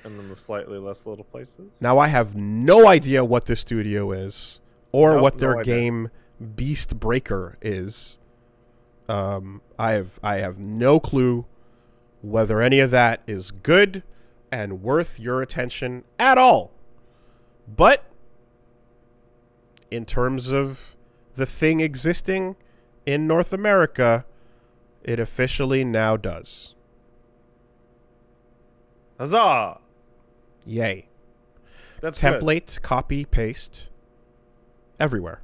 and then the slightly less little places. Now I have no idea what this studio is, or what their game Beast Breaker is. I have no clue whether any of that is good and worth your attention at all. But in terms of the thing existing in North America, it officially now does. Huzzah! Yay. That's template, good. Copy, paste, everywhere.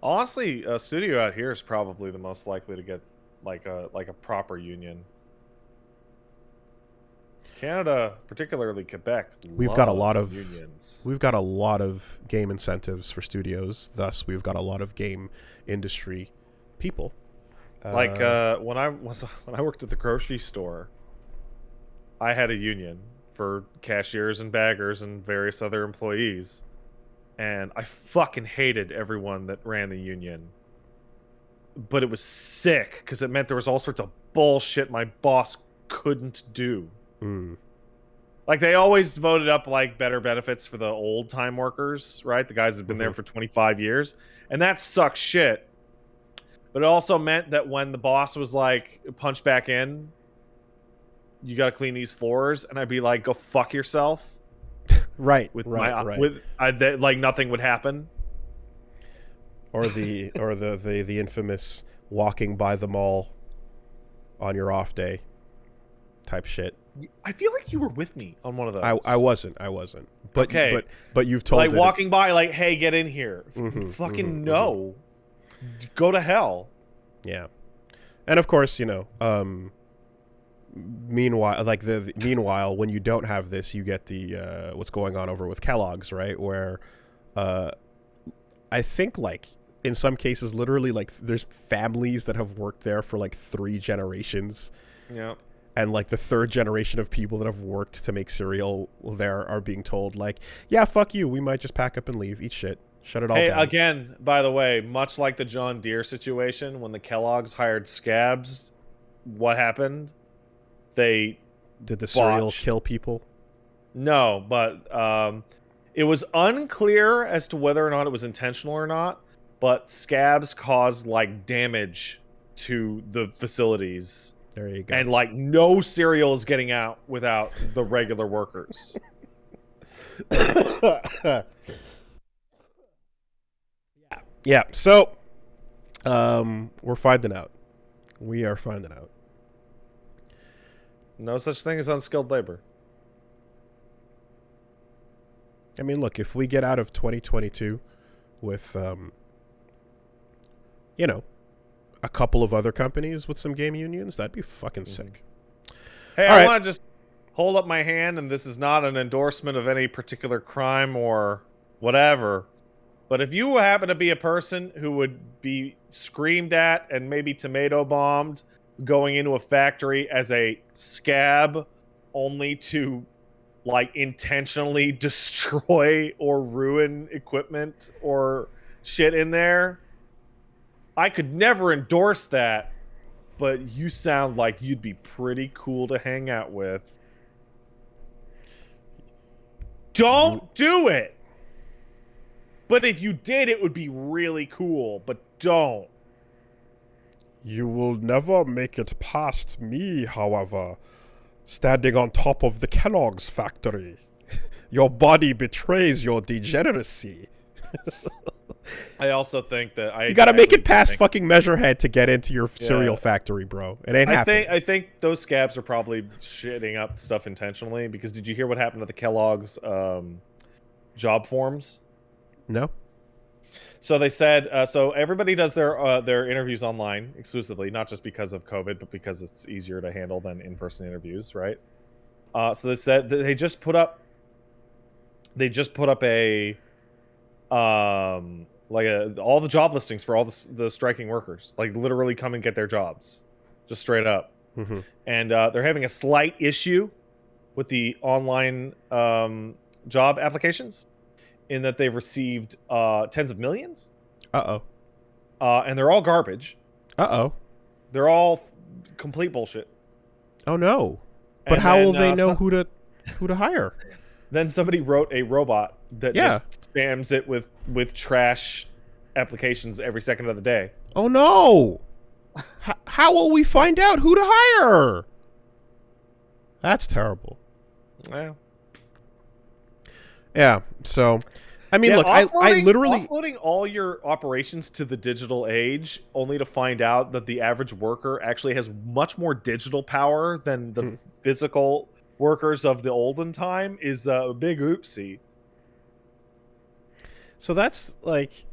Honestly, a studio out here is probably the most likely to get like a proper union. Canada, particularly Quebec, we've got a lot of unions. We've got a lot of game incentives for studios. Thus, we've got a lot of game industry people. Like when I worked at the grocery store, I had a union for cashiers and baggers and various other employees, and I fucking hated everyone that ran the union. But it was sick because it meant there was all sorts of bullshit my boss couldn't do. Mm. Like, they always voted up, like, better benefits for the old-time workers, right? The guys that have been there for 25 years. And that sucks shit. But it also meant that when the boss was, like, punch back in, you gotta clean these floors, and I'd be like, go fuck yourself. Right, like, nothing would happen. Or the infamous walking by the mall on your off day type shit. I feel like you were with me on one of those. I wasn't. But okay. But you've told like walking by, like, hey, get in here. No. Go to hell. Yeah. And of course, you know, meanwhile, like meanwhile, when you don't have this, you get the what's going on over with Kellogg's, right? Where I think, like, in some cases, literally, like, there's families that have worked there for like 3 generations. Yeah. And, like, the 3rd generation of people that have worked to make cereal there are being told, like, yeah, fuck you. We might just pack up and leave. Eat shit. Shut it all down. Hey, again, by the way, much like the John Deere situation, when the Kellogg's hired scabs, what happened? Did the cereal kill people? No, but it was unclear as to whether or not it was intentional or not, but scabs caused, like, damage to the facilities. There you go. And, like, no cereal is getting out without the regular workers. Yeah. So, we're finding out. We are finding out. No such thing as unskilled labor. I mean, look, if we get out of 2022 with, you know, a couple of other companies with some game unions, that'd be fucking sick. Hey, All I right. want to just hold up my hand, and this is not an endorsement of any particular crime or whatever, but if you happen to be a person who would be screamed at and maybe tomato bombed going into a factory as a scab only to like intentionally destroy or ruin equipment or shit in there, I could never endorse that, but you sound like you'd be pretty cool to hang out with. Don't do it! But if you did, it would be really cool, but don't. You will never make it past me, however, standing on top of the Kellogg's factory. Your body betrays your degeneracy. I also think that you gotta make it past fucking Measurehead to get into your cereal factory, bro. It ain't happening. I think those scabs are probably shitting up stuff intentionally, because did you hear what happened to the Kellogg's job forms? No. So they said, so everybody does their interviews online exclusively, not just because of COVID, but because it's easier to handle than in-person interviews, right? So they said that they just put up a all the job listings for all the striking workers, like literally come and get their jobs, just straight up. Mm-hmm. And they're having a slight issue with the online job applications, in that they've received tens of millions. And they're all garbage. They're all complete bullshit. Oh no! But and how then, will they know who to hire? Then somebody wrote a robot that just spams it with trash applications every second of the day. Oh no! How will we find out who to hire? That's terrible. Yeah. Yeah, so, I mean, look, I literally... Offloading all your operations to the digital age, only to find out that the average worker actually has much more digital power than the physical workers of the olden time, is a big oopsie. So that's, like...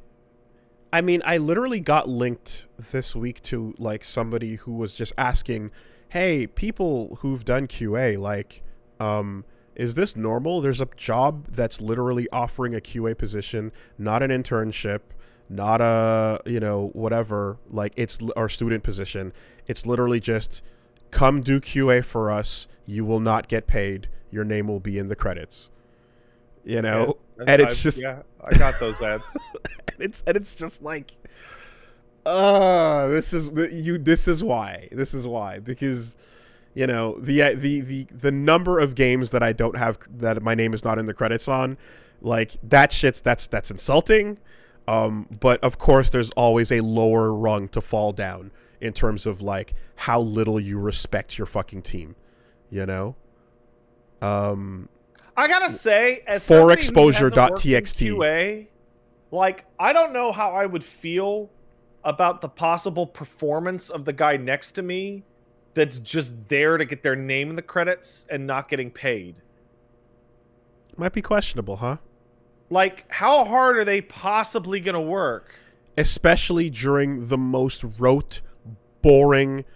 I mean, I literally got linked this week to, like, somebody who was just asking, hey, people who've done QA, like, is this normal? There's a job that's literally offering a QA position, not an internship, not a, you know, whatever, like it's our student position. It's literally just come do QA for us. You will not get paid. Your name will be in the credits. You know, and it's just I got those ads. and it's just like, this is why because. You know, the number of games that I don't have, that my name is not in the credits on, like that's insulting. But of course there's always a lower rung to fall down in terms of like how little you respect your fucking team, you know? I gotta say, as for exposure.txt, QA, like I don't know how I would feel about the possible performance of the guy next to me that's just there to get their name in the credits and not getting paid. Might be questionable, huh? Like, how hard are they possibly gonna work? Especially during the most rote, boring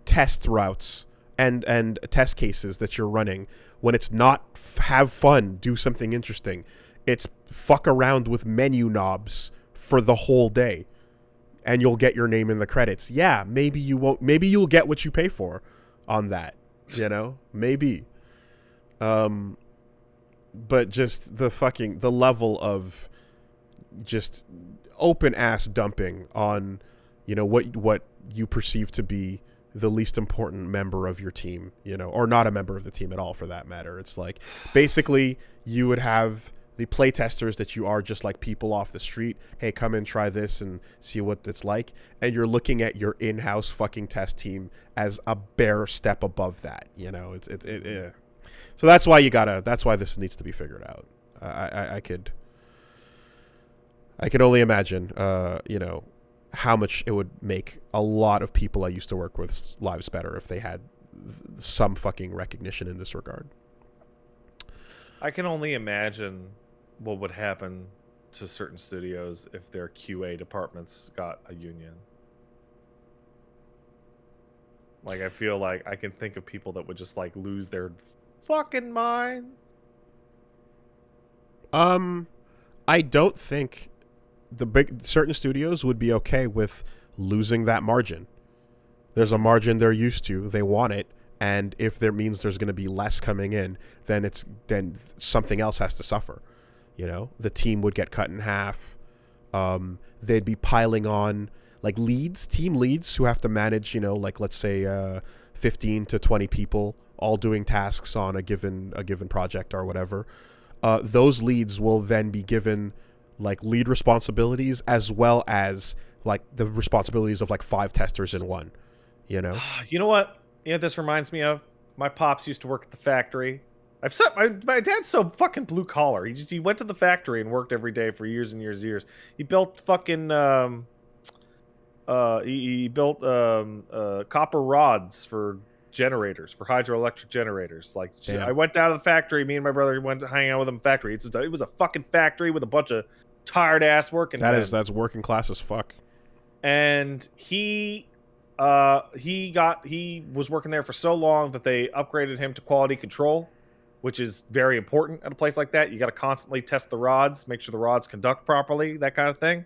test routes and test cases that you're running, when it's not have fun, do something interesting. It's fuck around with menu knobs for the whole day. And you'll get your name in the credits. Yeah, maybe you won't. Maybe you'll get what you pay for on that. You know? Maybe. But just the level of just open ass dumping on, you know, what you perceive to be the least important member of your team, you know, or not a member of the team at all for that matter. It's like, basically, you would have the play testers that you are just like people off the street. Hey, come and try this and see what it's like. And you're looking at your in-house fucking test team as a bare step above that. You know, so that's why that's why this needs to be figured out. I could only imagine, you know, how much it would make a lot of people I used to work with lives better if they had some fucking recognition in this regard. I can only imagine what would happen to certain studios if their QA departments got a union. Like, I feel like I can think of people that would just like lose their fucking minds. I don't think certain studios would be okay with losing that margin. There's a margin they're used to, they want it, and if there means there's going to be less coming in, then something else has to suffer. You know, the team would get cut in half. They'd be piling on like team leads who have to manage, you know, like let's say 15 to 20 people all doing tasks on a given project or whatever. Those leads will then be given like lead responsibilities as well as like the responsibilities of like 5 testers in one, you know? You know what? You know what this reminds me of? My pops used to work at the factory. My dad's so fucking blue collar. He went to the factory and worked every day for years and years and years. He built fucking he built copper rods for generators, for hydroelectric generators. Like, Damn. I went down to the factory. Me and my brother went to hang out with him. Factory. It was a fucking factory with a bunch of tired ass working men. That's working class as fuck. And he was working there for so long that they upgraded him to quality control, which is very important at a place like that. You got to constantly test the rods, make sure the rods conduct properly, that kind of thing.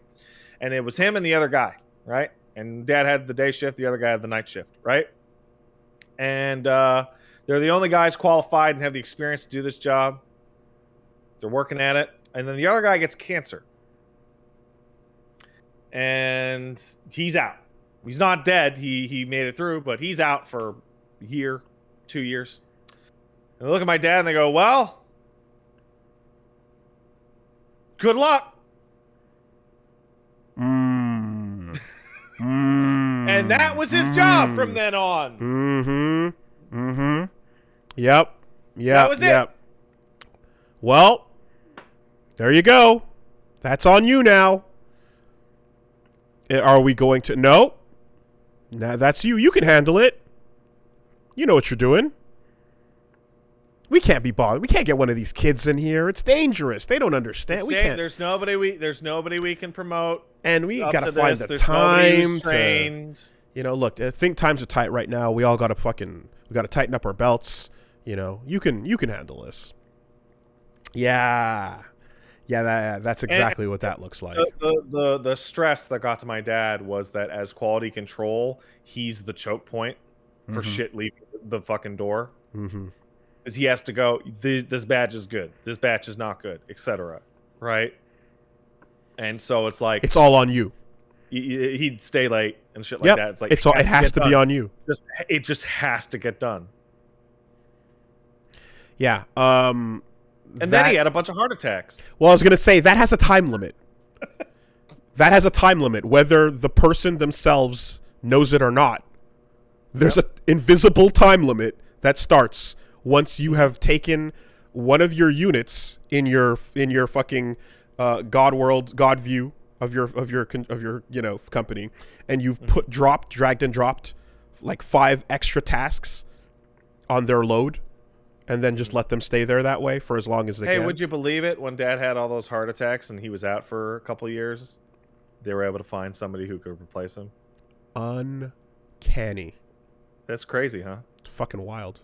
And it was him and the other guy, right? And Dad had the day shift, the other guy had the night shift, right? And they're the only guys qualified and have the experience to do this job. They're working at it. And then the other guy gets cancer. And he's out. He's not dead. He made it through, but he's out for a year, 2 years. And they look at my dad and they go, well, good luck. And that was his job from then on. Yep. That was it. Well, there you go. That's on you now. Are we going to... No. Nah, that's you. You can handle it. You know what you're doing. We can't be bothered. We can't get one of these kids in here. It's dangerous. They don't understand. We can't. There's nobody we can promote. And we got to find the time to... You know, look, I think times are tight right now. We all got to we got to tighten up our belts. You know, you can handle this. Yeah. Yeah, that's exactly what that looks like. The stress that got to my dad was that as quality control, he's the choke point for shit leaving the fucking door. Because he has to go, this batch is good, this batch is not good, etc. Right? And so it's like... It's all on you. He'd stay late and shit like that. It's like... It has to be on you. It just has to get done. Yeah. And then he had a bunch of heart attacks. Well, I was going to say, that has a time limit. That has a time limit, whether the person themselves knows it or not. There's an invisible time limit that starts once you have taken one of your units in your fucking God view of your company, and you've dragged and dropped like 5 extra tasks on their load. And then just let them stay there that way for as long as they can. Hey, would you believe it? When Dad had all those heart attacks and he was out for a couple of years, they were able to find somebody who could replace him. Uncanny. That's crazy, huh? It's fucking wild.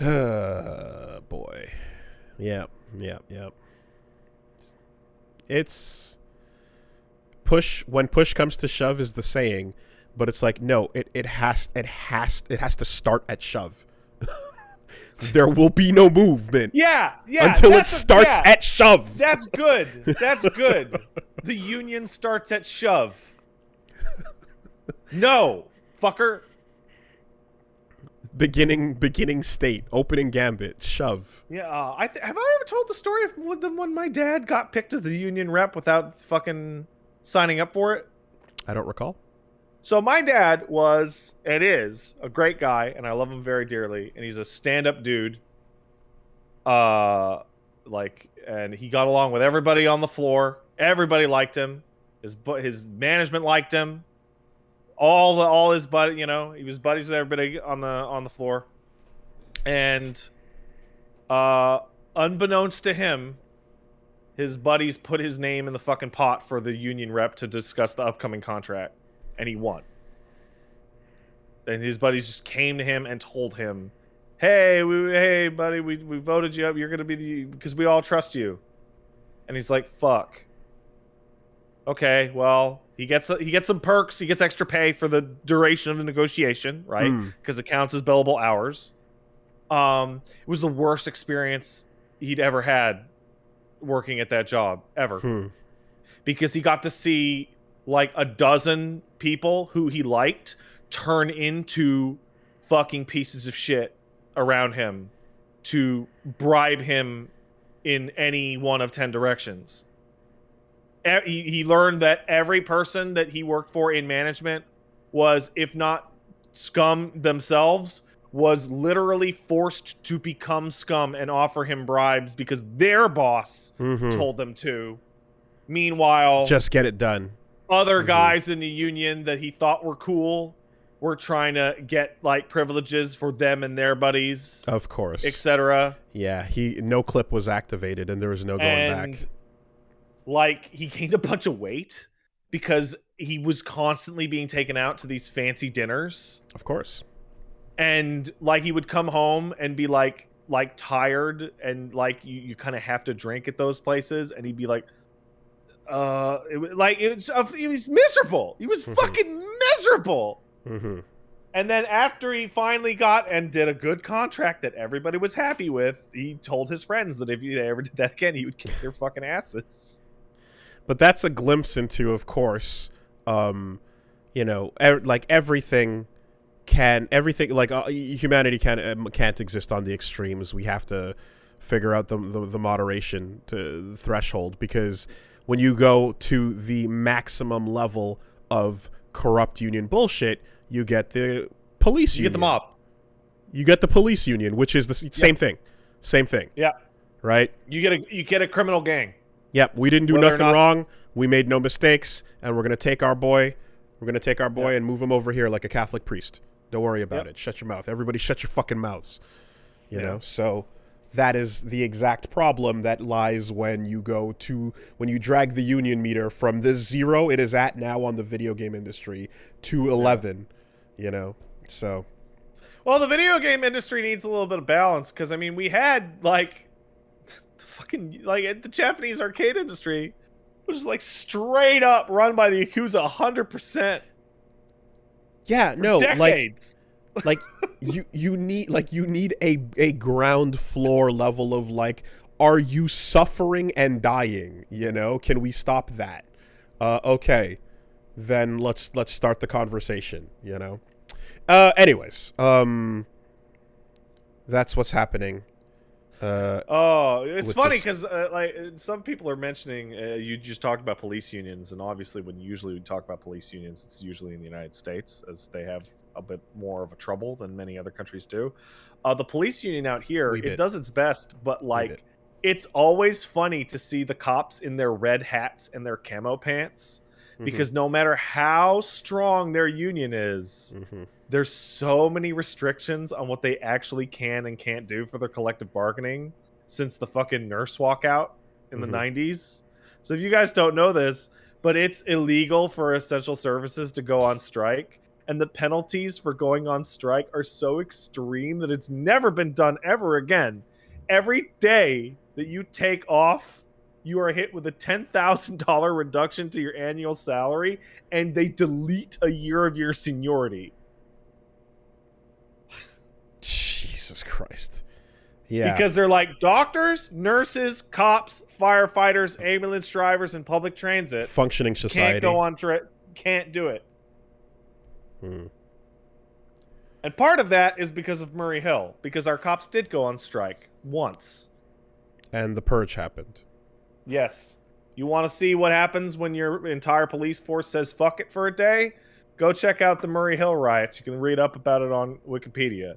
Boy. Yeah. It's when push comes to shove is the saying. But it's like, no, it has to start at shove. There will be no movement. Yeah. Until it starts at shove. That's good. That's good. The union starts at shove. No, fucker. Beginning state, opening gambit, shove. Yeah. Have I ever told the story of when my dad got picked as the union rep without fucking signing up for it? I don't recall. So my dad was, and is, a great guy, and I love him very dearly, and he's a stand-up dude. And he got along with everybody on the floor. Everybody liked him. His management liked him. All his buddy, he was buddies with everybody on the floor. And unbeknownst to him, his buddies put his name in the fucking pot for the union rep to discuss the upcoming contract, and he won. And his buddies just came to him and told him, hey, buddy, we voted you up. You're gonna be because we all trust you. And he's like, fuck. Okay, well, he gets some perks. He gets extra pay for the duration of the negotiation, right? Because it counts as billable hours. It was the worst experience he'd ever had working at that job ever. Because he got to see like a dozen people who he liked turn into fucking pieces of shit around him to bribe him in any one of 10 directions. He learned that every person that he worked for in management was, if not scum themselves, was literally forced to become scum and offer him bribes because their boss told them to. Meanwhile, just get it done. Other guys in the union that he thought were cool were trying to get like privileges for them and their buddies, of course, etc. Yeah, no clip was activated and there was no going back. Like, he gained a bunch of weight because he was constantly being taken out to these fancy dinners. Of course. And like, he would come home and be like tired, and like you kind of have to drink at those places, and he'd be like, he was miserable. He was fucking miserable. And then after he finally got and did a good contract that everybody was happy with, he told his friends that if they ever did that again, he would kick their fucking asses. But that's a glimpse into, of course, like everything, like humanity can't exist on the extremes. We have to figure out the moderation to threshold, because when you go to the maximum level of corrupt union bullshit, you get the police union. You get the mob. You get the police union, which is the same thing. Same thing. Yeah. Right? You get a criminal gang. Yep. We didn't do nothing wrong. We made no mistakes, and we're going to take our boy. We're going to take our boy and move him over here like a Catholic priest. Don't worry about it. Shut your mouth. Everybody shut your fucking mouths. You know? So that is the exact problem that lies when you drag the union meter from the 0 it is at now on the video game industry to 11, so. Well, the video game industry needs a little bit of balance, because, I mean, we had, like, the Japanese arcade industry, which is, like, straight up run by the Yakuza 100%. Yeah, no, decades. Like you need a ground floor level of, like, are you suffering and dying? Can we stop that? Okay, then let's start the conversation. Anyways, that's what's happening. It's funny because like some people are mentioning you just talked about police unions, and obviously when usually we talk about police unions, it's usually in the United States, as they have a bit more of a trouble than many other countries do. The police union out here, it does its best, but like it's always funny to see the cops in their red hats and their camo pants, because no matter how strong their union is, there's so many restrictions on what they actually can and can't do for their collective bargaining since the fucking nurse walkout in the 90s. So if you guys don't know this, but it's illegal for essential services to go on strike, and the penalties for going on strike are so extreme that it's never been done ever again. Every day that you take off, you are hit with a $10,000 reduction to your annual salary, and they delete a year of your seniority. Jesus Christ. Yeah. Because they're like, doctors, nurses, cops, firefighters, ambulance drivers, and public transit. Functioning society. Can't go on can't do it. And part of that is because of Murray Hill, because our cops did go on strike once. And the purge happened. Yes. You want to see what happens when your entire police force says fuck it for a day? Go check out the Murray Hill riots. You can read up about it on Wikipedia.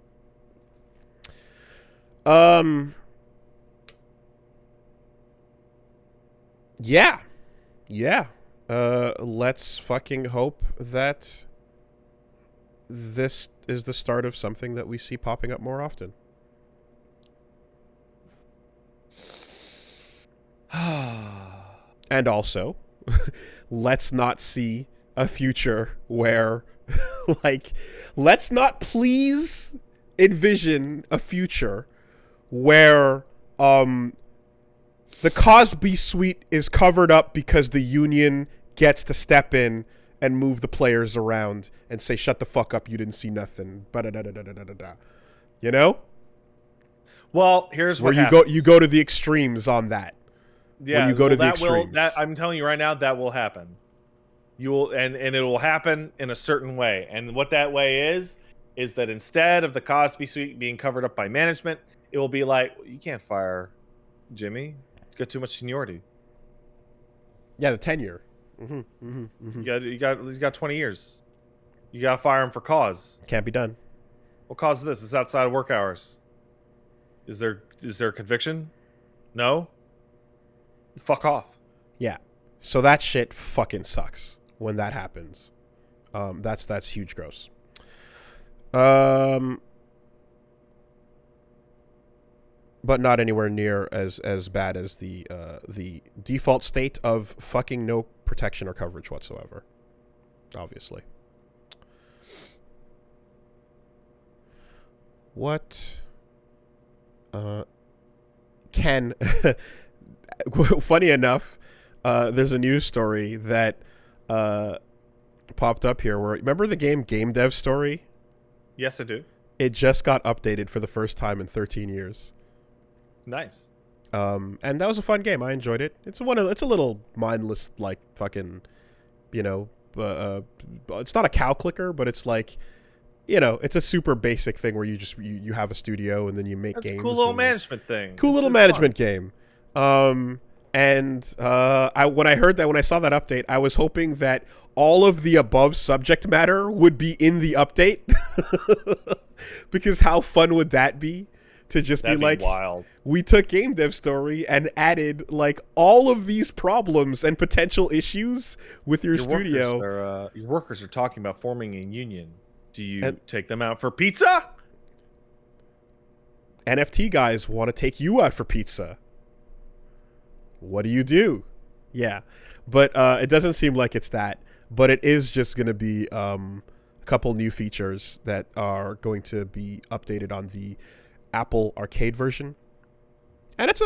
Yeah. Let's fucking hope that this is the start of something that we see popping up more often. And also, let's not see a future where, like, let's not please envision a future where the Cosby suite is covered up because the union gets to step in and move the players around and say, shut the fuck up, you didn't see nothing. Ba-da-da-da-da-da-da. You know? Well, here's Where what you happens. you go to the extremes on that. Yeah, when you go to the that extremes. I'm telling you right now, that will happen. You will, and it will happen in a certain way. And what that way is that instead of the Cosby suite being covered up by management, it will be like, you can't fire Jimmy. He's got too much seniority. Yeah, the tenure. He's got 20 years. You got to fire him for cause. Can't be done. What cause is this? It's outside of work hours. Is there a conviction? No. Fuck off. Yeah. So that shit fucking sucks when that happens. That's huge gross. But not anywhere near as bad as the default state of fucking no protection or coverage whatsoever. Obviously. What can funny enough, there's a news story that popped up here where, remember the Game Dev Story? Yes, I do. It just got updated for the first time in 13 years. Nice. And that was a fun game. I enjoyed it. It's a little mindless, like, fucking, it's not a cow clicker, but it's like, it's a super basic thing where you have a studio and then you make games. That's a cool little management thing. Cool little management game. When I saw that update, I was hoping that all of the above subject matter would be in the update. Because how fun would that be? To just That'd be like, wild. We took Game Dev Story and added like all of these problems and potential issues with your studio. Your workers are talking about forming a union. Do you take them out for pizza? NFT guys want to take you out for pizza. What do you do? Yeah. But it doesn't seem like it's that. But it is just going to be a couple new features that are going to be updated on the Apple Arcade version. And it's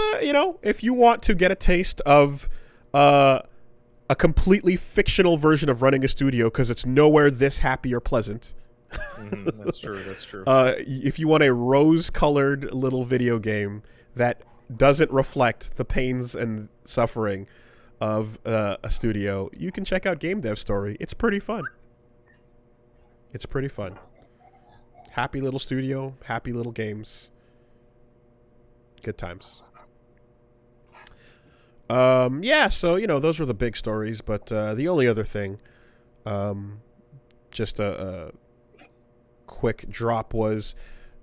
if you want to get a taste of a completely fictional version of running a studio, because it's nowhere this happy or pleasant. That's true. That's true. If you want a rose-colored little video game that doesn't reflect the pains and suffering of a studio, you can check out Game Dev Story. It's pretty fun. Happy little studio, happy little games. Good times. Yeah, so, those were the big stories, but the only other thing, just a quick drop, was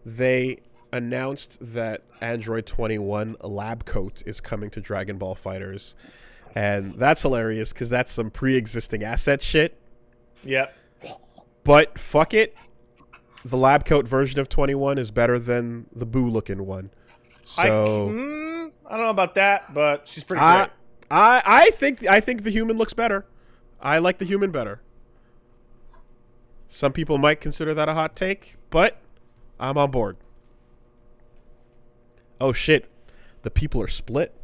they announced that Android 21 lab coat is coming to Dragon Ball FighterZ. And that's hilarious because that's some pre-existing asset shit. Yep. But fuck it. The lab coat version of 21 is better than the boo-looking one. So I don't know about that, but she's pretty great. I think the human looks better. I like the human better. Some people might consider that a hot take, but I'm on board. Oh shit. The people are split.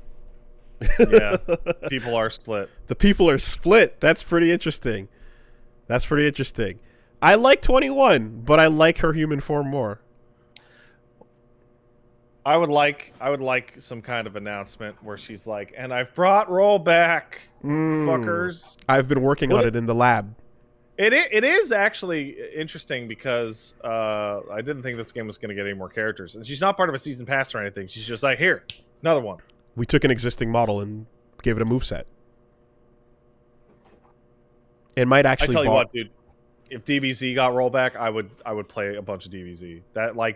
Yeah, people are split. The people are split. That's pretty interesting. I like 21, but I like her human form more. I would like some kind of announcement where she's like, and I've brought rollback, fuckers. I've been working on it in the lab. It is actually interesting because I didn't think this game was going to get any more characters. And she's not part of a season pass or anything. She's just like, here, another one. We took an existing model and gave it a moveset. It might actually. I tell you what, dude. If DBZ got rollback, I would play a bunch of DBZ.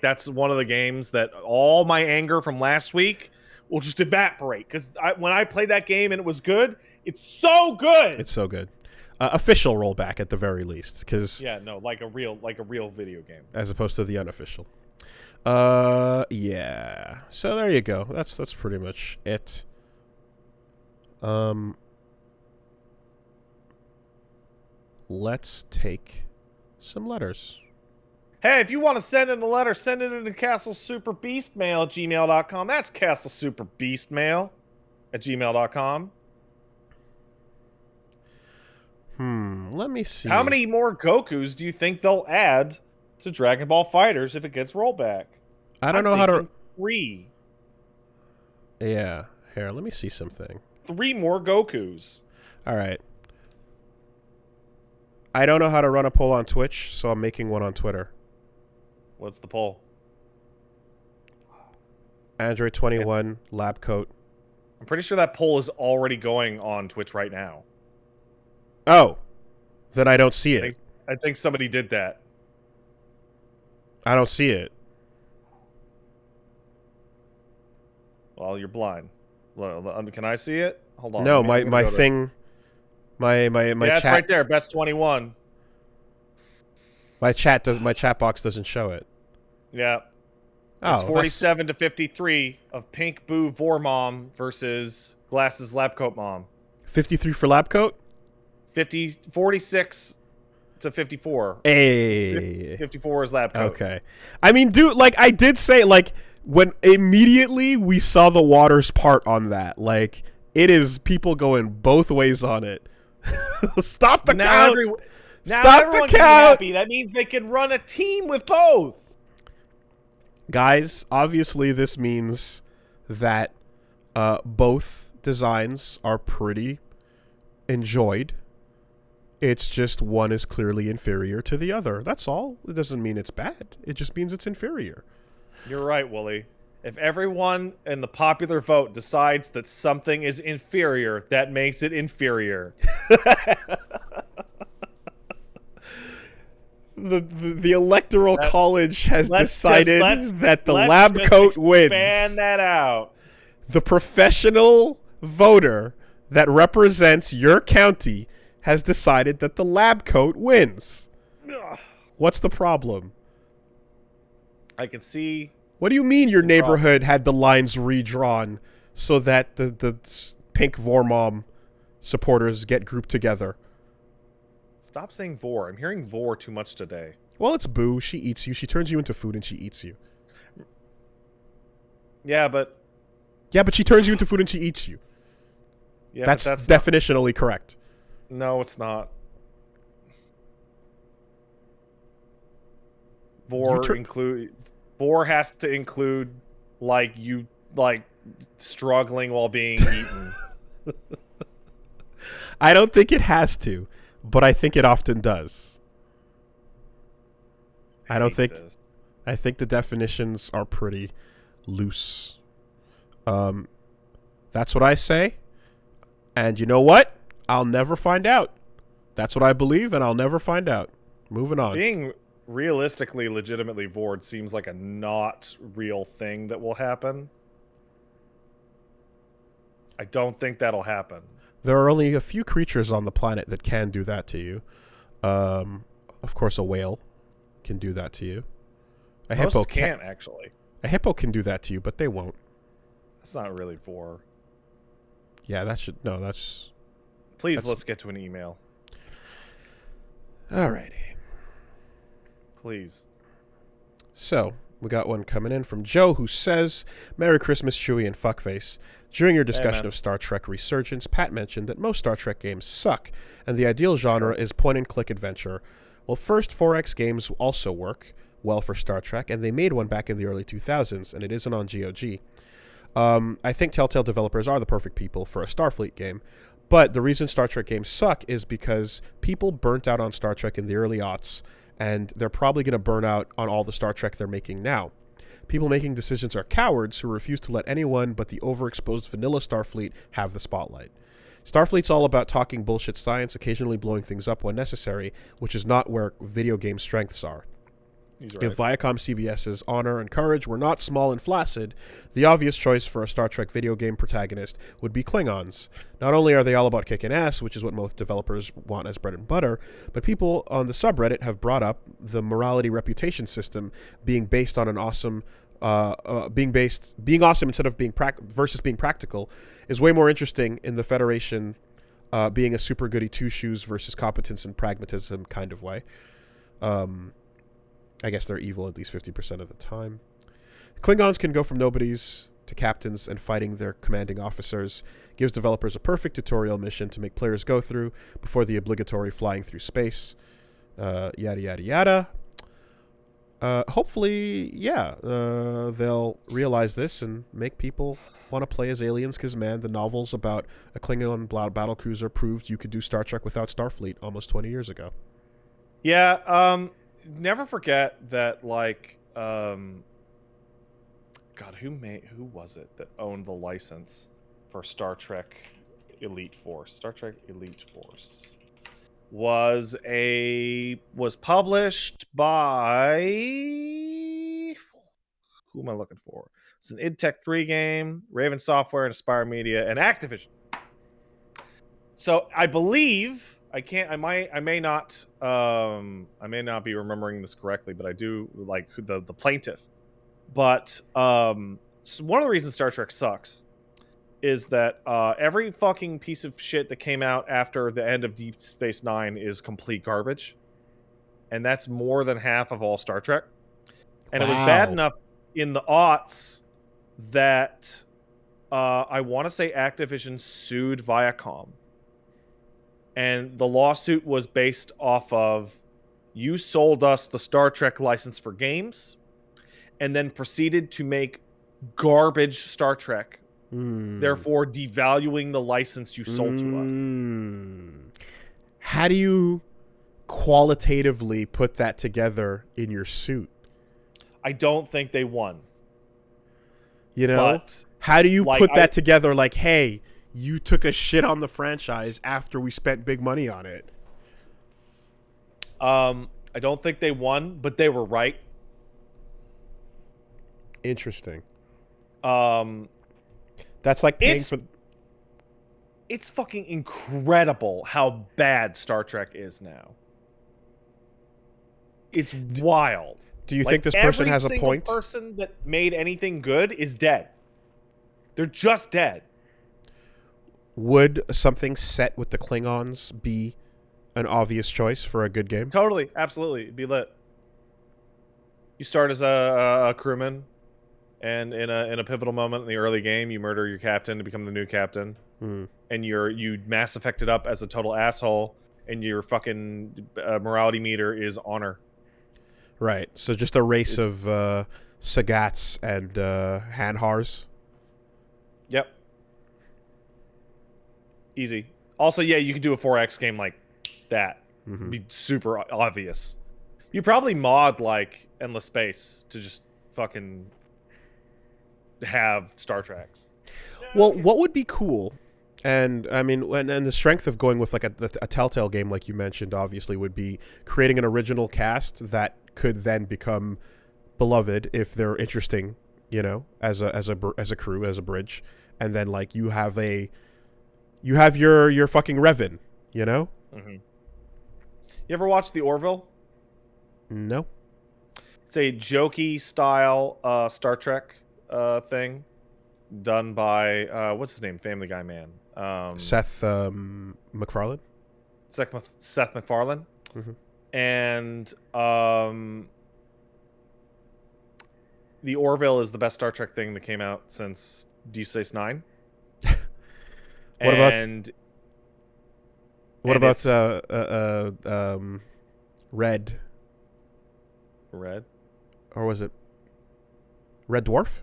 That's one of the games that all my anger from last week will just evaporate. Because when I played that game and it was good, it's so good. It's so good. Official rollback at the very least, because like a real video game as opposed to the unofficial. Yeah. So there you go. That's pretty much it. Um, let's take some letters. Hey, if you want to send in a letter, send it into castlesuperbeastmail@gmail.com. That's castlesuperbeastmail@gmail.com. Let me see. How many more Gokus do you think they'll add to Dragon Ball FighterZ if it gets rollback? I don't know how to... 3. Yeah. Here, let me see something. 3 more Gokus. All right. I don't know how to run a poll on Twitch, so I'm making one on Twitter. What's the poll? Android 21, lab coat. I'm pretty sure that poll is already going on Twitch right now. Oh. Then I don't see it. I think somebody did that. I don't see it. Well, you're blind. Can I see it? Hold on. No, my thing... My yeah, chat... it's right there. Best 21. My chat box doesn't show it. Yeah. Oh, It's 47 to 53 of Pink Boo Vormom versus Glasses Lab Coat Mom. 53 for lab coat? 46 to 54. Hey. 54 is Lab Coat. Okay. I mean, dude, like, I did say, like, when immediately we saw the waters part on that, like, it is people going both ways on it. Stop the count! Now everyone can be happy. That means they can run a team with both. Guys, obviously this means that both designs are pretty enjoyed. It's just one is clearly inferior to the other. That's all. It doesn't mean it's bad. It just means it's inferior. You're right, Wooly. If everyone in the popular vote decides that something is inferior, that makes it inferior. The electoral college has decided that the lab coat wins. Expand that out. The professional voter that represents your county has decided that the lab coat wins. Ugh. What's the problem? I can see. What do you mean your neighborhood had the lines redrawn so that the pink Vormom supporters get grouped together? Stop saying Vor. I'm hearing Vor too much today. Well, it's Boo. She eats you. She turns you into food and she eats you. Yeah, but... Yeah, but she turns you into food and she eats you. Yeah, that's definitionally correct. No, it's not. Vor has to include, like, you, like, struggling while being eaten. I don't think it has to, but I think it often does. I think the definitions are pretty loose. That's what I say. And you know what? I'll never find out. That's what I believe, and I'll never find out. Moving on. Being realistically, legitimately Vord seems like a not real thing that will happen. I don't think that'll happen. There are only a few creatures on the planet that can do that to you. Of course, a whale can do that to you. A hippo can't, actually. A hippo can do that to you, but they won't. That's not really Vor. Yeah, that should... No, that's... Please, let's get to an email. Alrighty. Please. So, we got one coming in from Joe who says, Merry Christmas, Chewie and Fuckface. During your discussion of Star Trek Resurgence, Pat mentioned that most Star Trek games suck, and the ideal genre is point-and-click adventure. Well, first 4X games also work well for Star Trek, and they made one back in the early 2000s, and it isn't on GOG. I think Telltale developers are the perfect people for a Starfleet game, but the reason Star Trek games suck is because people burnt out on Star Trek in the early aughts, and they're probably going to burn out on all the Star Trek they're making now. People making decisions are cowards who refuse to let anyone but the overexposed vanilla Starfleet have the spotlight. Starfleet's all about talking bullshit science, occasionally blowing things up when necessary, which is not where video game strengths are. He's right. If Viacom CBS's honor and courage were not small and flaccid, the obvious choice for a Star Trek video game protagonist would be Klingons. Not only are they all about kicking ass, which is what most developers want as bread and butter, but people on the subreddit have brought up the morality reputation system being based on an awesome, being awesome instead of being versus being practical, is way more interesting in the Federation being a super goody two shoes versus competence and pragmatism kind of way. I guess they're evil at least 50% of the time. Klingons can go from nobodies to captains, and fighting their commanding officers gives developers a perfect tutorial mission to make players go through before the obligatory flying through space. Yada, yada, yada. Hopefully, they'll realize this and make people want to play as aliens, because, man, the novels about a Klingon battlecruiser proved you could do Star Trek without Starfleet almost 20 years ago. Yeah, never forget that, like, God, who was it that owned the license for Star Trek Elite Force? Star Trek Elite Force was published by, who am I looking for? It's an id Tech 3 game, Raven Software, and Aspire Media, and Activision. So I believe I may not be remembering this correctly, but I do like the plaintiff. But so one of the reasons Star Trek sucks is that every fucking piece of shit that came out after the end of Deep Space Nine is complete garbage. And that's more than half of all Star Trek. And It was bad enough in the aughts that I want to say Activision sued Viacom. And the lawsuit was based off of, you sold us the Star Trek license for games, and then proceeded to make garbage Star Trek, therefore devaluing the license you sold to us. How do you qualitatively put that together in your suit? I don't think they won. You know? But, how do you put that together like, hey, you took a shit on the franchise after we spent big money on it? I don't think they won, but they were right. Interesting. That's like paying for. It's fucking incredible how bad Star Trek is now. It's wild. Do you think this person has a point? Every single person that made anything good is dead. They're just dead. Would something set with the Klingons be an obvious choice for a good game? Totally, absolutely, it'd be lit. You start as a crewman, and in a pivotal moment in the early game, you murder your captain to become the new captain, and you Mass Effect it up as a total asshole, and your fucking morality meter is honor. Right. So just a race of Sagats and Hanhars. Yep. Easy. Also, yeah, you could do a 4X game like that. It'd be super obvious. You probably mod like Endless Space to just fucking have Star Treks. Well, what would be cool, and I mean, and the strength of going with like a Telltale game, like you mentioned, obviously would be creating an original cast that could then become beloved if they're interesting, you know, as a crew, as a bridge, and then like you have your fucking Revan, you know. You ever watch The Orville? No. It's a jokey style Star Trek thing done by what's his name? Family Guy man. Seth MacFarlane. Seth MacFarlane. And The Orville is the best Star Trek thing that came out since Deep Space Nine. What about Red? Red? Or was it Red Dwarf?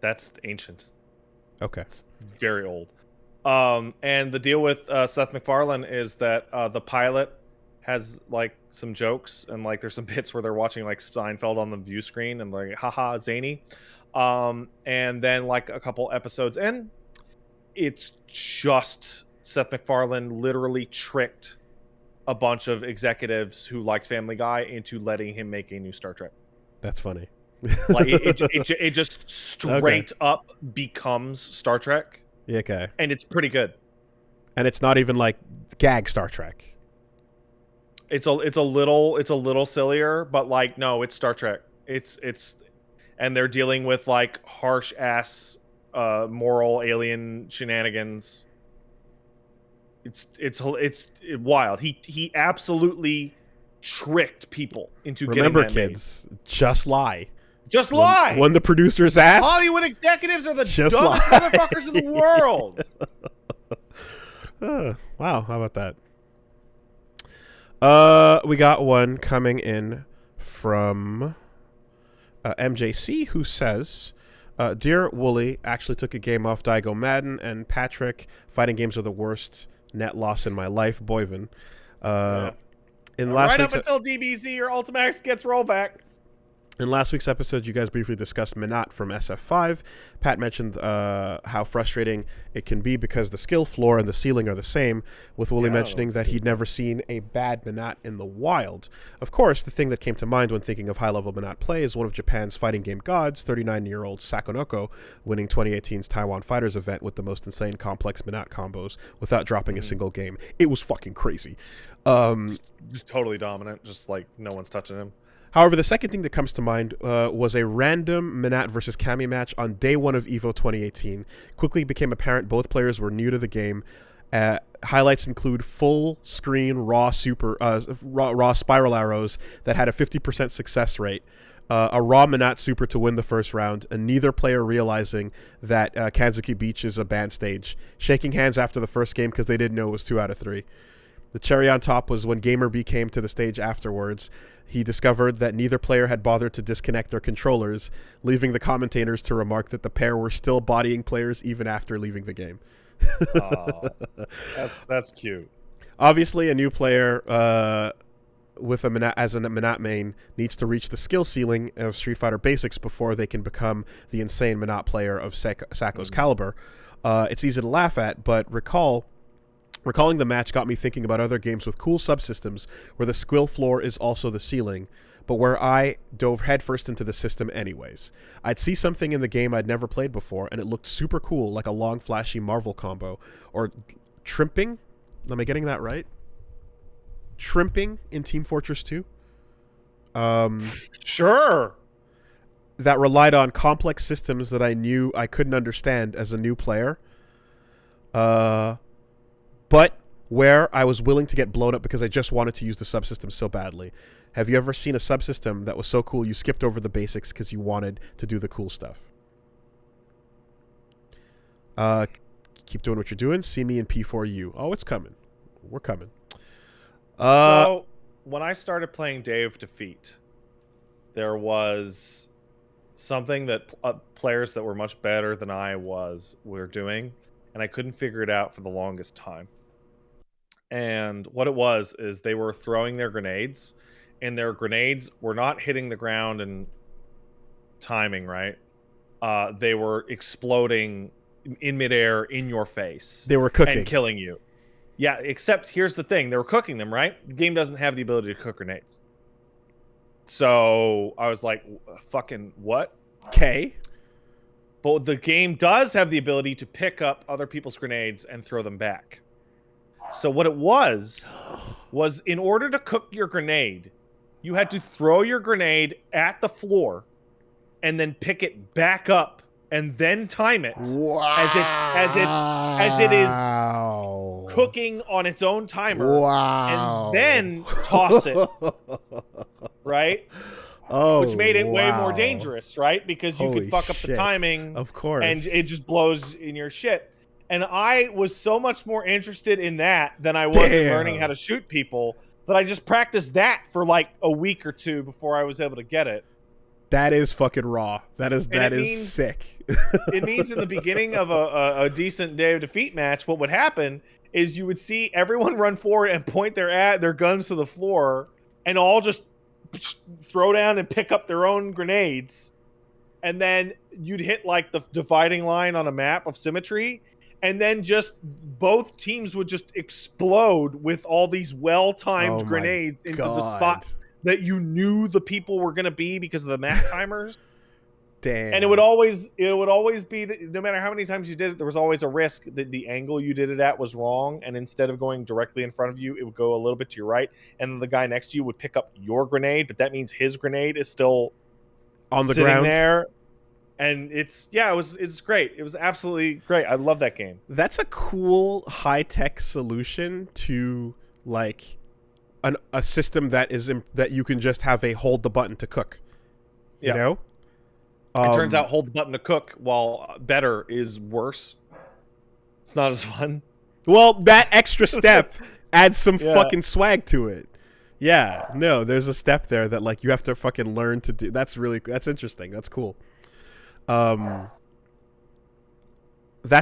That's ancient. Okay. It's very old. And the deal with Seth MacFarlane is that the pilot has like some jokes, and like there's some bits where they're watching like Seinfeld on the view screen and like haha zany. And then like a couple episodes in, it's just Seth MacFarlane literally tricked a bunch of executives who liked Family Guy into letting him make a new Star Trek. That's funny. Like it just straight up becomes Star Trek. Okay. And it's pretty good. And it's not even like gag Star Trek. It's a little sillier, but like no, it's Star Trek. It's and they're dealing with like harsh ass moral alien shenanigans. It's wild. He absolutely tricked people into getting Remember, that made. kids, just lie. Just lie. When the producers ask, Hollywood executives are the just dumbest lie. motherfuckers in the world. Wow, how about that? We got one coming in from MJC, who says, Dear Wooly, actually took a game off Daigo Madden, and Patrick, fighting games are the worst net loss in my life, Boyvin. Right up until DBZ or Ultimax gets rollback. In last week's episode, you guys briefly discussed Minot from SF5. Pat mentioned how frustrating it can be because the skill floor and the ceiling are the same, with Wooly mentioning that he'd never seen a bad Minot in the wild. Of course, the thing that came to mind when thinking of high-level Minot play is one of Japan's fighting game gods, 39-year-old Sakonoko, winning 2018's Taiwan FighterZ event with the most insane complex Minot combos without dropping a single game. It was fucking crazy. Just totally dominant, just like no one's touching him. However, the second thing that comes to mind was a random Minat versus Kami match on day one of EVO 2018. Quickly became apparent both players were new to the game. Highlights include full-screen raw spiral arrows that had a 50% success rate, a raw Minat super to win the first round, and neither player realizing that Kanzuki Beach is a banned stage, shaking hands after the first game because they didn't know it was 2 out of 3. The cherry on top was when Gamer B came to the stage afterwards. He discovered that neither player had bothered to disconnect their controllers, leaving the commentators to remark that the pair were still bodying players even after leaving the game. Oh, that's cute. Obviously, a new player with a Minat main needs to reach the skill ceiling of Street Fighter Basics before they can become the insane Minat player of Sako's caliber. It's easy to laugh at, but recalling the match got me thinking about other games with cool subsystems where the skill floor is also the ceiling, but where I dove headfirst into the system anyways. I'd see something in the game I'd never played before, and it looked super cool, like a long, flashy Marvel combo. Or Trimping? Am I getting that right? Trimping in Team Fortress 2? Sure. That relied on complex systems that I knew I couldn't understand as a new player. But where I was willing to get blown up because I just wanted to use the subsystem so badly. Have you ever seen a subsystem that was so cool you skipped over the basics because you wanted to do the cool stuff? Keep doing what you're doing. See me in P4U. Oh, it's coming. We're coming. So, when I started playing Day of Defeat, there was something that players that were much better than I were doing, and I couldn't figure it out for the longest time. And what it was is they were throwing their grenades, and their grenades were not hitting the ground and timing right. They were exploding in midair in your face. They were cooking and killing you. Yeah, except here's the thing: they were cooking them, right? The game doesn't have the ability to cook grenades. So I was like, "Fucking what?" Okay. But the game does have the ability to pick up other people's grenades and throw them back. So what it was in order to cook your grenade, you had to throw your grenade at the floor and then pick it back up and then time it as it is cooking on its own timer and then toss it. Right? Which made it way more dangerous, right? Because you could fuck up the timing, of course, and it just blows in your shit. And I was so much more interested in that than I was in learning how to shoot people that I just practiced that for like a week or two before I was able to get it. That is fucking raw. That is sick. It means in the beginning of a decent Day of Defeat match, what would happen is you would see everyone run forward and point their guns to the floor and all just throw down and pick up their own grenades. And then you'd hit like the dividing line on a map of symmetry. And then just both teams would just explode with all these well-timed grenades into the spots that you knew the people were going to be because of the map timers. Damn. And it would always be that no matter how many times you did it, there was always a risk that the angle you did it at was wrong. And instead of going directly in front of you, it would go a little bit to your right. And then the guy next to you would pick up your grenade, but that means his grenade is still on the sitting ground there. And it's great. It was absolutely great. I love that game. That's a cool high-tech solution to like a system that that you can just have a hold the button to cook. You know? It turns out hold the button to cook, while better is worse. It's not as fun. Well, that extra step adds some fucking swag to it. Yeah, no, there's a step there that like you have to fucking learn to do. That's interesting. That's cool. That's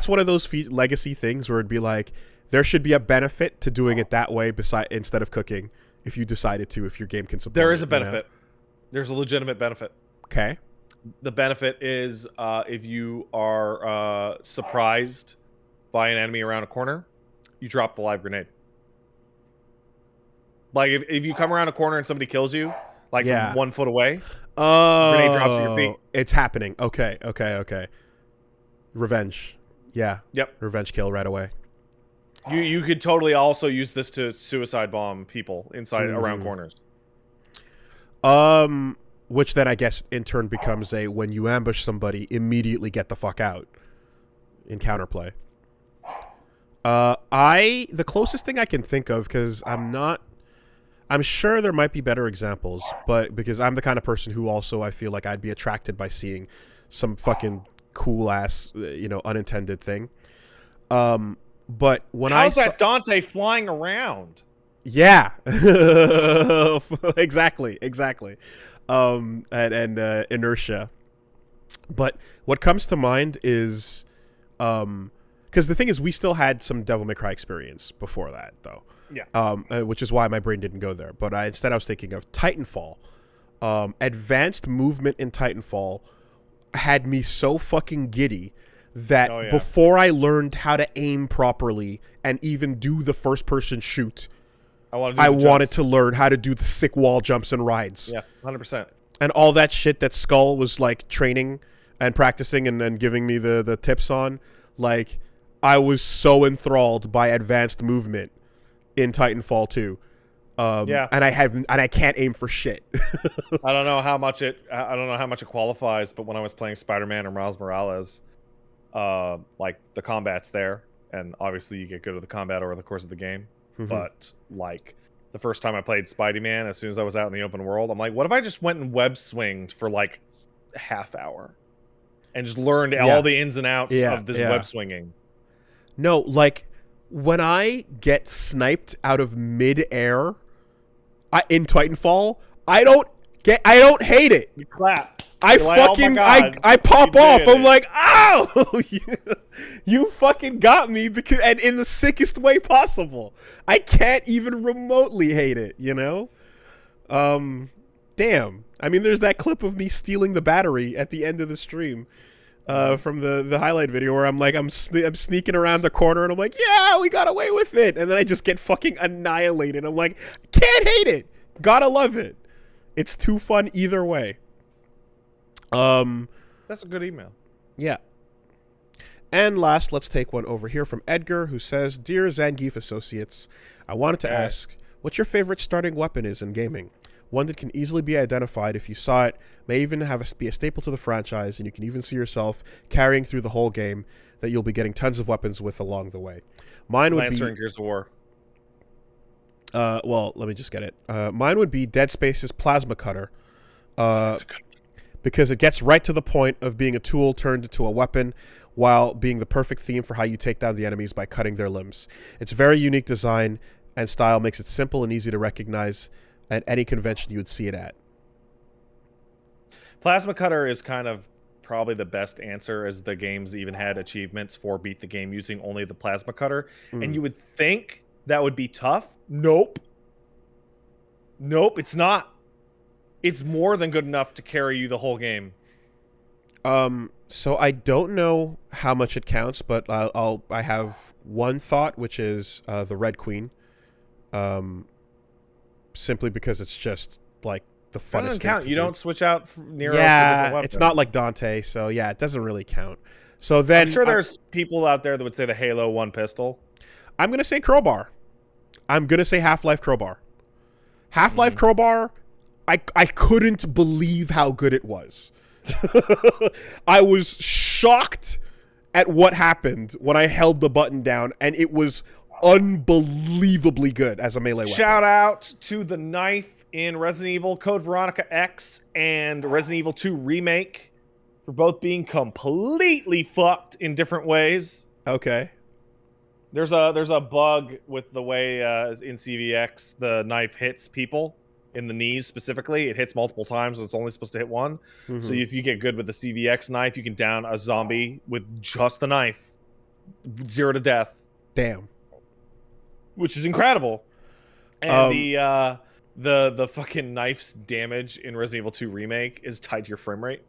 one of those legacy things where it'd be like there should be a benefit to doing it that way instead of cooking if you decided to, if your game can support it. There is a benefit. There's a legitimate benefit. Okay. The benefit is if you are surprised by an enemy around a corner, you drop the live grenade. Like if you come around a corner and somebody kills you, like from 1 foot away, grenade drops at your feet. It's happening. Okay. Revenge. Yeah. Yep. Revenge kill right away. You could totally also use this to suicide bomb people inside around corners. Which then I guess in turn becomes a when you ambush somebody, immediately get the fuck out in counterplay. The closest thing I can think of, because I'm sure there might be better examples, but because I'm the kind of person who also I feel like I'd be attracted by seeing some fucking cool ass, unintended thing. But when how's that Dante flying around? Yeah, exactly. And inertia. But what comes to mind is, because the thing is, we still had some Devil May Cry experience before that, though. Yeah. Which is why my brain didn't go there. But instead I was thinking of Titanfall. Advanced movement in Titanfall had me so fucking giddy that before I learned how to aim properly and even do the first-person shoot, I wanted to learn how to do the sick wall jumps and rides. Yeah, 100%. And all that shit that Skull was like training and practicing and giving me the tips on, like I was so enthralled by advanced movement in Titanfall 2. And I can't aim for shit. I don't know how much it qualifies, but when I was playing Spider-Man or Miles Morales, like the combat's there, and obviously you get good at the combat over the course of the game. But like the first time I played Spidey-Man, as soon as I was out in the open world, I'm like, what if I just went and web swinged for like a half hour and just learned all the ins and outs of this web swinging? No, like when I get sniped out of mid-air in Titanfall, I don't hate it. You clap. I pop off. I'm like, ow! You fucking got me, and in the sickest way possible. I can't even remotely hate it, Damn. I mean, there's that clip of me stealing the battery at the end of the stream from the highlight video where I'm sneaking around the corner and I'm like, yeah, we got away with it. And then I just get fucking annihilated. I'm like, can't hate it. Gotta love it. It's too fun either way. That's a good email. Yeah. And last, let's take one over here from Edgar, who says, Dear Zangief Associates, I wanted to ask what your favorite starting weapon is in gaming. One that can easily be identified if you saw it, may even be a staple to the franchise, and you can even see yourself carrying through the whole game that you'll be getting tons of weapons with along the way. Mine would Lancer be... and Gears of War. Well, let me just get it. Mine would be Dead Space's Plasma Cutter. That's a good one. Because it gets right to the point of being a tool turned into a weapon while being the perfect theme for how you take down the enemies by cutting their limbs. Its very unique design and style makes it simple and easy to recognize at any convention you would see it at. Plasma Cutter is kind of probably the best answer, as the games even had achievements for beat the game using only the Plasma Cutter. And you would think that would be tough. Nope, it's not. It's more than good enough to carry you the whole game. So I don't know how much it counts, but I have one thought, which is the Red Queen. Simply because it's just like the funnest thing doesn't count. to You do. don't switch out Nero for different weapons. It's not like Dante, so yeah, it doesn't really count. So then I'm sure there's people out there that would say the Halo 1 pistol. I'm gonna say crowbar. I'm gonna say Half-Life crowbar. Half-Life crowbar. I couldn't believe how good it was. I was shocked at what happened when I held the button down, and it was unbelievably good as a melee weapon. Shout out to the knife in Resident Evil Code Veronica X and Resident Evil 2 Remake for both being completely fucked in different ways. Okay. There's a bug with the way in CVX the knife hits people in the knees specifically. It hits multiple times, so it's only supposed to hit one. Mm-hmm. So if you get good with the CVX knife, you can down a zombie with just the knife, 0 to death. Damn. Which is incredible. And the fucking knife's damage in Resident Evil 2 Remake is tied to your frame rate.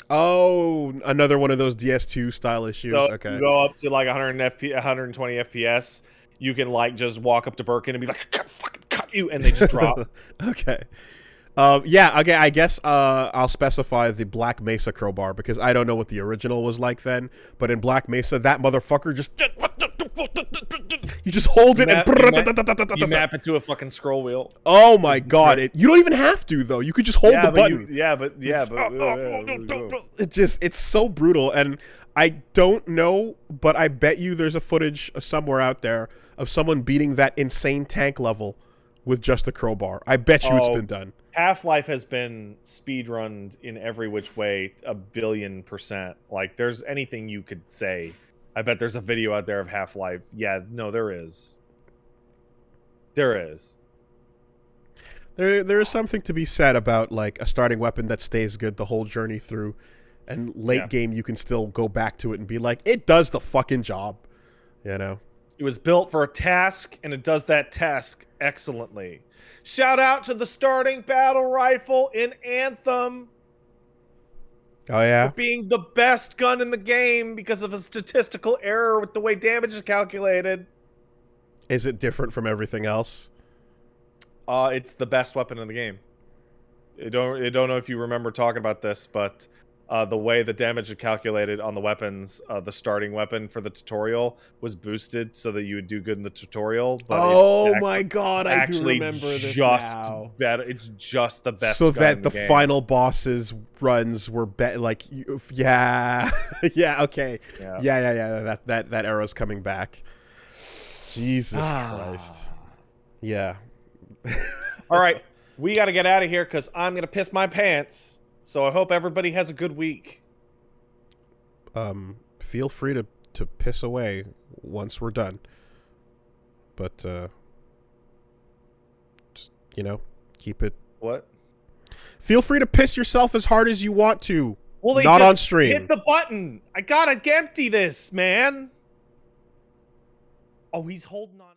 Oh, another one of those DS2 style issues. So okay. You go up to like 120 FPS. You can like just walk up to Birkin and be like, fucking cut you, and they just drop. Okay. Yeah, okay, I guess I'll specify the Black Mesa crowbar because I don't know what the original was like then, but in Black Mesa, that motherfucker just... You just hold it and... You map it to a fucking scroll wheel. Oh my god, you don't even have to, though. You could just hold the button. It's so brutal, and I don't know, but I bet you there's a footage somewhere out there of someone beating that insane tank level with just a crowbar. I bet you it's been done. Half-Life has been speedrunned in every which way 1,000,000,000%. Like, there's anything you could say. I bet there's a video out there of Half-Life. Yeah, no, there is. There is. There is something to be said about, like, a starting weapon that stays good the whole journey through, and late game you can still go back to it and be like, it does the fucking job, you know? It was built for a task, and it does that task excellently. Shout out to the starting battle rifle in Anthem. Oh, yeah? For being the best gun in the game because of a statistical error with the way damage is calculated. Is it different from everything else? It's the best weapon in the game. I don't know if you remember talking about this, but the way the damage is calculated on the weapons, the starting weapon for the tutorial was boosted so that you would do good in the tutorial. But my god, I do remember this now. It's just the best. So gun that in the game. final bosses runs were like, yeah, yeah, okay, yeah. That arrow's coming back. Jesus Christ. Yeah. All right, we got to get out of here because I'm gonna piss my pants. So I hope everybody has a good week. Feel free to piss away once we're done. But just, you know, keep it. What? Feel free to piss yourself as hard as you want to. Well, they not just on stream. Hit the button. I gotta empty this, man. Oh, he's holding on.